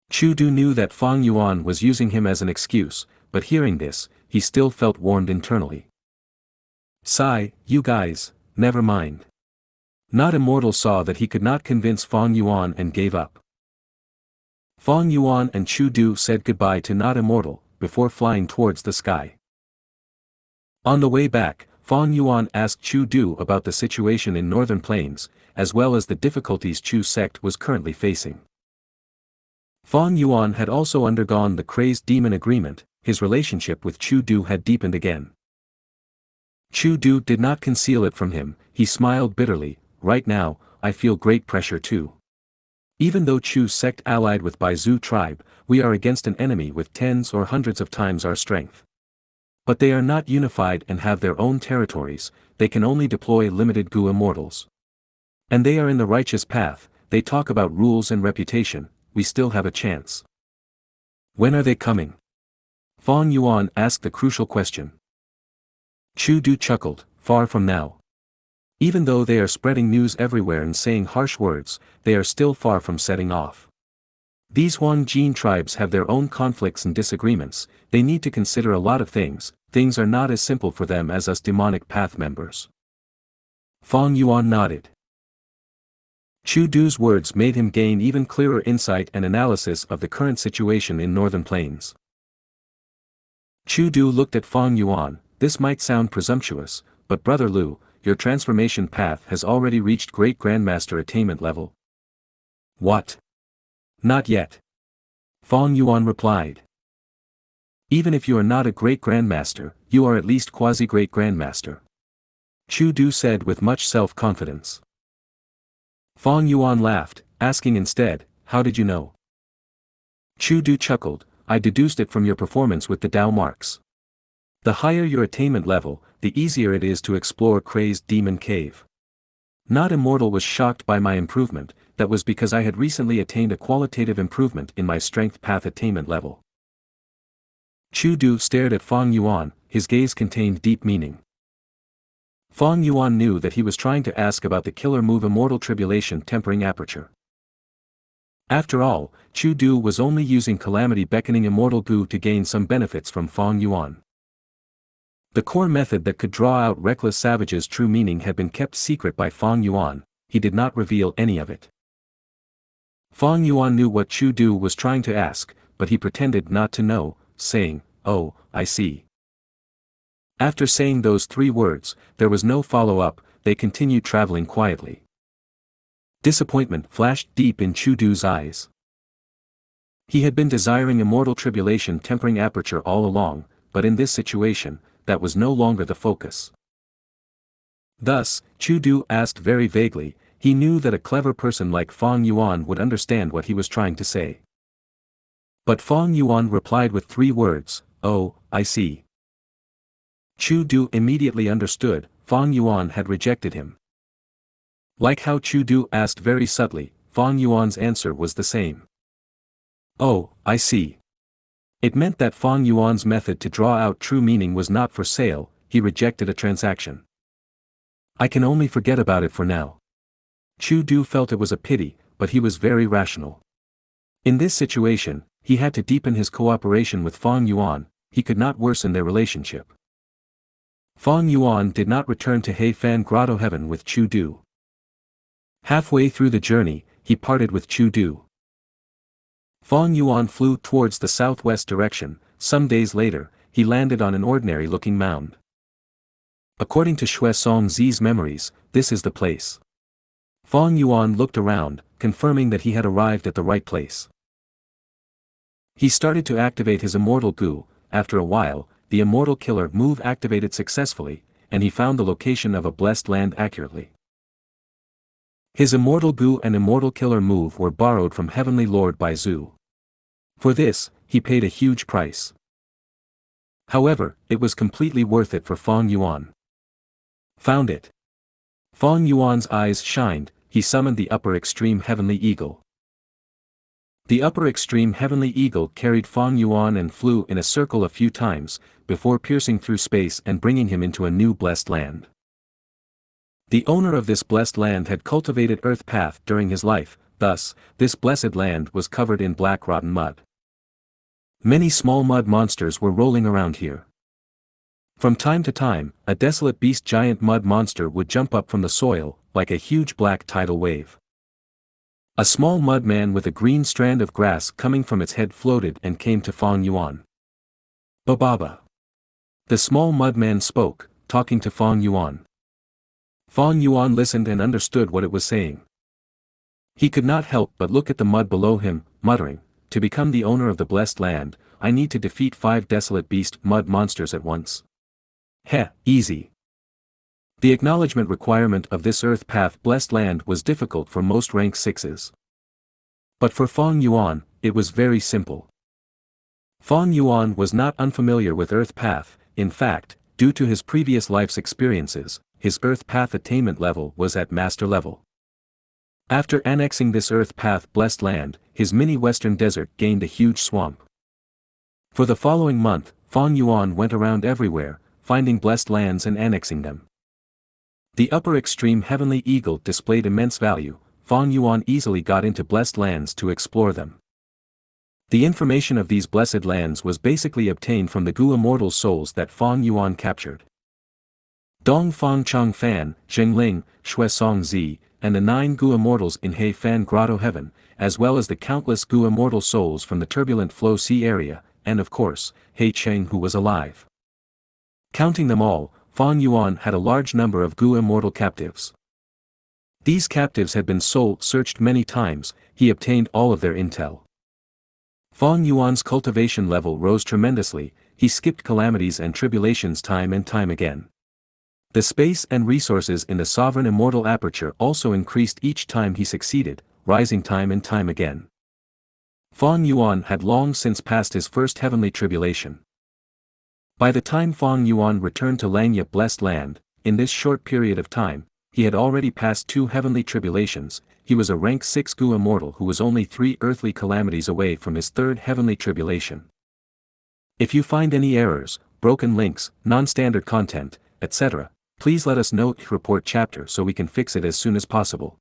Chu Du knew that Fang Yuan was using him as an excuse, but hearing this, he still felt warned internally. Sigh, you guys, never mind. Not Immortal saw that he could not convince Fang Yuan and gave up. Fang Yuan and Chu Du said goodbye to Not Immortal, before flying towards the sky. On the way back, Fang Yuan asked Chu Du about the situation in Northern Plains, as well as the difficulties Chu's sect was currently facing. Fang Yuan had also undergone the crazed demon agreement, his relationship with Chu Du had deepened again. Chu Du did not conceal it from him, he smiled bitterly. Right now, I feel great pressure too. Even though Chu's sect allied with Baizu tribe, we are against an enemy with tens or hundreds of times our strength. But they are not unified and have their own territories, they can only deploy limited Gu immortals. And they are in the righteous path, they talk about rules and reputation, we still have a chance. When are they coming? Fang Yuan asked the crucial question. Chu Du chuckled, far from now. Even though they are spreading news everywhere and saying harsh words, they are still far from setting off. These Huang Jin tribes have their own conflicts and disagreements, they need to consider a lot of things are not as simple for them as us demonic path members. Fang Yuan nodded. Chu Du's words made him gain even clearer insight and analysis of the current situation in Northern Plains. Chu Du looked at Fang Yuan, this might sound presumptuous, but Brother Lu, your transformation path has already reached Great Grandmaster attainment level. What? Not yet. Fang Yuan replied. Even if you are not a Great Grandmaster, you are at least Quasi-Great Grandmaster. Chu Du said with much self-confidence. Fang Yuan laughed, asking instead, how did you know? Chu Du chuckled, I deduced it from your performance with the Dao marks. The higher your attainment level, the easier it is to explore Crazed Demon Cave. Not Immortal was shocked by my improvement, that was because I had recently attained a qualitative improvement in my strength path attainment level. Chu Du stared at Fang Yuan, his gaze contained deep meaning. Fang Yuan knew that he was trying to ask about the killer move Immortal Tribulation Tempering Aperture. After all, Chu Du was only using Calamity Beckoning Immortal Gu to gain some benefits from Fang Yuan. The core method that could draw out Reckless Savage's true meaning had been kept secret by Fang Yuan, he did not reveal any of it. Fang Yuan knew what Chu Du was trying to ask, but he pretended not to know, saying, oh, I see. After saying those 3 words, there was no follow-up, they continued traveling quietly. Disappointment flashed deep in Chu Du's eyes. He had been desiring Immortal Tribulation Tempering Aperture all along, but in this situation, that was no longer the focus. Thus, Chu Du asked very vaguely, he knew that a clever person like Fang Yuan would understand what he was trying to say. But Fang Yuan replied with 3 words, oh, I see. Chu Du immediately understood, Fang Yuan had rejected him. Like how Chu Du asked very subtly, Fang Yuan's answer was the same. Oh, I see. It meant that Fang Yuan's method to draw out true meaning was not for sale, he rejected a transaction. I can only forget about it for now. Chu Du felt it was a pity, but he was very rational. In this situation, he had to deepen his cooperation with Fang Yuan, he could not worsen their relationship. Fang Yuan did not return to Heifan Grotto Heaven with Chu Du. Halfway through the journey, he parted with Chu Du. Fang Yuan flew towards the southwest direction, some days later, he landed on an ordinary-looking mound. According to Xue Songzi's memories, this is the place. Fang Yuan looked around, confirming that he had arrived at the right place. He started to activate his Immortal Gu, after a while, the Immortal Killer move activated successfully, and he found the location of a blessed land accurately. His Immortal Gu and Immortal Killer move were borrowed from Heavenly Lord Baizu. For this, he paid a huge price. However, it was completely worth it for Fang Yuan. Found it. Fang Yuan's eyes shined, he summoned the upper extreme Heavenly Eagle. The upper extreme Heavenly Eagle carried Fang Yuan and flew in a circle a few times, before piercing through space and bringing him into a new blessed land. The owner of this blessed land had cultivated Earth Path during his life, thus, this blessed land was covered in black rotten mud. Many small mud monsters were rolling around here. From time to time, a desolate beast giant mud monster would jump up from the soil, like a huge black tidal wave. A small mud man with a green strand of grass coming from its head floated and came to Fang Yuan. Bababa. The small mud man spoke, talking to Fang Yuan. Fang Yuan listened and understood what it was saying. He could not help but look at the mud below him, muttering, "To become the owner of the blessed land, I need to defeat 5 desolate beast mud monsters at once. Heh, easy." The acknowledgement requirement of this earth path blessed land was difficult for most rank 6s. But for Fang Yuan, it was very simple. Fang Yuan was not unfamiliar with earth path. In fact, due to his previous life's experiences, his earth path attainment level was at master level. After annexing this earth path blessed land, his mini western desert gained a huge swamp. For the following month, Fang Yuan went around everywhere, finding blessed lands and annexing them. The upper extreme heavenly eagle displayed immense value. Fang Yuan easily got into blessed lands to explore them. The information of these blessed lands was basically obtained from the Gu immortal souls that Fang Yuan captured. Dong Fang Chang Fan, Zhengling, Shui Song Zi, and the 9 Gu immortals in He Fan Grotto Heaven, as well as the countless Gu immortal souls from the turbulent Flow Sea area, and of course, He Cheng who was alive. Counting them all, Fang Yuan had a large number of Gu immortal captives. These captives had been soul-searched many times. He obtained all of their intel. Fang Yuan's cultivation level rose tremendously. He skipped calamities and tribulations time and time again. The space and resources in the sovereign immortal aperture also increased each time he succeeded, rising time and time again. Fang Yuan had long since passed his first heavenly tribulation. By the time Fang Yuan returned to Langya blessed land, in this short period of time, he had already passed 2 heavenly tribulations. He was a rank 6 Gu immortal who was only 3 earthly calamities away from his 3rd heavenly tribulation. If you find any errors, broken links, non-standard content, etc., please let us know. Report chapter so we can fix it as soon as possible.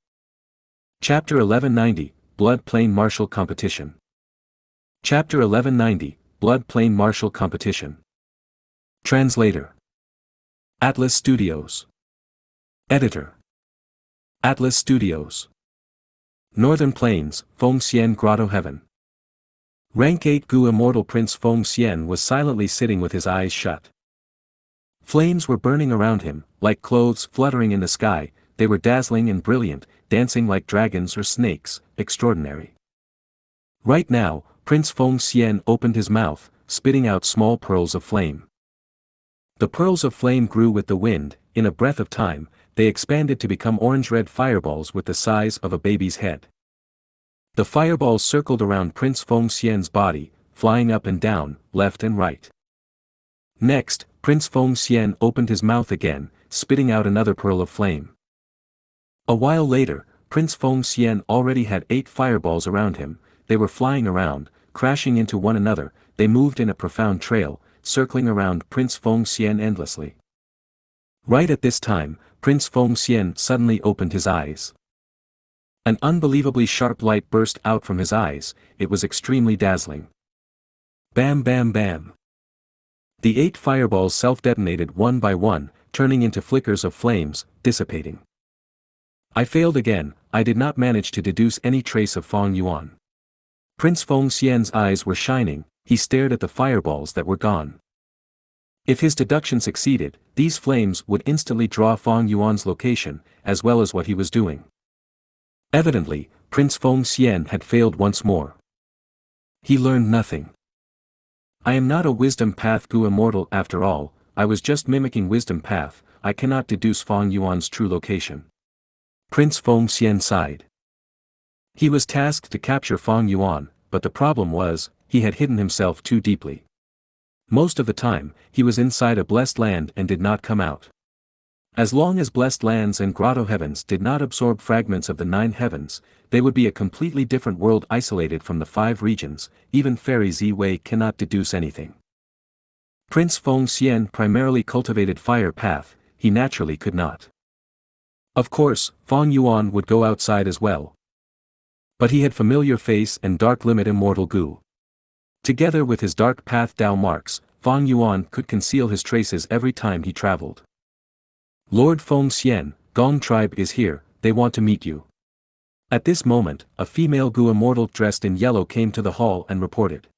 Chapter 1190, Blood Plane Martial Competition. Chapter 1190, Blood Plane Martial Competition. Translator. Atlas Studios. Editor. Atlas Studios. Northern Plains, Feng Xian Grotto Heaven. Rank 8 Gu immortal Prince Feng Xian was silently sitting with his eyes shut. Flames were burning around him, like clothes fluttering in the sky. They were dazzling and brilliant, dancing like dragons or snakes, extraordinary. Right now, Prince Feng Xian opened his mouth, spitting out small pearls of flame. The pearls of flame grew with the wind. In a breath of time, they expanded to become orange-red fireballs with the size of a baby's head. The fireballs circled around Prince Feng Xian's body, flying up and down, left and right. Next, Prince Feng Xian opened his mouth again, spitting out another pearl of flame. A while later, Prince Feng Xian already had 8 fireballs around him. They were flying around, crashing into one another. They moved in a profound trail, circling around Prince Feng Xian endlessly. Right at this time, Prince Feng Xian suddenly opened his eyes. An unbelievably sharp light burst out from his eyes. It was extremely dazzling. Bam bam bam. The 8 fireballs self-detonated one by one, turning into flickers of flames, dissipating. I failed again. I did not manage to deduce any trace of Fang Yuan. Prince Feng Xian's eyes were shining. He stared at the fireballs that were gone. If his deduction succeeded, these flames would instantly draw Fang Yuan's location, as well as what he was doing. Evidently, Prince Feng Xian had failed once more. He learned nothing. I am not a wisdom path Gu immortal after all. I was just mimicking wisdom path. I cannot deduce Fang Yuan's true location. Prince Feng Xian sighed. He was tasked to capture Fang Yuan, but the problem was, he had hidden himself too deeply. Most of the time, he was inside a blessed land and did not come out. As long as blessed lands and grotto heavens did not absorb fragments of the 9 heavens, they would be a completely different world isolated from the 5 regions. Even Fairy Zi-Wei cannot deduce anything. Prince Feng Xian primarily cultivated fire path. He naturally could not. Of course, Fang Yuan would go outside as well. But he had familiar face and dark limit immortal Gu. Together with his dark path Dao marks, Fang Yuan could conceal his traces every time he traveled. Lord Feng Xian, Gong tribe is here. They want to meet you. At this moment, a female Gu immortal dressed in yellow came to the hall and reported.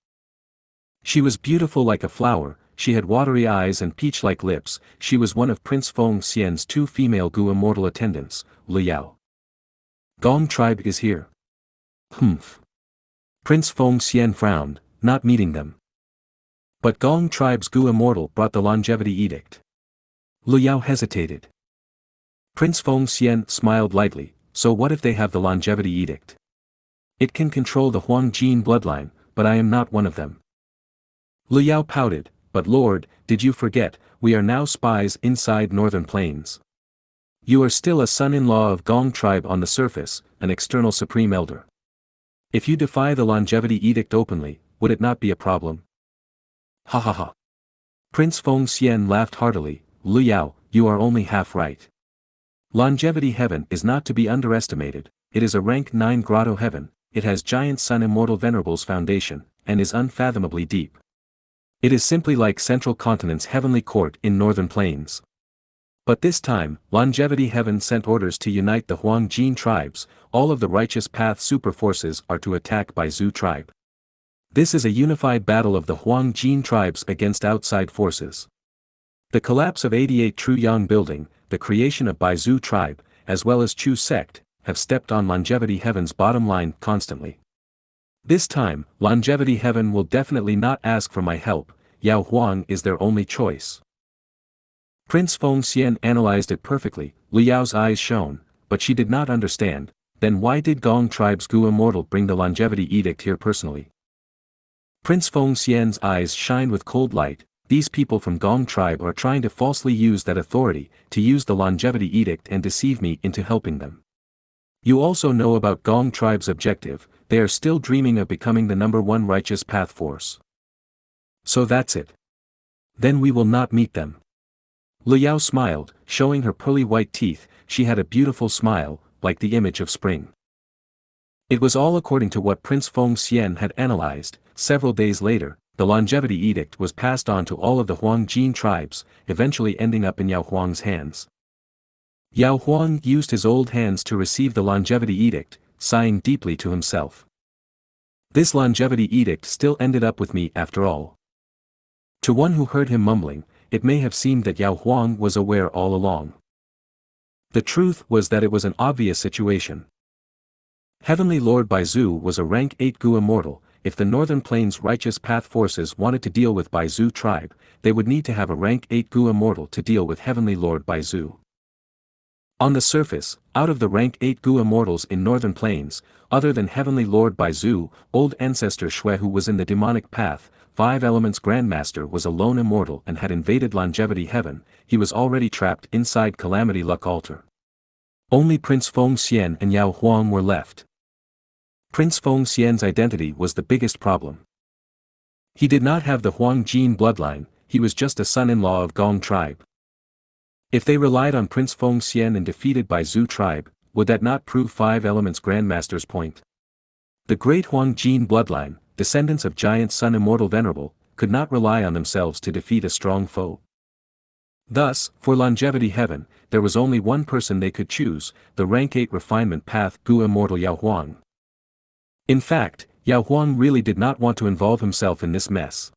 She was beautiful like a flower, she had watery eyes and peach-like lips, she was one of Prince Feng Xian's 2 female Gu immortal attendants, Lu Yao. Gong tribe is here. Humph. Prince Feng Xian frowned, not meeting them. But Gong tribe's Gu immortal brought the longevity edict. Lu Yao hesitated. Prince Feng Xian smiled lightly, so what if they have the longevity edict? It can control the Huang Jin bloodline, but I am not one of them. Lu Yao pouted, but Lord, did you forget, we are now spies inside Northern Plains. You are still a son-in-law of Gong tribe on the surface, an external supreme elder. If you defy the longevity edict openly, would it not be a problem? Ha ha ha. Prince Feng Xian laughed heartily. Lu Yao, you are only half right. Longevity heaven is not to be underestimated, it is a rank 9 grotto heaven, it has giant sun immortal venerables foundation, and is unfathomably deep. It is simply like Central Continent's heavenly court in Northern Plains. But this time, longevity heaven sent orders to unite the Huang Jin tribes, all of the righteous path super forces are to attack Bai Zhu tribe. This is a unified battle of the Huang Jin tribes against outside forces. The collapse of 88 True Yang building, the creation of Bai Zhu tribe, as well as Chu sect, have stepped on longevity heaven's bottom line constantly. This time, longevity heaven will definitely not ask for my help, Yao Huang is their only choice. Prince Feng Xian analyzed it perfectly, Lu Yao's eyes shone, but she did not understand, then why did Gong tribe's Gu immortal bring the longevity edict here personally? Prince Feng Xian's eyes shined with cold light, these people from Gong tribe are trying to falsely use that authority, to use the longevity edict and deceive me into helping them. You also know about Gong tribe's objective, they are still dreaming of becoming the #1 righteous path force. So that's it. Then we will not meet them. Lu Yao smiled, showing her pearly white teeth, she had a beautiful smile, like the image of spring. It was all according to what Prince Feng Xian had analyzed. Several days later, the longevity edict was passed on to all of the Huang Jin tribes, eventually ending up in Yao Huang's hands. Yao Huang used his old hands to receive the longevity edict, sighing deeply to himself. This longevity edict still ended up with me after all. To one who heard him mumbling, it may have seemed that Yao Huang was aware all along. The truth was that it was an obvious situation. Heavenly Lord Bai Zhu was a rank 8 Gu immortal. If the Northern Plains righteous path forces wanted to deal with Bai Zhu tribe, they would need to have a rank 8 Gu immortal to deal with Heavenly Lord Bai Zhu. On the surface, out of the rank 8 Gu immortals in Northern Plains, other than Heavenly Lord Bai Zhu, old ancestor Shui who was in the demonic path, 5 Elements Grandmaster was a lone immortal and had invaded longevity heaven, he was already trapped inside Calamity Luck Altar. Only Prince Feng Xian and Yao Huang were left. Prince Feng Xian's identity was the biggest problem. He did not have the Huang Jin bloodline, he was just a son-in-law of Gong tribe. If they relied on Prince Feng Xian and defeated Bai Zhu tribe, would that not prove 5 Elements Grandmaster's point? The great Huang Jin bloodline, descendants of giant sun immortal venerable, could not rely on themselves to defeat a strong foe. Thus, for longevity heaven, there was only one person they could choose, the rank 8 refinement path Gu immortal Yao Huang. In fact, Yao Huang really did not want to involve himself in this mess.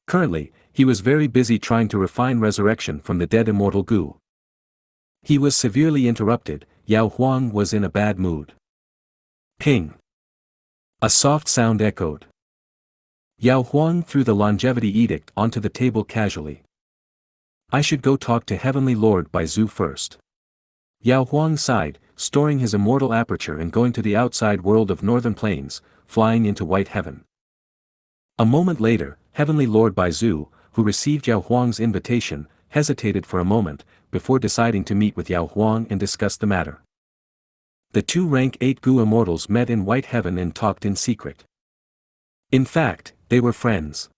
Currently, he was very busy trying to refine resurrection from the dead immortal Gu. He was severely interrupted, Yao Huang was in a bad mood. Ping! A soft sound echoed. Yao Huang threw the longevity edict onto the table casually. I should go talk to Heavenly Lord Bai Zhu first. Yao Huang sighed, storing his immortal aperture and going to the outside world of Northern Plains, flying into white heaven. A moment later, Heavenly Lord Bai Zhu, who received Yao Huang's invitation, hesitated for a moment, before deciding to meet with Yao Huang and discuss the matter. The 2 rank 8 Gu immortals met in white heaven and talked in secret. In fact, they were friends.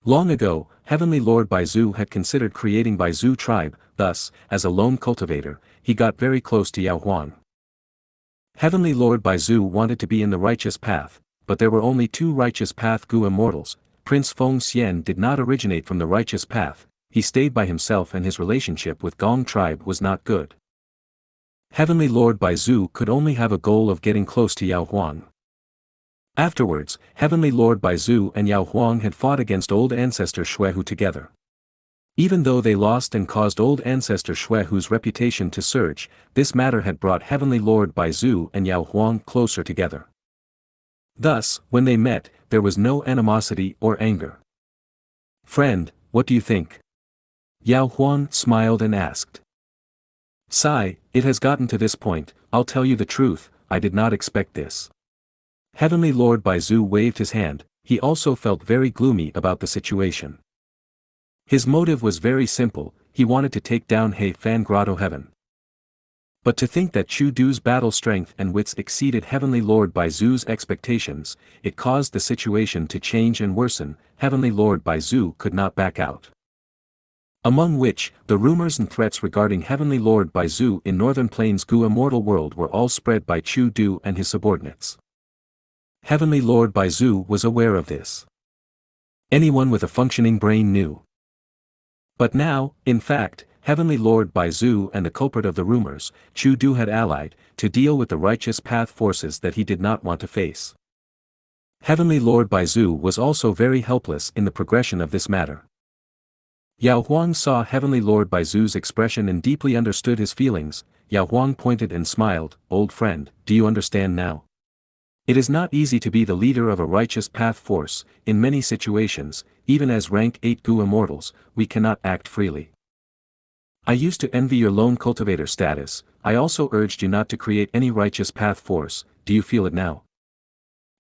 Long ago, Heavenly Lord Bai Zhu had considered creating Bai Zhu tribe, thus, as a lone cultivator, he got very close to Yao Huang. Heavenly Lord Bai Zhu wanted to be in the righteous path, but there were only 2 righteous path Gu immortals. Prince Feng Xian did not originate from the righteous path, he stayed by himself and his relationship with Gong tribe was not good. Heavenly Lord Baizu could only have a goal of getting close to Yao Huang. Afterwards, Heavenly Lord Baizu and Yao Huang had fought against old ancestor Xuehu together. Even though they lost and caused old ancestor Xuehu's reputation to surge, this matter had brought Heavenly Lord Baizu and Yao Huang closer together. Thus, when they met, there was no animosity or anger. "Friend, what do you think?" Yao Huang smiled and asked. "Sai, it has gotten to this point, I'll tell you the truth, I did not expect this." Heavenly Lord Baizu waved his hand, he also felt very gloomy about the situation. His motive was very simple, he wanted to take down He Fan Grotto Heaven. But to think that Chu Du's battle strength and wits exceeded Heavenly Lord Baizu's expectations, it caused the situation to change and worsen. Heavenly Lord Baizu could not back out. Among which, the rumors and threats regarding Heavenly Lord Baizu in Northern Plains Gu immortal world were all spread by Chu Du and his subordinates. Heavenly Lord Baizu was aware of this. Anyone with a functioning brain knew. But now, in fact, Heavenly Lord Baizu and the culprit of the rumors, Chu Du had allied, to deal with the righteous path forces that he did not want to face. Heavenly Lord Baizu was also very helpless in the progression of this matter. Yao Huang saw Heavenly Lord Baizu's expression and deeply understood his feelings. Yao Huang pointed and smiled, "Old friend, do you understand now? It is not easy to be the leader of a righteous path force. In many situations, even as rank 8 Gu immortals, we cannot act freely. I used to envy your lone cultivator status, I also urged you not to create any righteous path force. Do you feel it now?"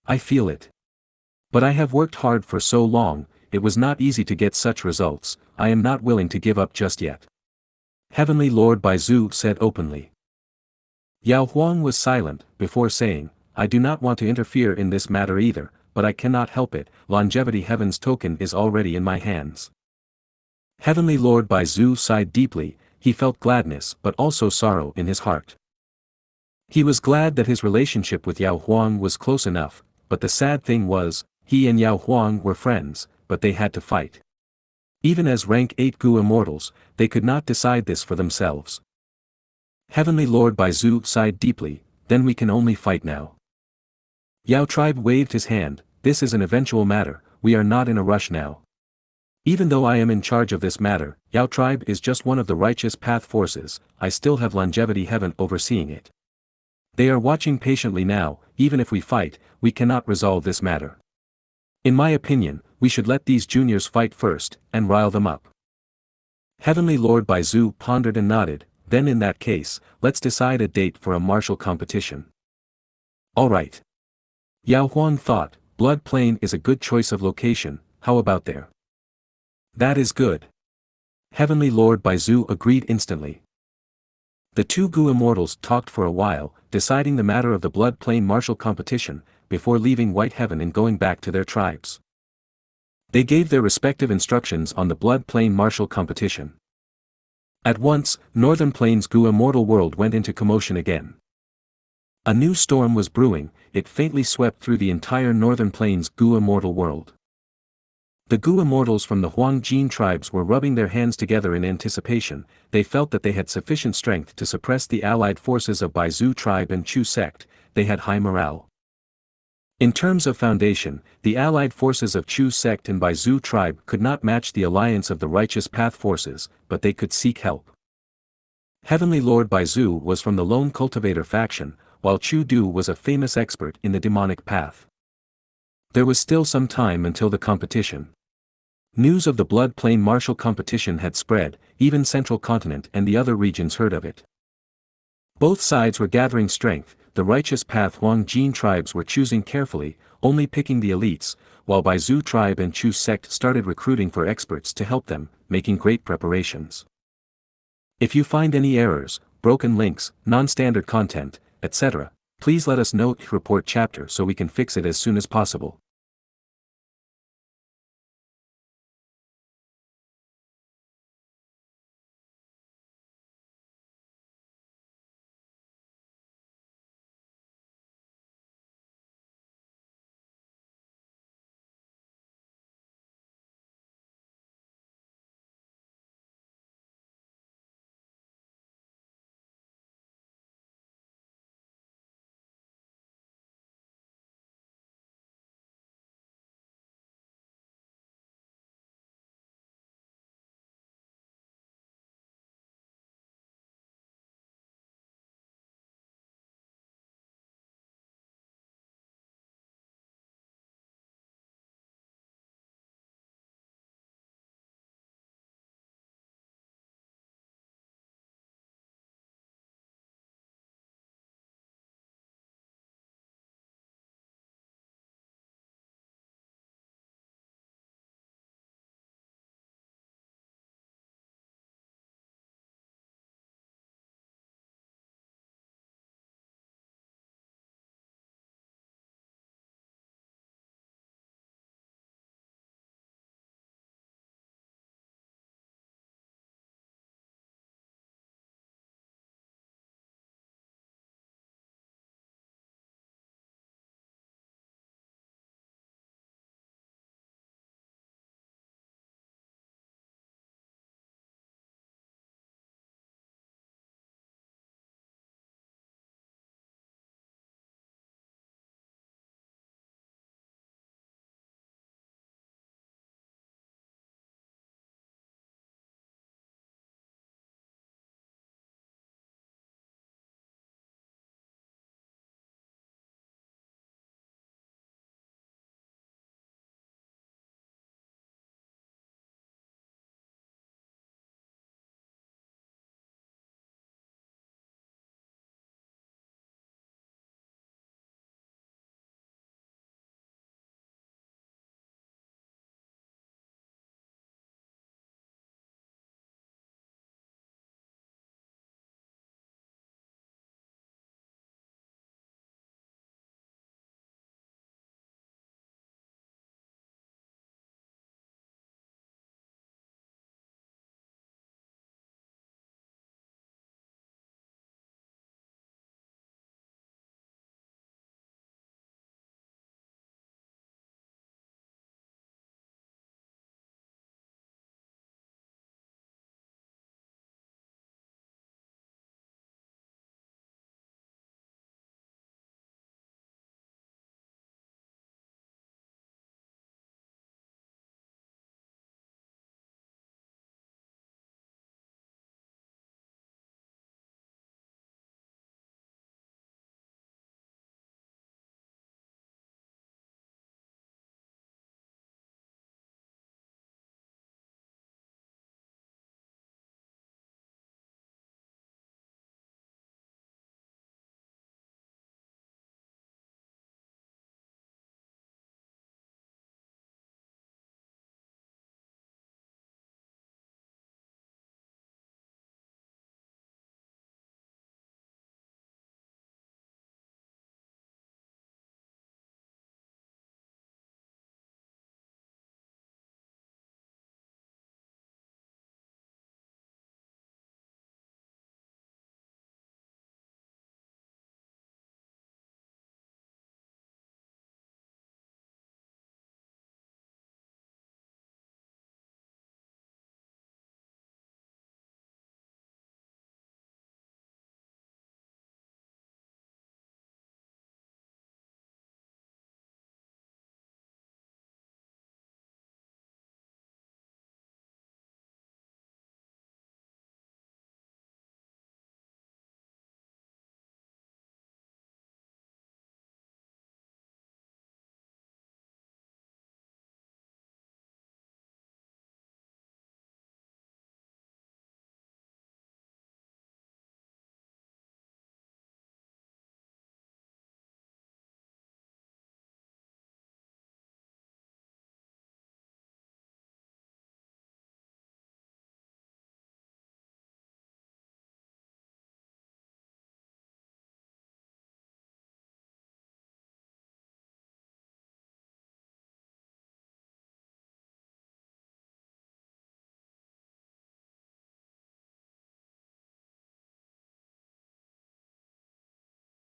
"I feel it. But I have worked hard for so long, it was not easy to get such results, I am not willing to give up just yet," Heavenly Lord Baizu said openly. Yao Huang was silent, before saying, "I do not want to interfere in this matter either, but I cannot help it, Longevity Heaven's token is already in my hands." Heavenly Lord Baizu sighed deeply, he felt gladness but also sorrow in his heart. He was glad that his relationship with Yao Huang was close enough, but the sad thing was, he and Yao Huang were friends, but they had to fight. Even as rank 8 Gu immortals, they could not decide this for themselves. Heavenly Lord Baizu sighed deeply, "Then we can only fight now." Yao tribe waved his hand, "This is an eventual matter, we are not in a rush now. Even though I am in charge of this matter, Yao tribe is just one of the righteous path forces, I still have Longevity Heaven overseeing it. They are watching patiently now, even if we fight, we cannot resolve this matter. In my opinion, we should let these juniors fight first, and rile them up." Heavenly Lord Baizu pondered and nodded, "Then in that case, let's decide a date for a martial competition." "All right." Yao Huang thought, Blood Plain is a good choice of location, how about there? "That is good." Heavenly Lord Baizu agreed instantly. The 2 Gu immortals talked for a while, deciding the matter of the Blood Plain martial competition, before leaving White Heaven and going back to their tribes. They gave their respective instructions on the Blood Plain martial competition. At once, Northern Plains Gu immortal world went into commotion again. A new storm was brewing, it faintly swept through the entire Northern Plains Gu immortal world. The Gu immortals from the Huangjin tribes were rubbing their hands together in anticipation, they felt that they had sufficient strength to suppress the allied forces of Baizu tribe and Chu sect, they had high morale. In terms of foundation, the allied forces of Chu sect and Baizu tribe could not match the alliance of the righteous path forces, but they could seek help. Heavenly Lord Baizu was from the lone cultivator faction, while Chu Du was a famous expert in the demonic path. There was still some time until the competition. News of the Blood Plain martial competition had spread, even Central Continent and the other regions heard of it. Both sides were gathering strength, the righteous path Huangjin tribes were choosing carefully, only picking the elites, while Baizu tribe and Chu sect started recruiting for experts to help them, making great preparations. If you find any errors, broken links, non-standard content, etc., please let us know in the report chapter so we can fix it as soon as possible.